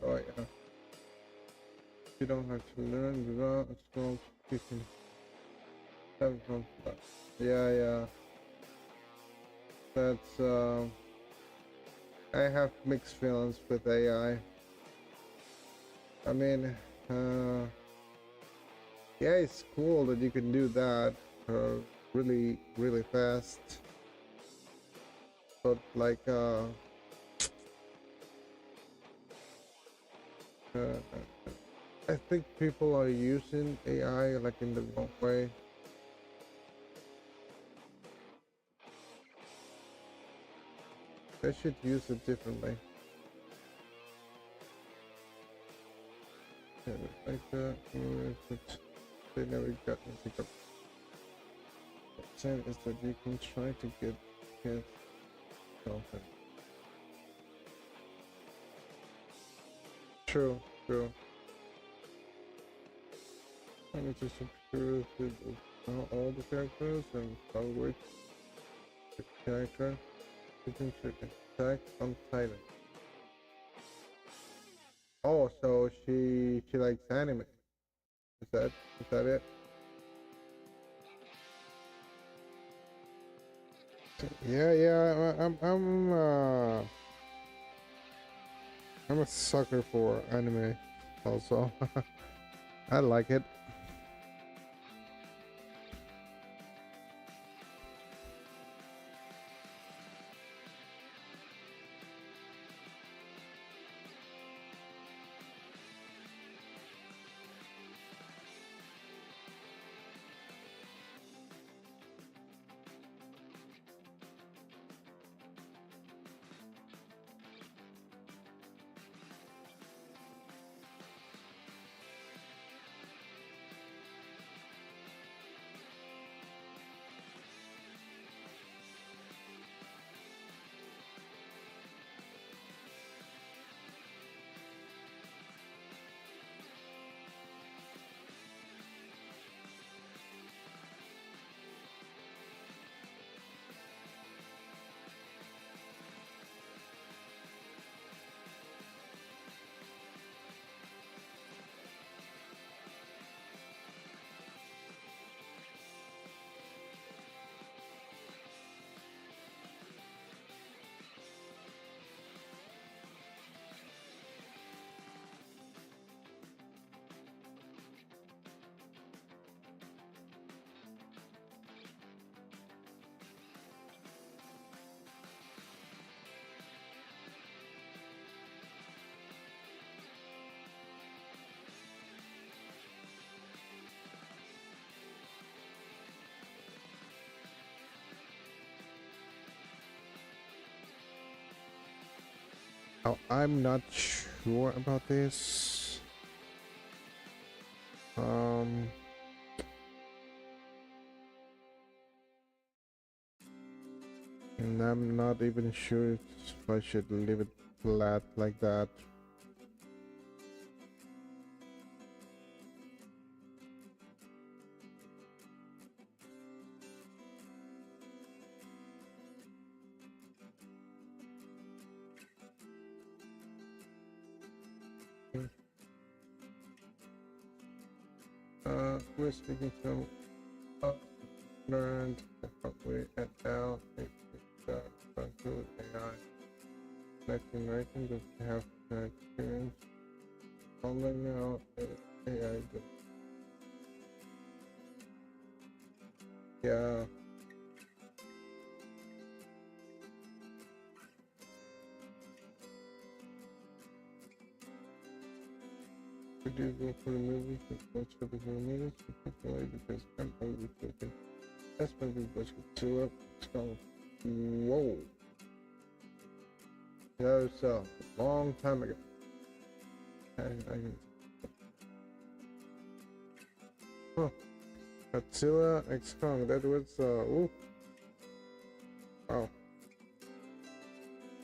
Speaker 1: Oh yeah. You don't have to learn without a strong speaking. Yeah. That's I have mixed feelings with AI. I mean, yeah, it's cool that you can do that really, really fast. But like, I think people are using AI like in the wrong way. They should use it differently. Yeah, like that, but they never got me pick up. saying is that you can try to get something. True, true. I need to secure all the characters and evaluate the character. You can attack on Titan. Oh, so she likes anime. Is that it? Yeah, yeah. I'm a sucker for anime. Also, I like it. Oh, I'm not sure about this. And I'm not even sure if I should leave it flat like that. We're speaking from learned we at now good AI. Connecting writing does have experience. Only now AI does. Yeah. Could you go for the movie? What's for the movies? Because I'm overthinking. That's my big budget. Two up. So, whoa. That was a long time ago. Huh. Godzilla X Kong. That was ooh. Wow.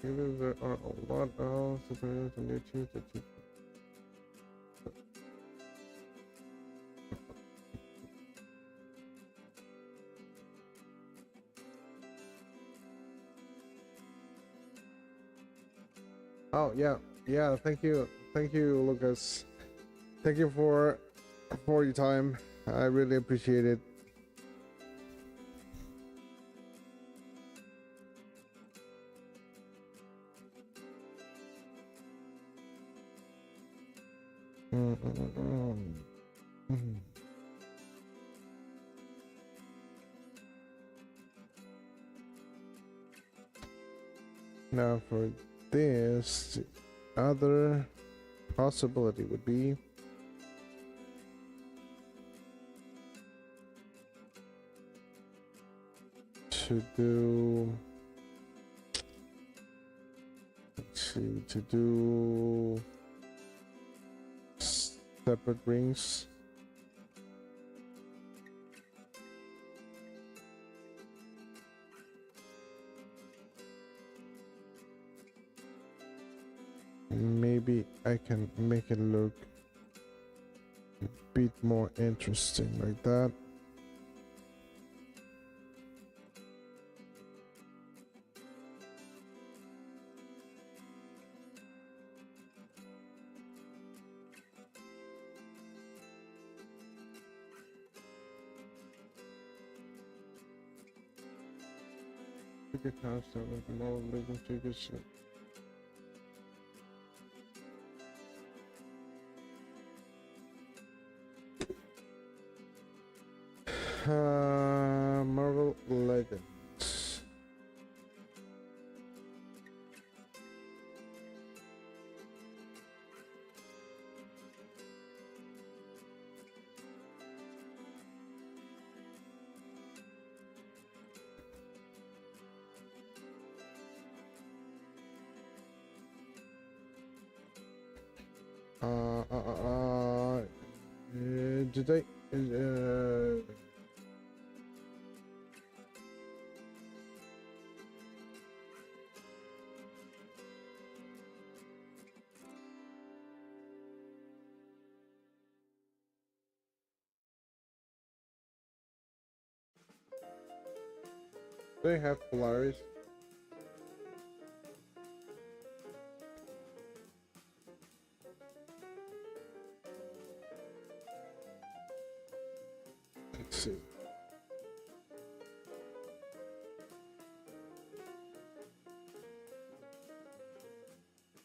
Speaker 1: There are a lot of superheroes on YouTube that you. Oh yeah, yeah. Thank you, Lucas. Thank you for your time. I really appreciate it. Now for this, the other possibility would be to do to do separate rings. maybe I can make it look a bit more interesting like that. Pick a constant with more living figures. Marvel Legends. Did I? They have Polaris. Let's see.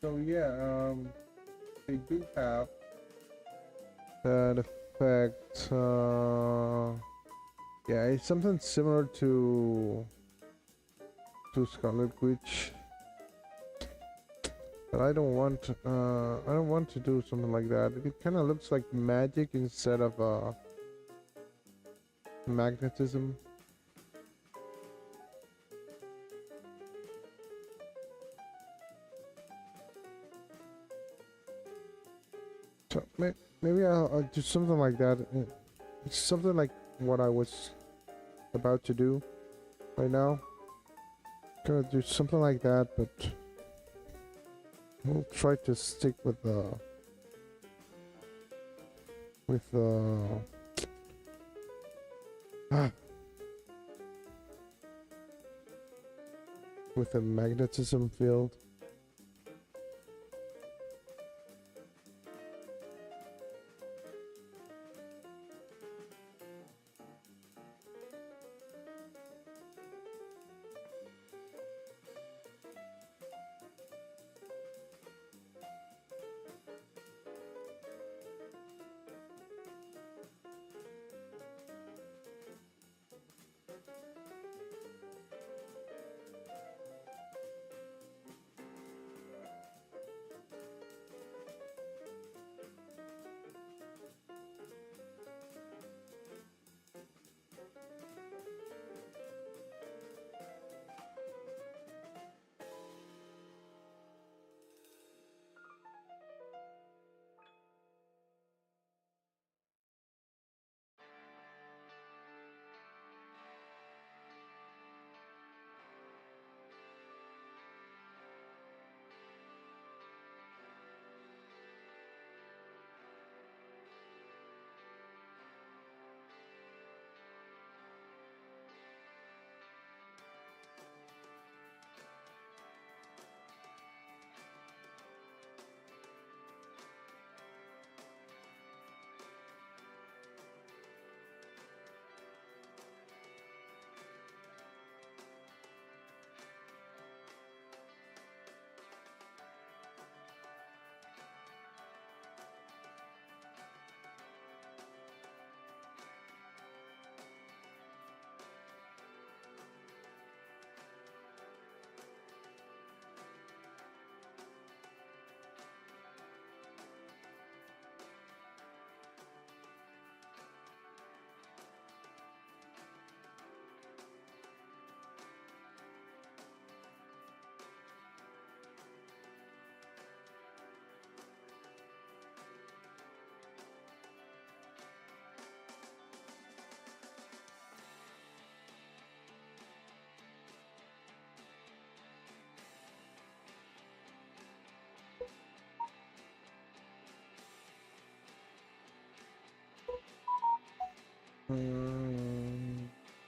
Speaker 1: So yeah, they do have that effect. Yeah, it's something similar to Scarlet Witch, but I don't want to do something like that. It kind of looks like magic instead of magnetism. So maybe I'll do something like that. It's something like what I was about to do right now. Gonna do something like that, but we'll try to stick with the with the magnetism field.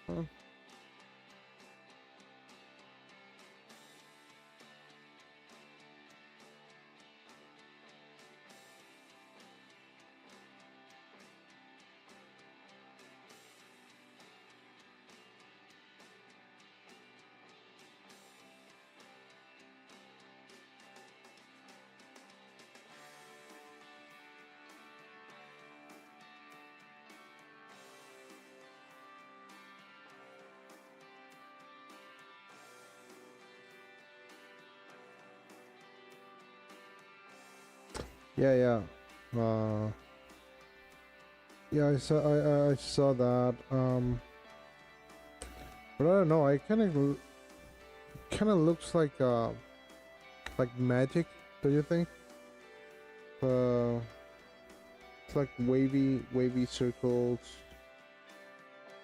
Speaker 1: huh. Yeah, yeah. Yeah, I saw that. But I don't know. I kind of looks like magic. Do you think? Uh, it's like wavy circles.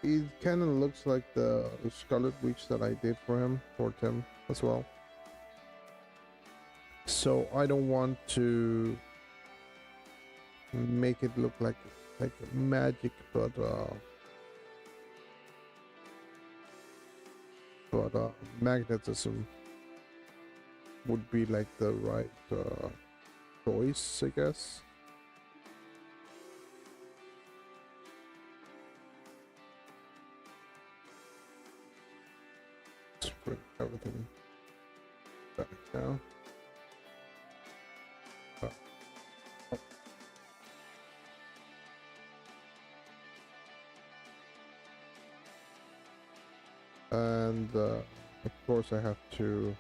Speaker 1: It kind of looks like the Scarlet Witch that I did for Tim as well. So I don't want to make it look like magic, but magnetism would be like the right choice, I guess. Let's bring everything back now. And of course I have to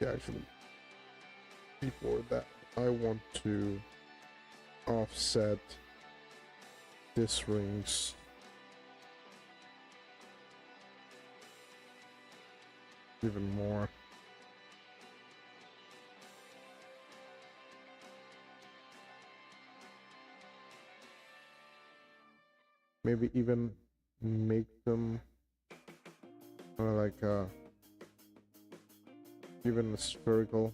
Speaker 1: actually, before that, I want to offset this rings even more. Maybe even make them like even spherical.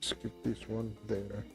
Speaker 1: Skip this one there.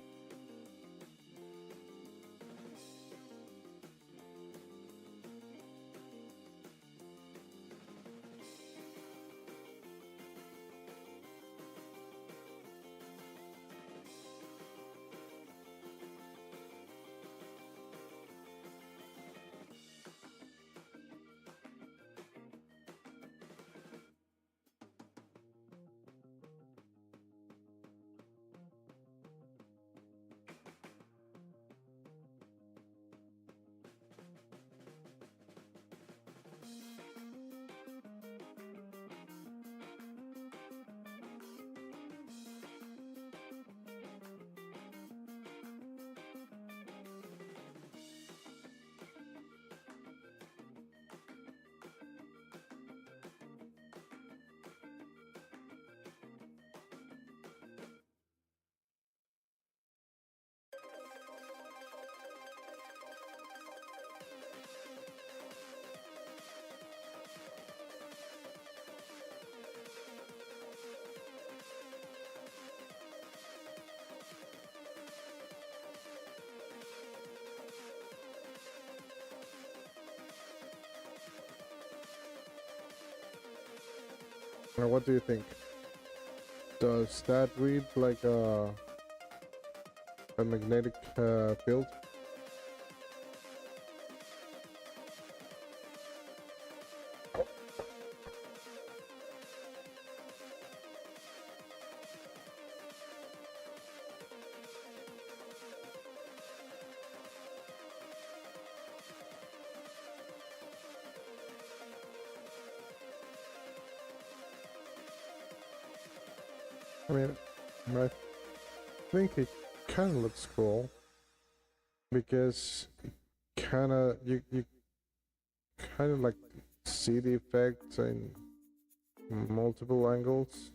Speaker 1: Now, what do you think? Does that read like a magnetic field? I mean, I think it kind of looks cool because you kind of like see the effects in multiple angles.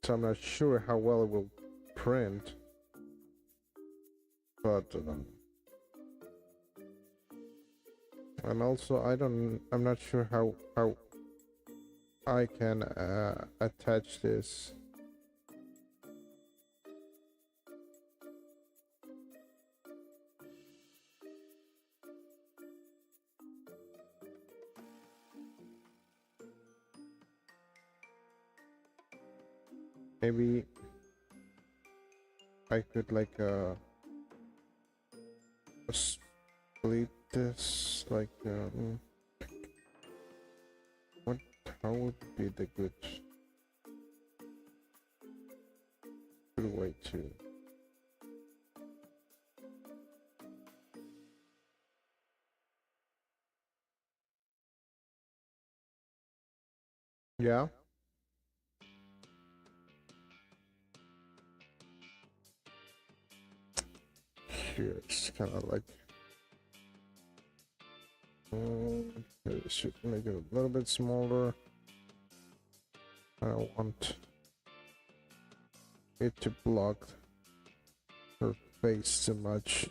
Speaker 1: So I'm not sure how well it will print, but and also I'm not sure how I can attach this. Maybe I could like split this like what how would be the good way to yeah. Here it's kind of like maybe should make it a little bit smaller. I don't want it to block her face too much.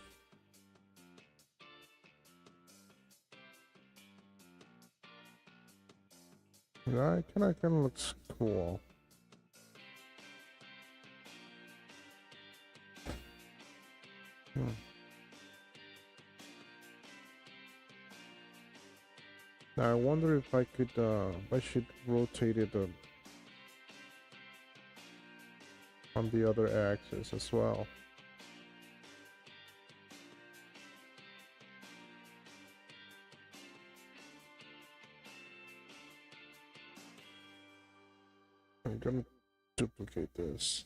Speaker 1: Yeah, it kind of looks cool. Now I wonder if I could, I should rotate it on the other axis as well. I'm gonna duplicate this.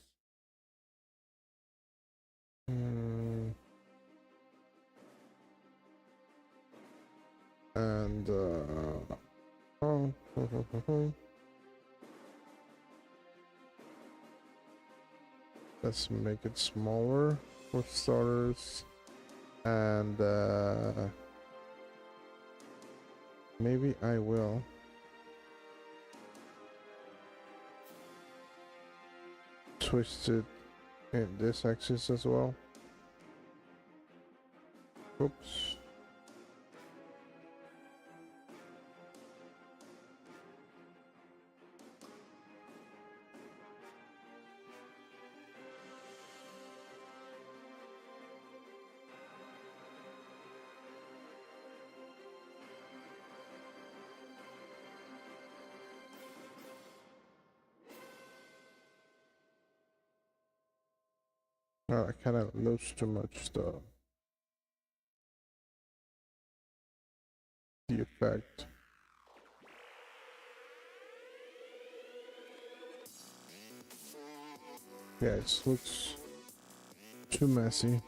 Speaker 1: And let's make it smaller for starters, and maybe I will twist it in this axis as well. Oops. I kind of lose too much the effect. Yeah, it looks too messy.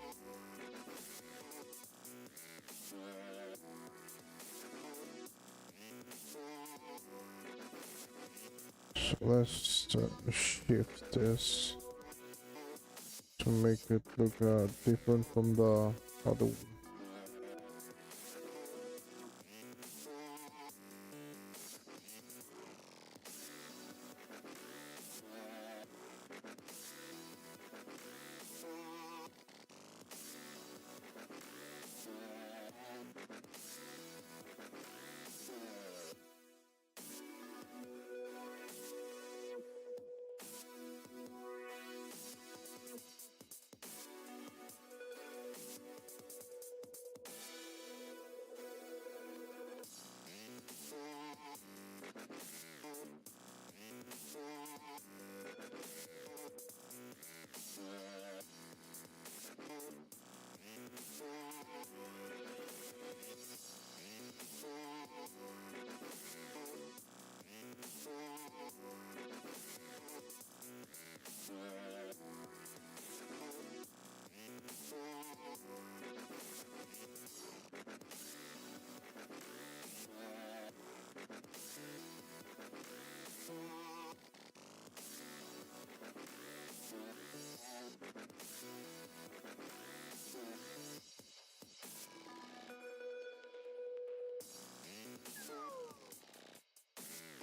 Speaker 1: So let's shift this to make it look different from the other one.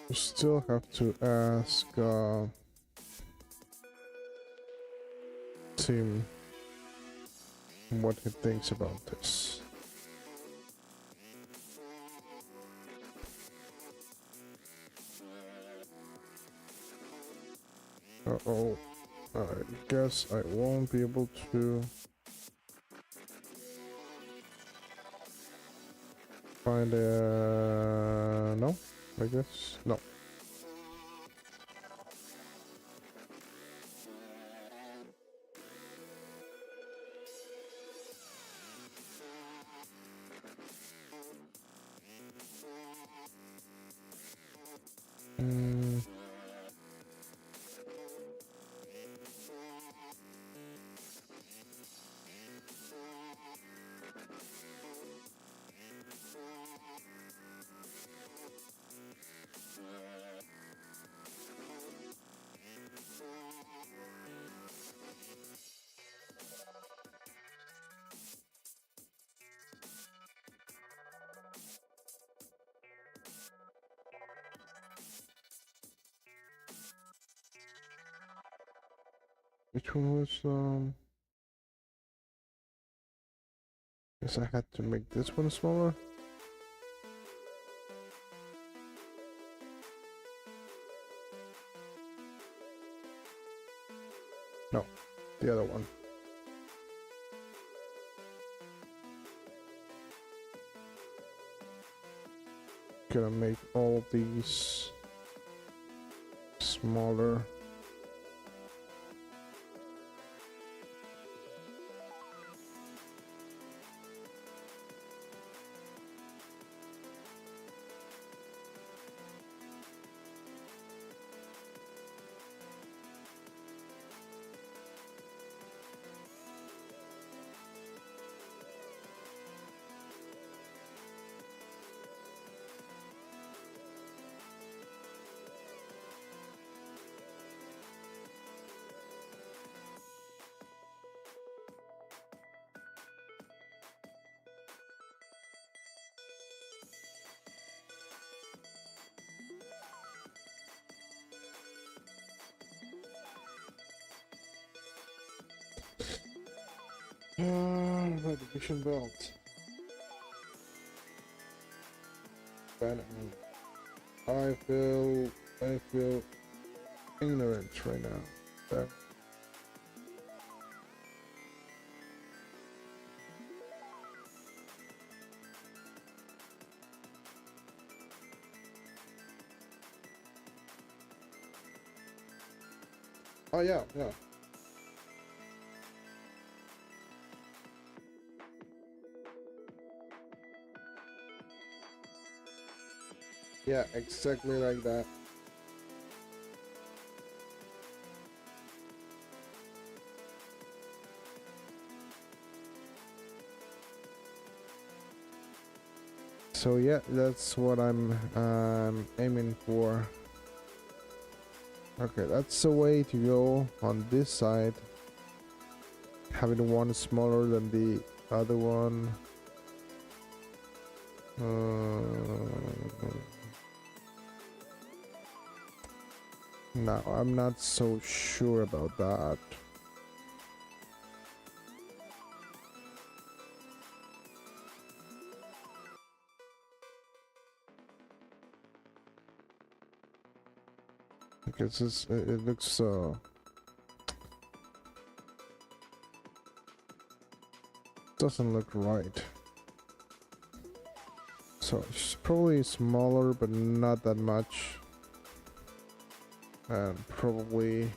Speaker 1: We still have to ask Tim what he thinks about this. Uh-oh. I guess I won't be able to find a... No, I guess no. Which one was guess I had to make this one smaller. No, the other one. Gonna make all of these smaller. Navigation belt. I feel ignorant right now. That oh yeah. Yeah, exactly like that. So yeah, that's what I'm aiming for. Okay, that's the way to go on this side. Having one smaller than the other one. No, I'm not so sure about that. Because it looks doesn't look right. So it's probably smaller, but not that much. And probably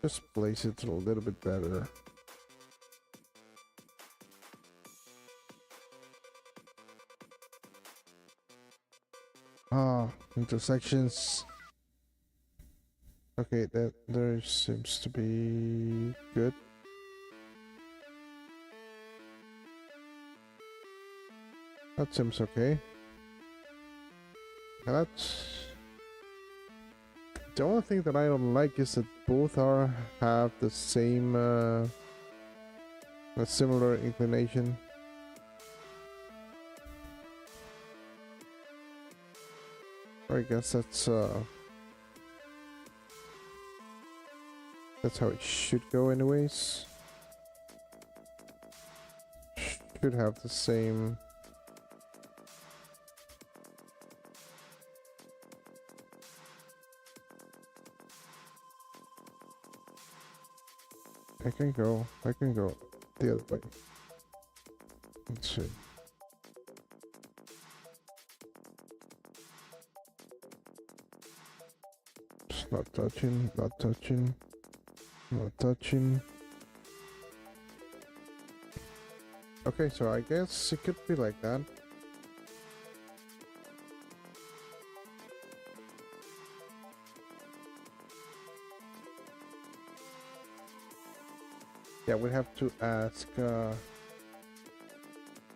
Speaker 1: just place it a little bit better. Intersections. Okay, that there seems to be good. That seems okay. And that's the only thing that I don't like is that both have the same a similar inclination. I guess that's how it should go anyways. Should have the same. I can go the other way. Let's see. Just not touching, not touching, not touching. Okay, so I guess it could be like that. Yeah, we have to ask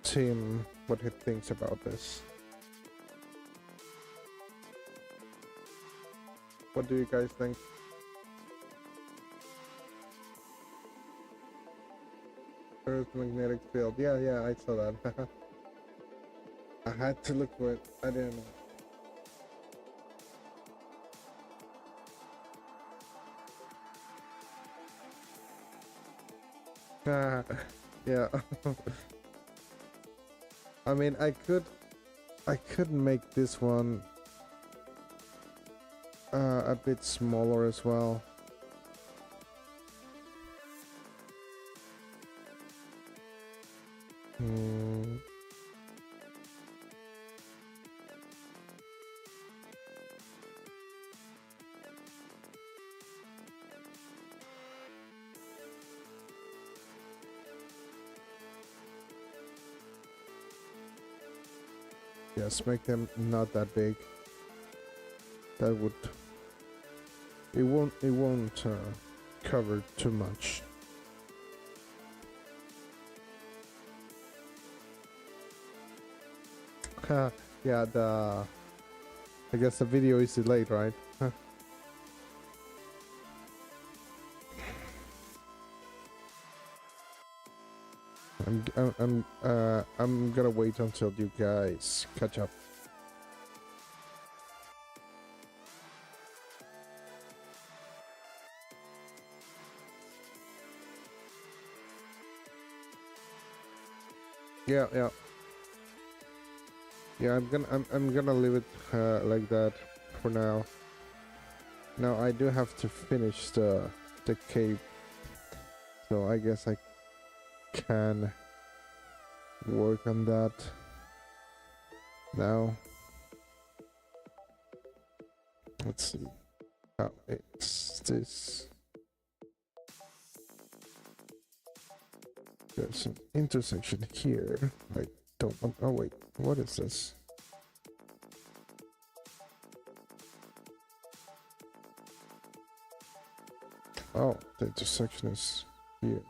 Speaker 1: Tim what he thinks about this. What do you guys think? Earth's magnetic field. Yeah, I saw that. I had to look for it. I didn't know. Yeah. I mean, I could make this one a bit smaller as well. Yes, make them not that big. That would. It won't cover too much. Yeah, I guess the video is delayed, right? I'm gonna wait until you guys catch up. Yeah. Yeah, I'm gonna leave it like that for now. Now I do have to finish the cape, so I guess I can work on that now. Let's see how it's this. There's an intersection here. I don't want. Oh wait, what is this? Oh, the intersection is here.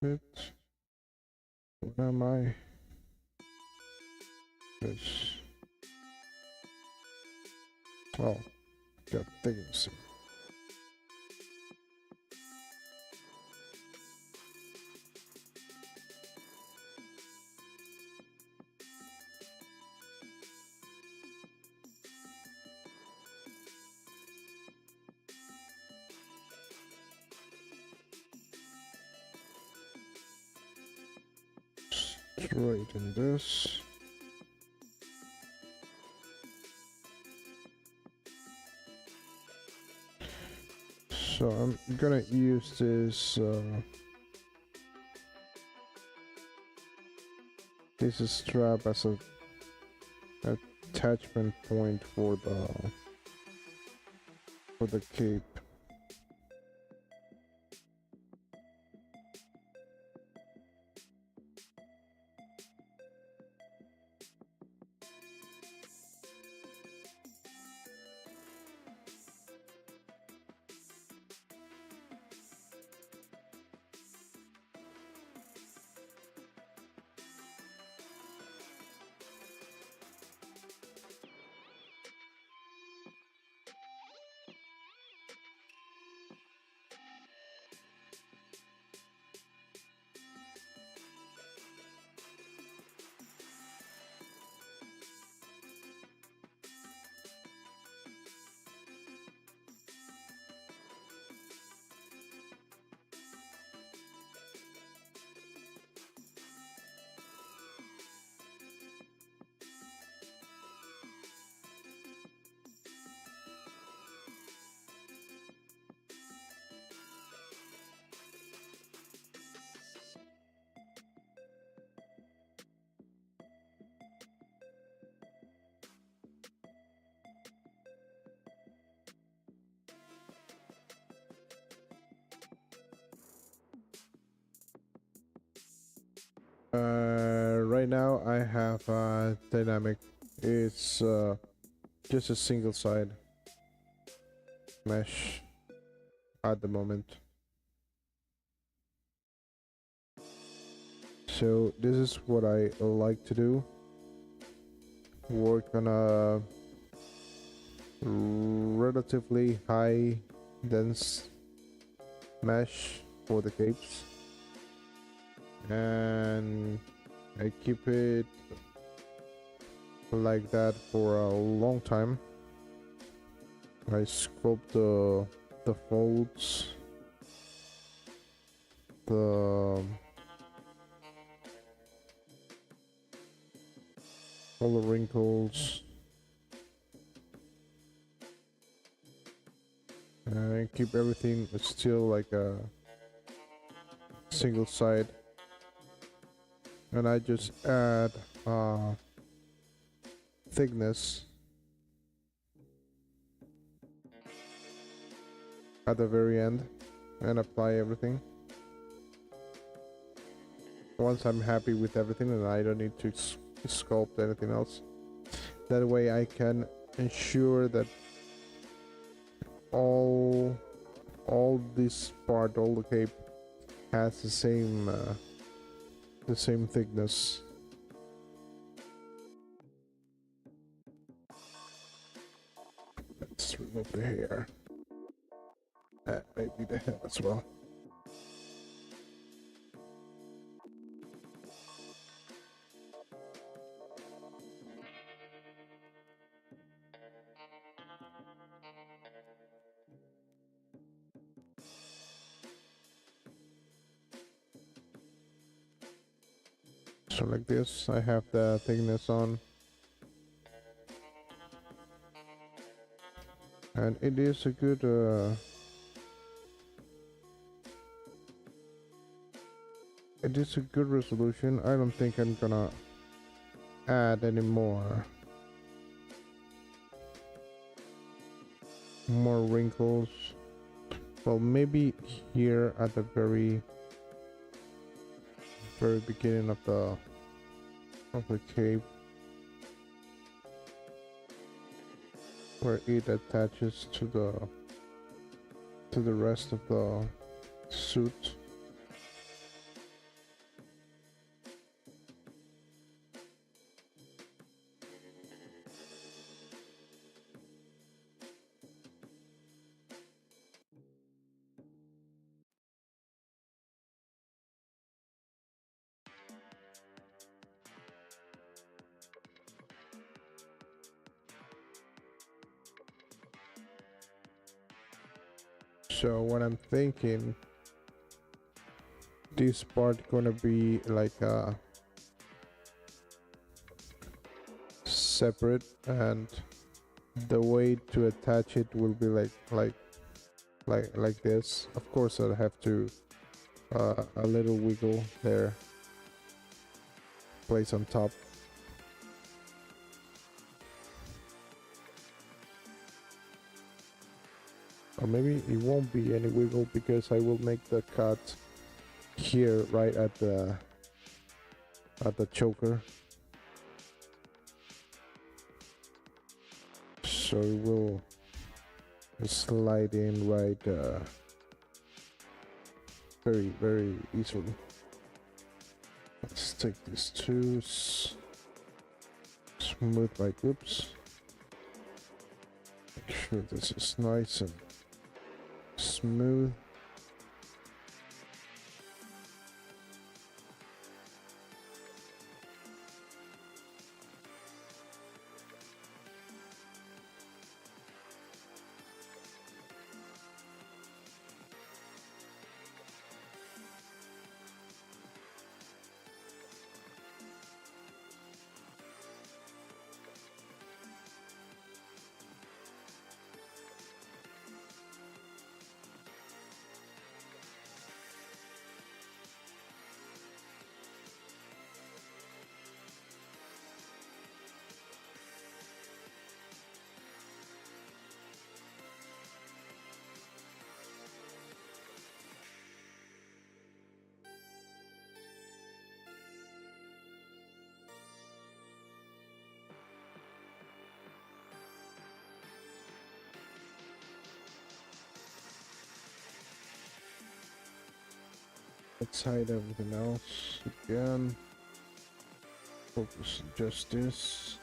Speaker 1: Bit. Where am I? This. Oh, got things. Straighten this. So I'm gonna use this strap as a attachment point for the cape. Right now I have dynamic. It's just a single side mesh at the moment. So this is what I like to do. Work on a relatively high dense mesh for the capes, and I keep it like that for a long time. I sculpt the folds, the all the wrinkles, and keep everything still like a single side. And I just add thickness at the very end and apply everything. Once I'm happy with everything, and I don't need to sculpt anything else. That way I can ensure that all this part, all the cape, has the same thickness. Let's remove the hair. Maybe the head as well. So like this, I have the thickness on. And it is a good resolution. I don't think I'm gonna add any more wrinkles. Well, maybe here at the very beginning of the cape, where it attaches to the rest of the suit. So what I'm thinking, this part gonna be like separate, and the way to attach it will be like this. Of course, I'll have to a little wiggle there, place on top. Or maybe it won't be any wiggle because I will make the cut here right at the choker. So it will slide in right very easily. Let's take these two, smooth my groups. Make sure this is nice and smooth. Let's hide everything else again. Focus just this.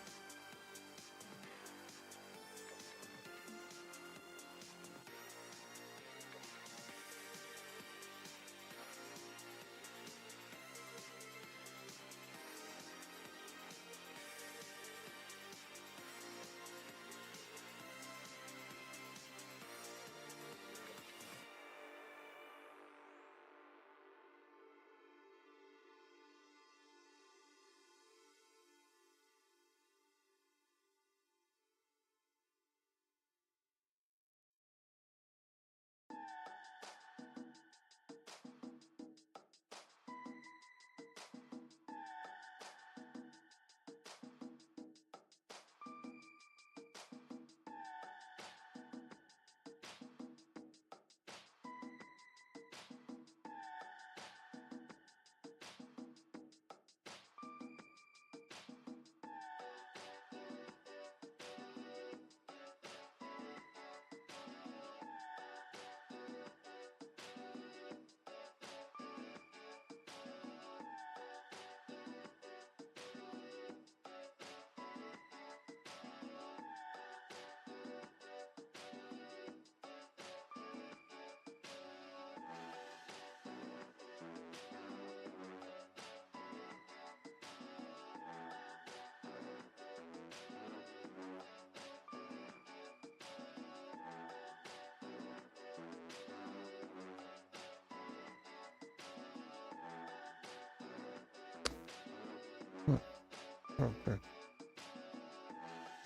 Speaker 1: Okay.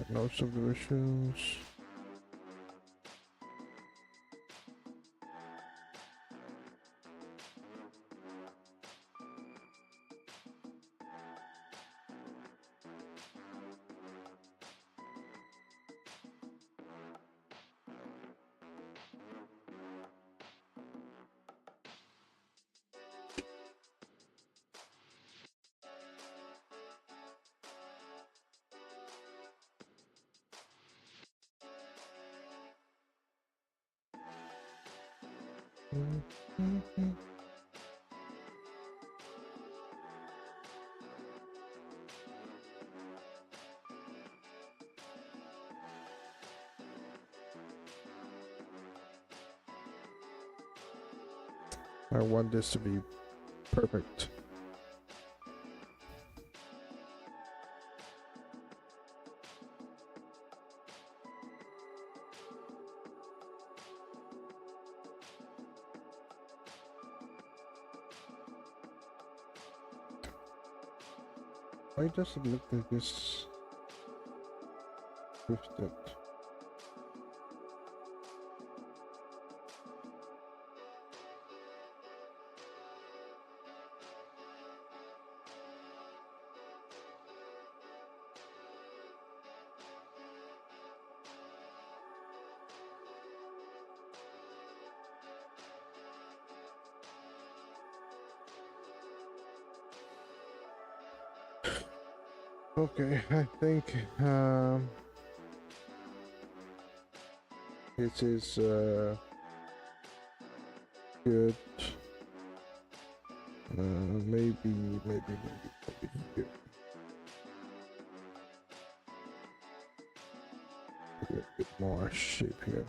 Speaker 1: No subdivisions. I want this to be perfect. Why does it look like this twisted? Okay, I think this is good. Maybe here. A bit more shape here.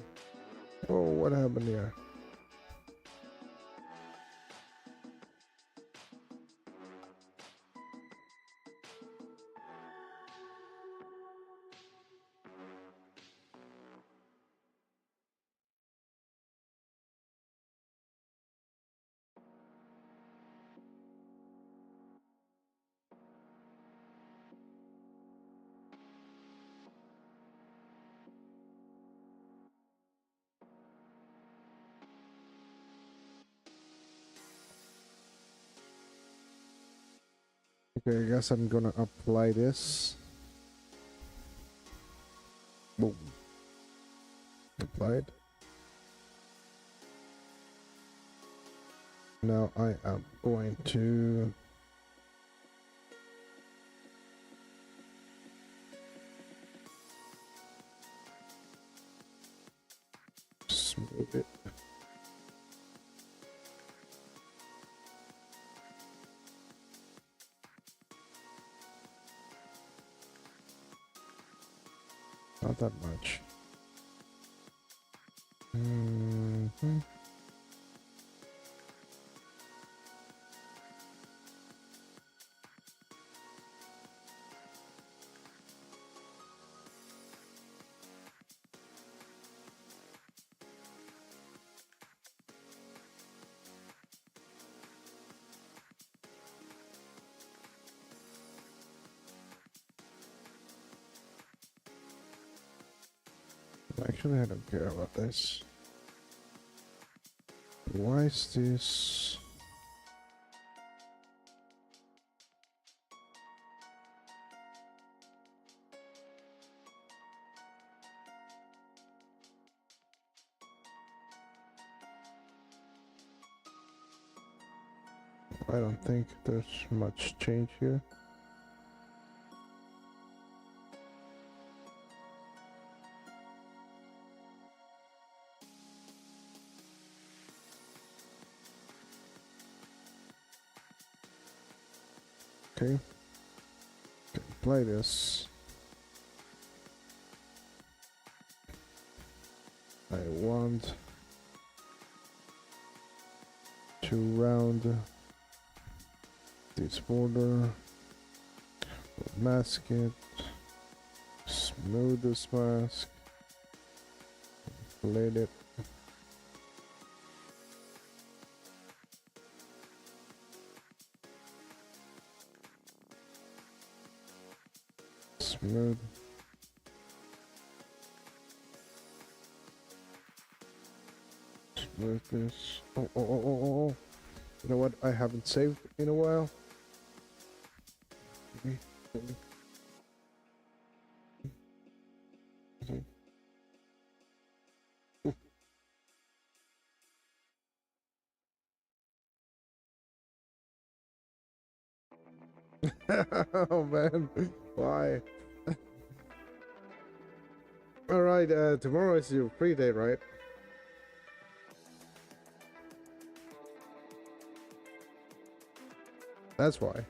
Speaker 1: Oh, what happened here? Okay, I guess I'm gonna apply this. Boom. Applied. Now I am going to smooth it. not that much. Mm-hmm. Actually, I don't care about this. Why is this? I don't think there's much change here. Okay. Play this. I want to round this border, mask it, smooth this mask, let it. Smooth. Smooth this. Oh. You know what? I haven't saved in a while. Oh man, why? Alright, tomorrow is your free day, right? That's why.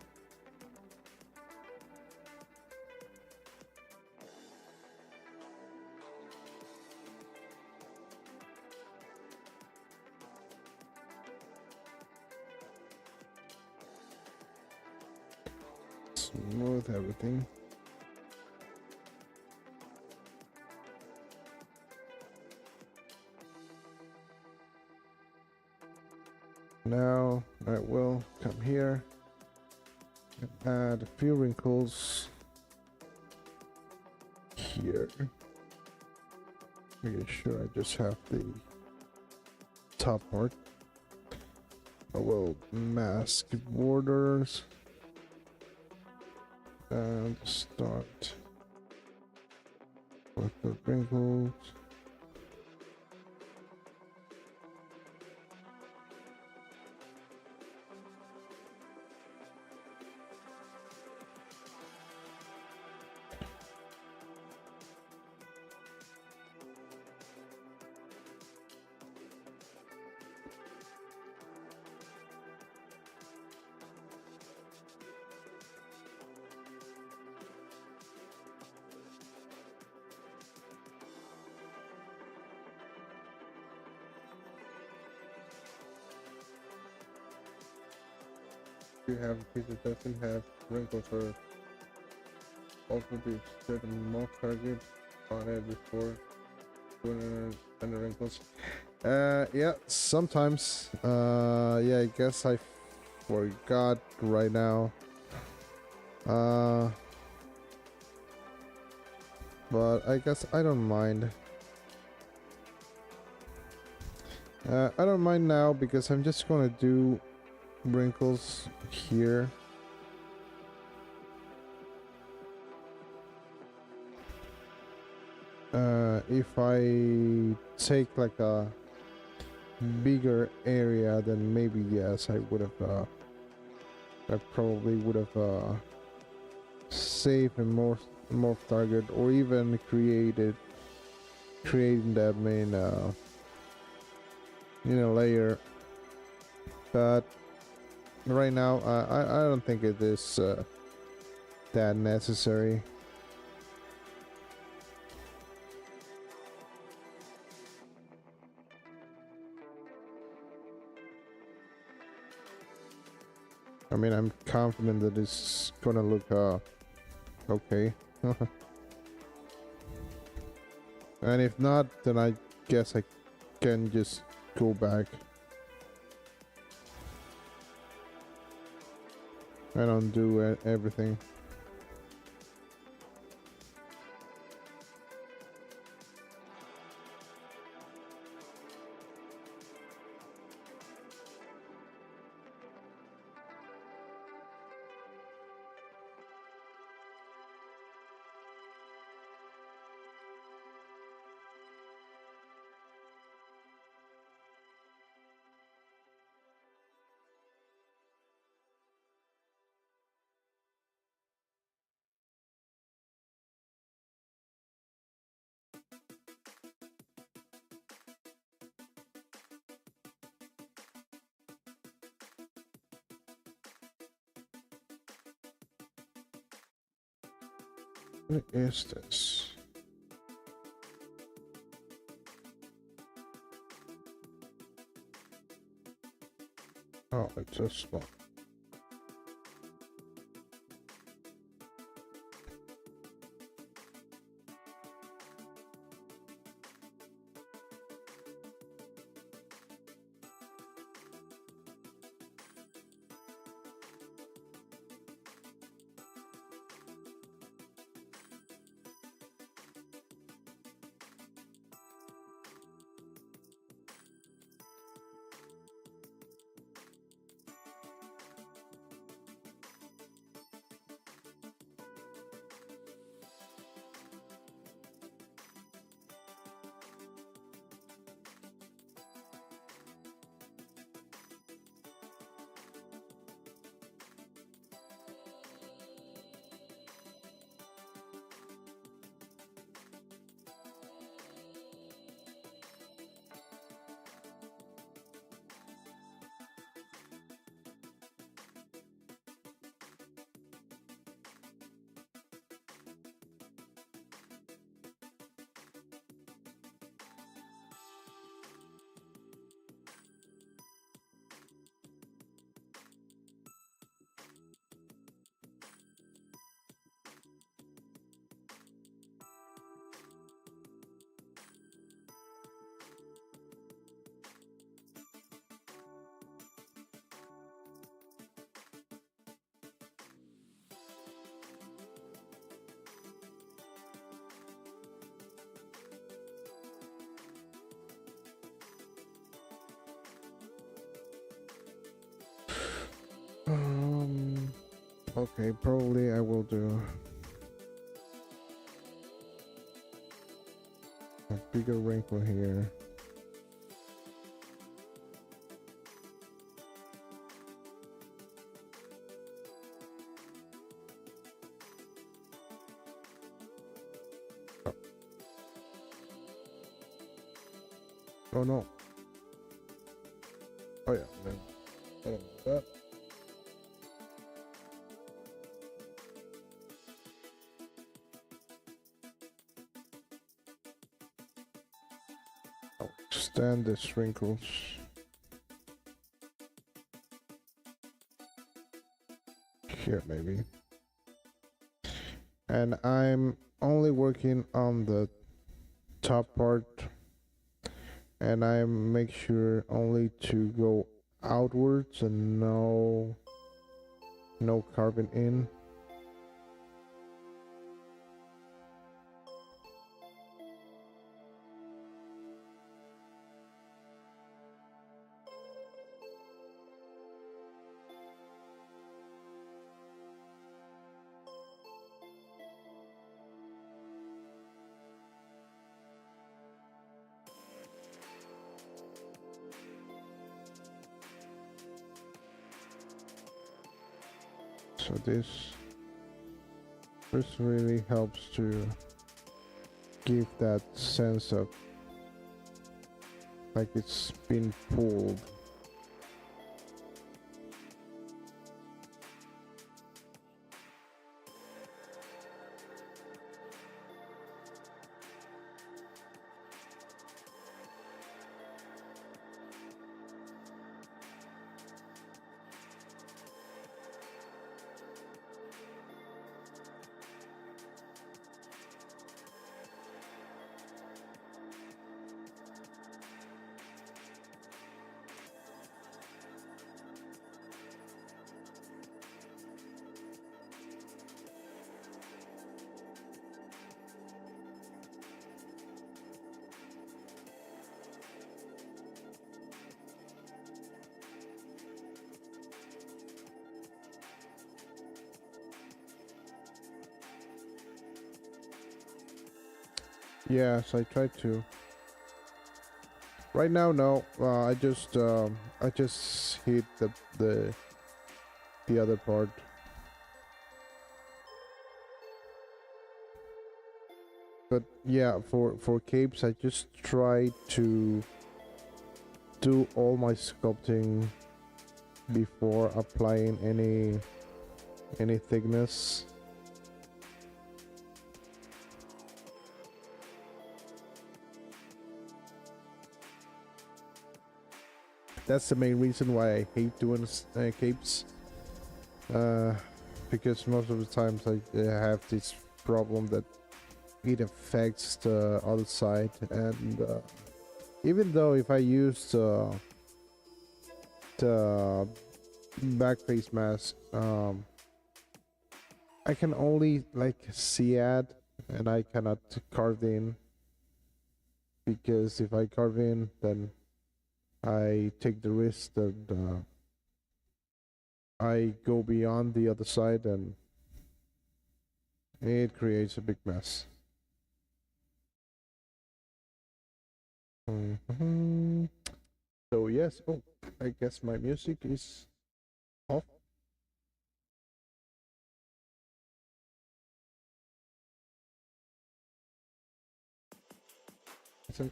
Speaker 1: Smooth everything. Now I will come here and add a few wrinkles here. Making sure I just have the top part. I will mask borders and start with the wrinkles. You have a piece that doesn't have wrinkles or also to set a more target on it before doing the wrinkles. Yeah, sometimes. Yeah, I guess I forgot right now. But I guess I don't mind. I don't mind now because I'm just gonna do wrinkles here. If I take like a bigger area, then maybe yes, I would have. I probably would have saved a more target, or even creating them in a layer. But right now, I don't think it is that necessary. I mean, I'm confident that it's gonna look okay. And if not, then I guess I can just go back and undo everything. What is this? Oh, it's a spot. Okay, probably I will do a bigger wrinkle here. Oh no. Oh yeah, then I don't know that. I'll extend the wrinkles. Here maybe. And I'm only working on the top part, and I make sure only to go outwards and no carbon in. So this really helps to give that sense of like it's been pulled. Yes, I tried to. Right now, no. I just hit the other part. But yeah, for capes, I just try to do all my sculpting before applying any thickness. That's the main reason why I hate doing capes. Because most of the times I have this problem that it affects the other side, and even though if I use the back face mask, I can only like see add, and I cannot carve in, because if I carve in, then I take the risk that I go beyond the other side, and it creates a big mess. So yes. Oh, I guess my music is off.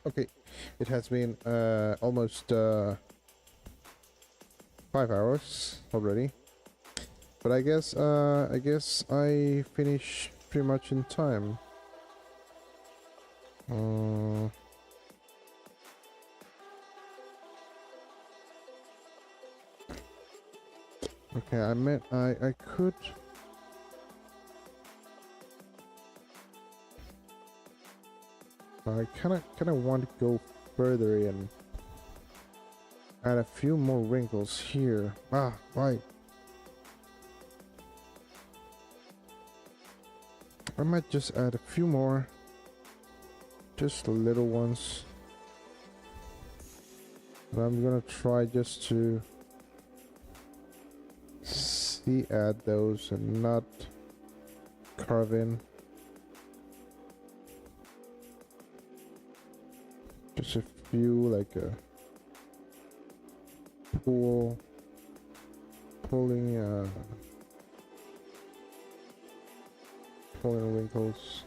Speaker 1: Okay, it has been almost 5 hours already, but I guess I finished pretty much in time. Okay, I could. I kind of want to go further and add a few more wrinkles here. Ah, why? I might just add a few more, just little ones. But I'm gonna try just to add those and not carve in. Just a few, like a pulling wrinkles.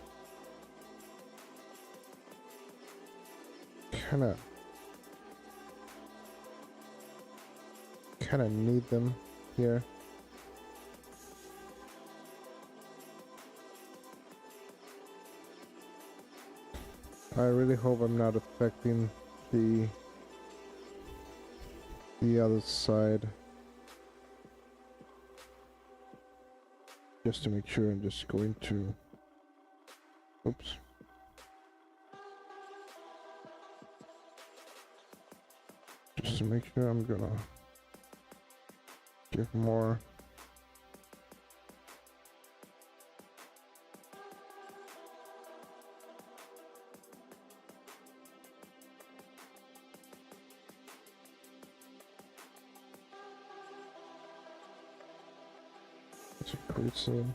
Speaker 1: Kinda need them here. I really hope I'm not affecting the other side. Just to make sure, I'm just going to, oops. Just to make sure, I'm gonna give more. It's a great scene.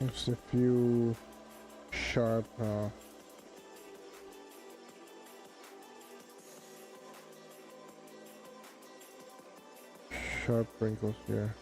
Speaker 1: Just a few sharp wrinkles here.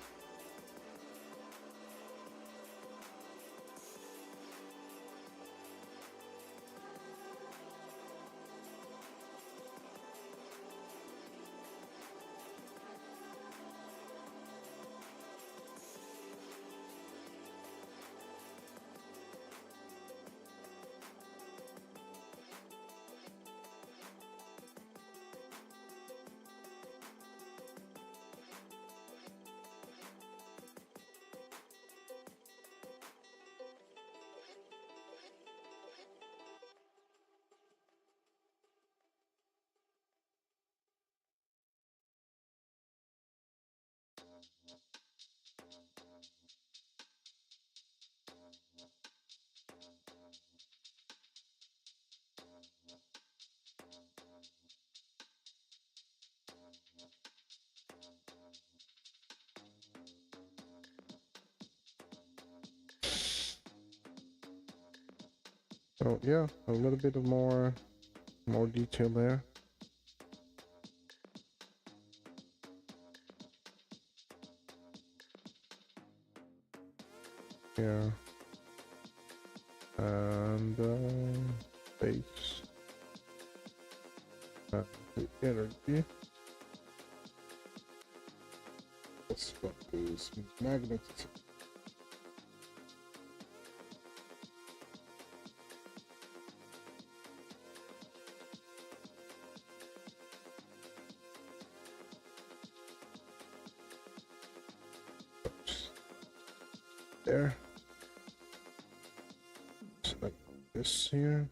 Speaker 1: So yeah, a little bit of more detail there. Yeah. And base. The energy. Let's got these magnets. There. Select this here.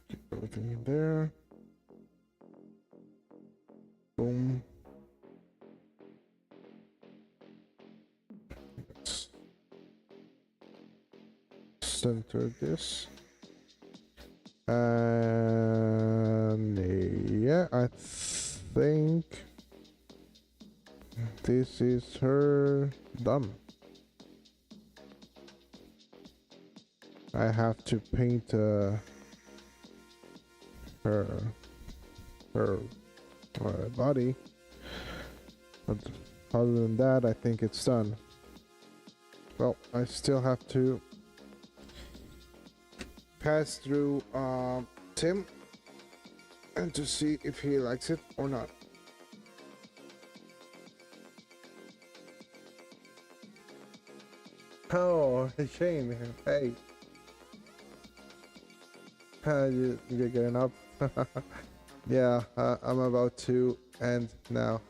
Speaker 1: Keep everything in there. Boom. Let's center this. And yeah, I think this is her done. I have to paint her body, but other than that, I think it's done. Well, I still have to pass through Tim and to see if he likes it or not. Oh, Shane, hey. You're getting up? Yeah, I'm about to end now.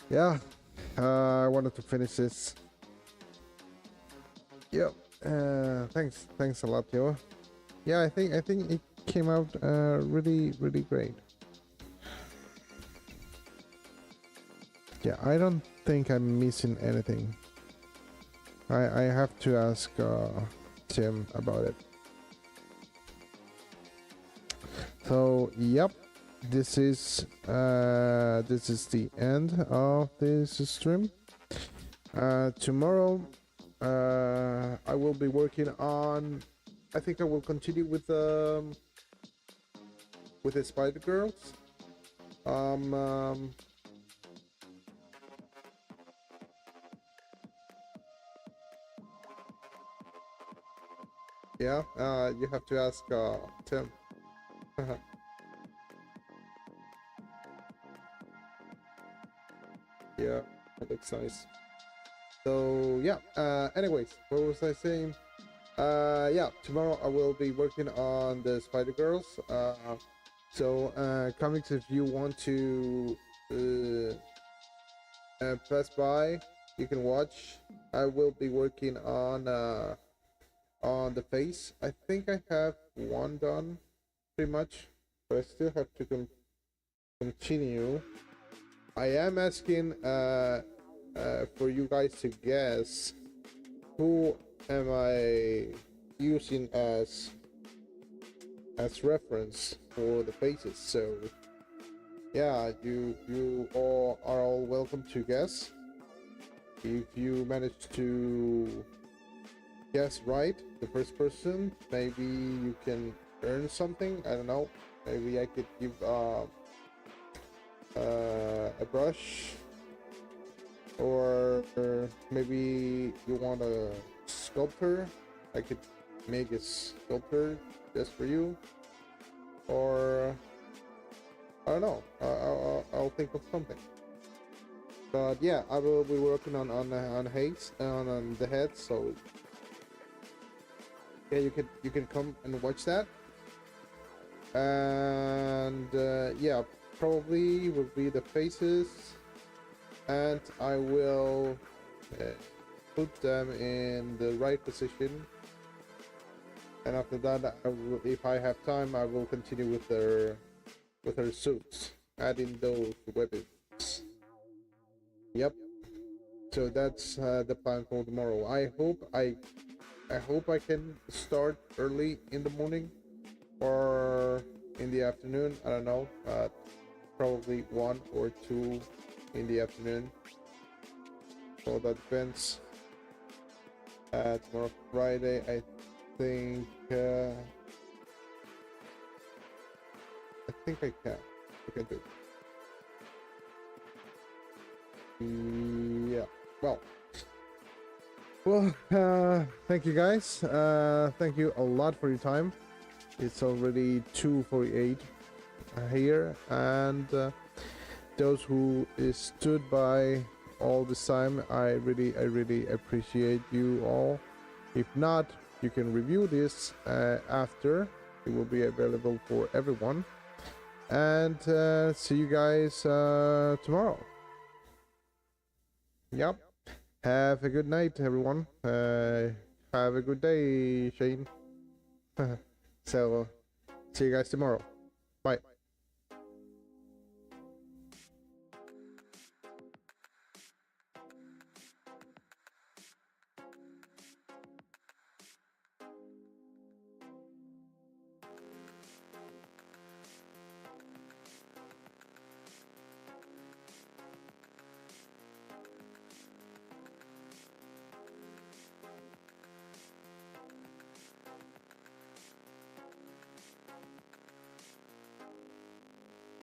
Speaker 1: Yeah, I wanted to finish this. Yep. Thanks a lot, yo. Yeah, I think it came out really great. Yeah, I don't think I'm missing anything. I have to ask Tim about it. So yep, this is the end of this stream. Tomorrow I will be working on, I think I will continue with the Spider Girls. Yeah, you have to ask Tim. Yeah, that looks nice. So yeah, anyways, what was I saying? Yeah, tomorrow I will be working on the Spider Girls. So comics, if you want to pass by, you can watch. I will be working on the face. I think I have one done pretty much, but I still have to continue. I am asking for you guys to guess who am I using as reference for the faces. So yeah, you all are all welcome to guess. If you manage to guess right, the first person, maybe you can earn something. I don't know. Maybe I could give a brush, or maybe you want a sculptor. I could make a sculptor just for you, or I don't know. I'll think of something. But yeah, I will be working on Hayes on the head. So yeah, you can come and watch that. And yeah, probably will be the faces, and I will put them in the right position. And after that, if I have time, I will continue with her suits, adding those weapons. Yep. So that's the plan for tomorrow. I hope I can start early in the morning or in the afternoon. I don't know. Probably 1 or 2 in the afternoon. So that depends. Tomorrow Friday, I think I think I can. I can do it. Yeah. Well, thank you guys. Thank you a lot for your time. It's already 2:48 here, and those who stood by all this time, I really appreciate you all. If not, you can review this after. It will be available for everyone. And see you guys tomorrow. Yep. Have a good night, everyone. Have a good day, Shane. So, see you guys tomorrow.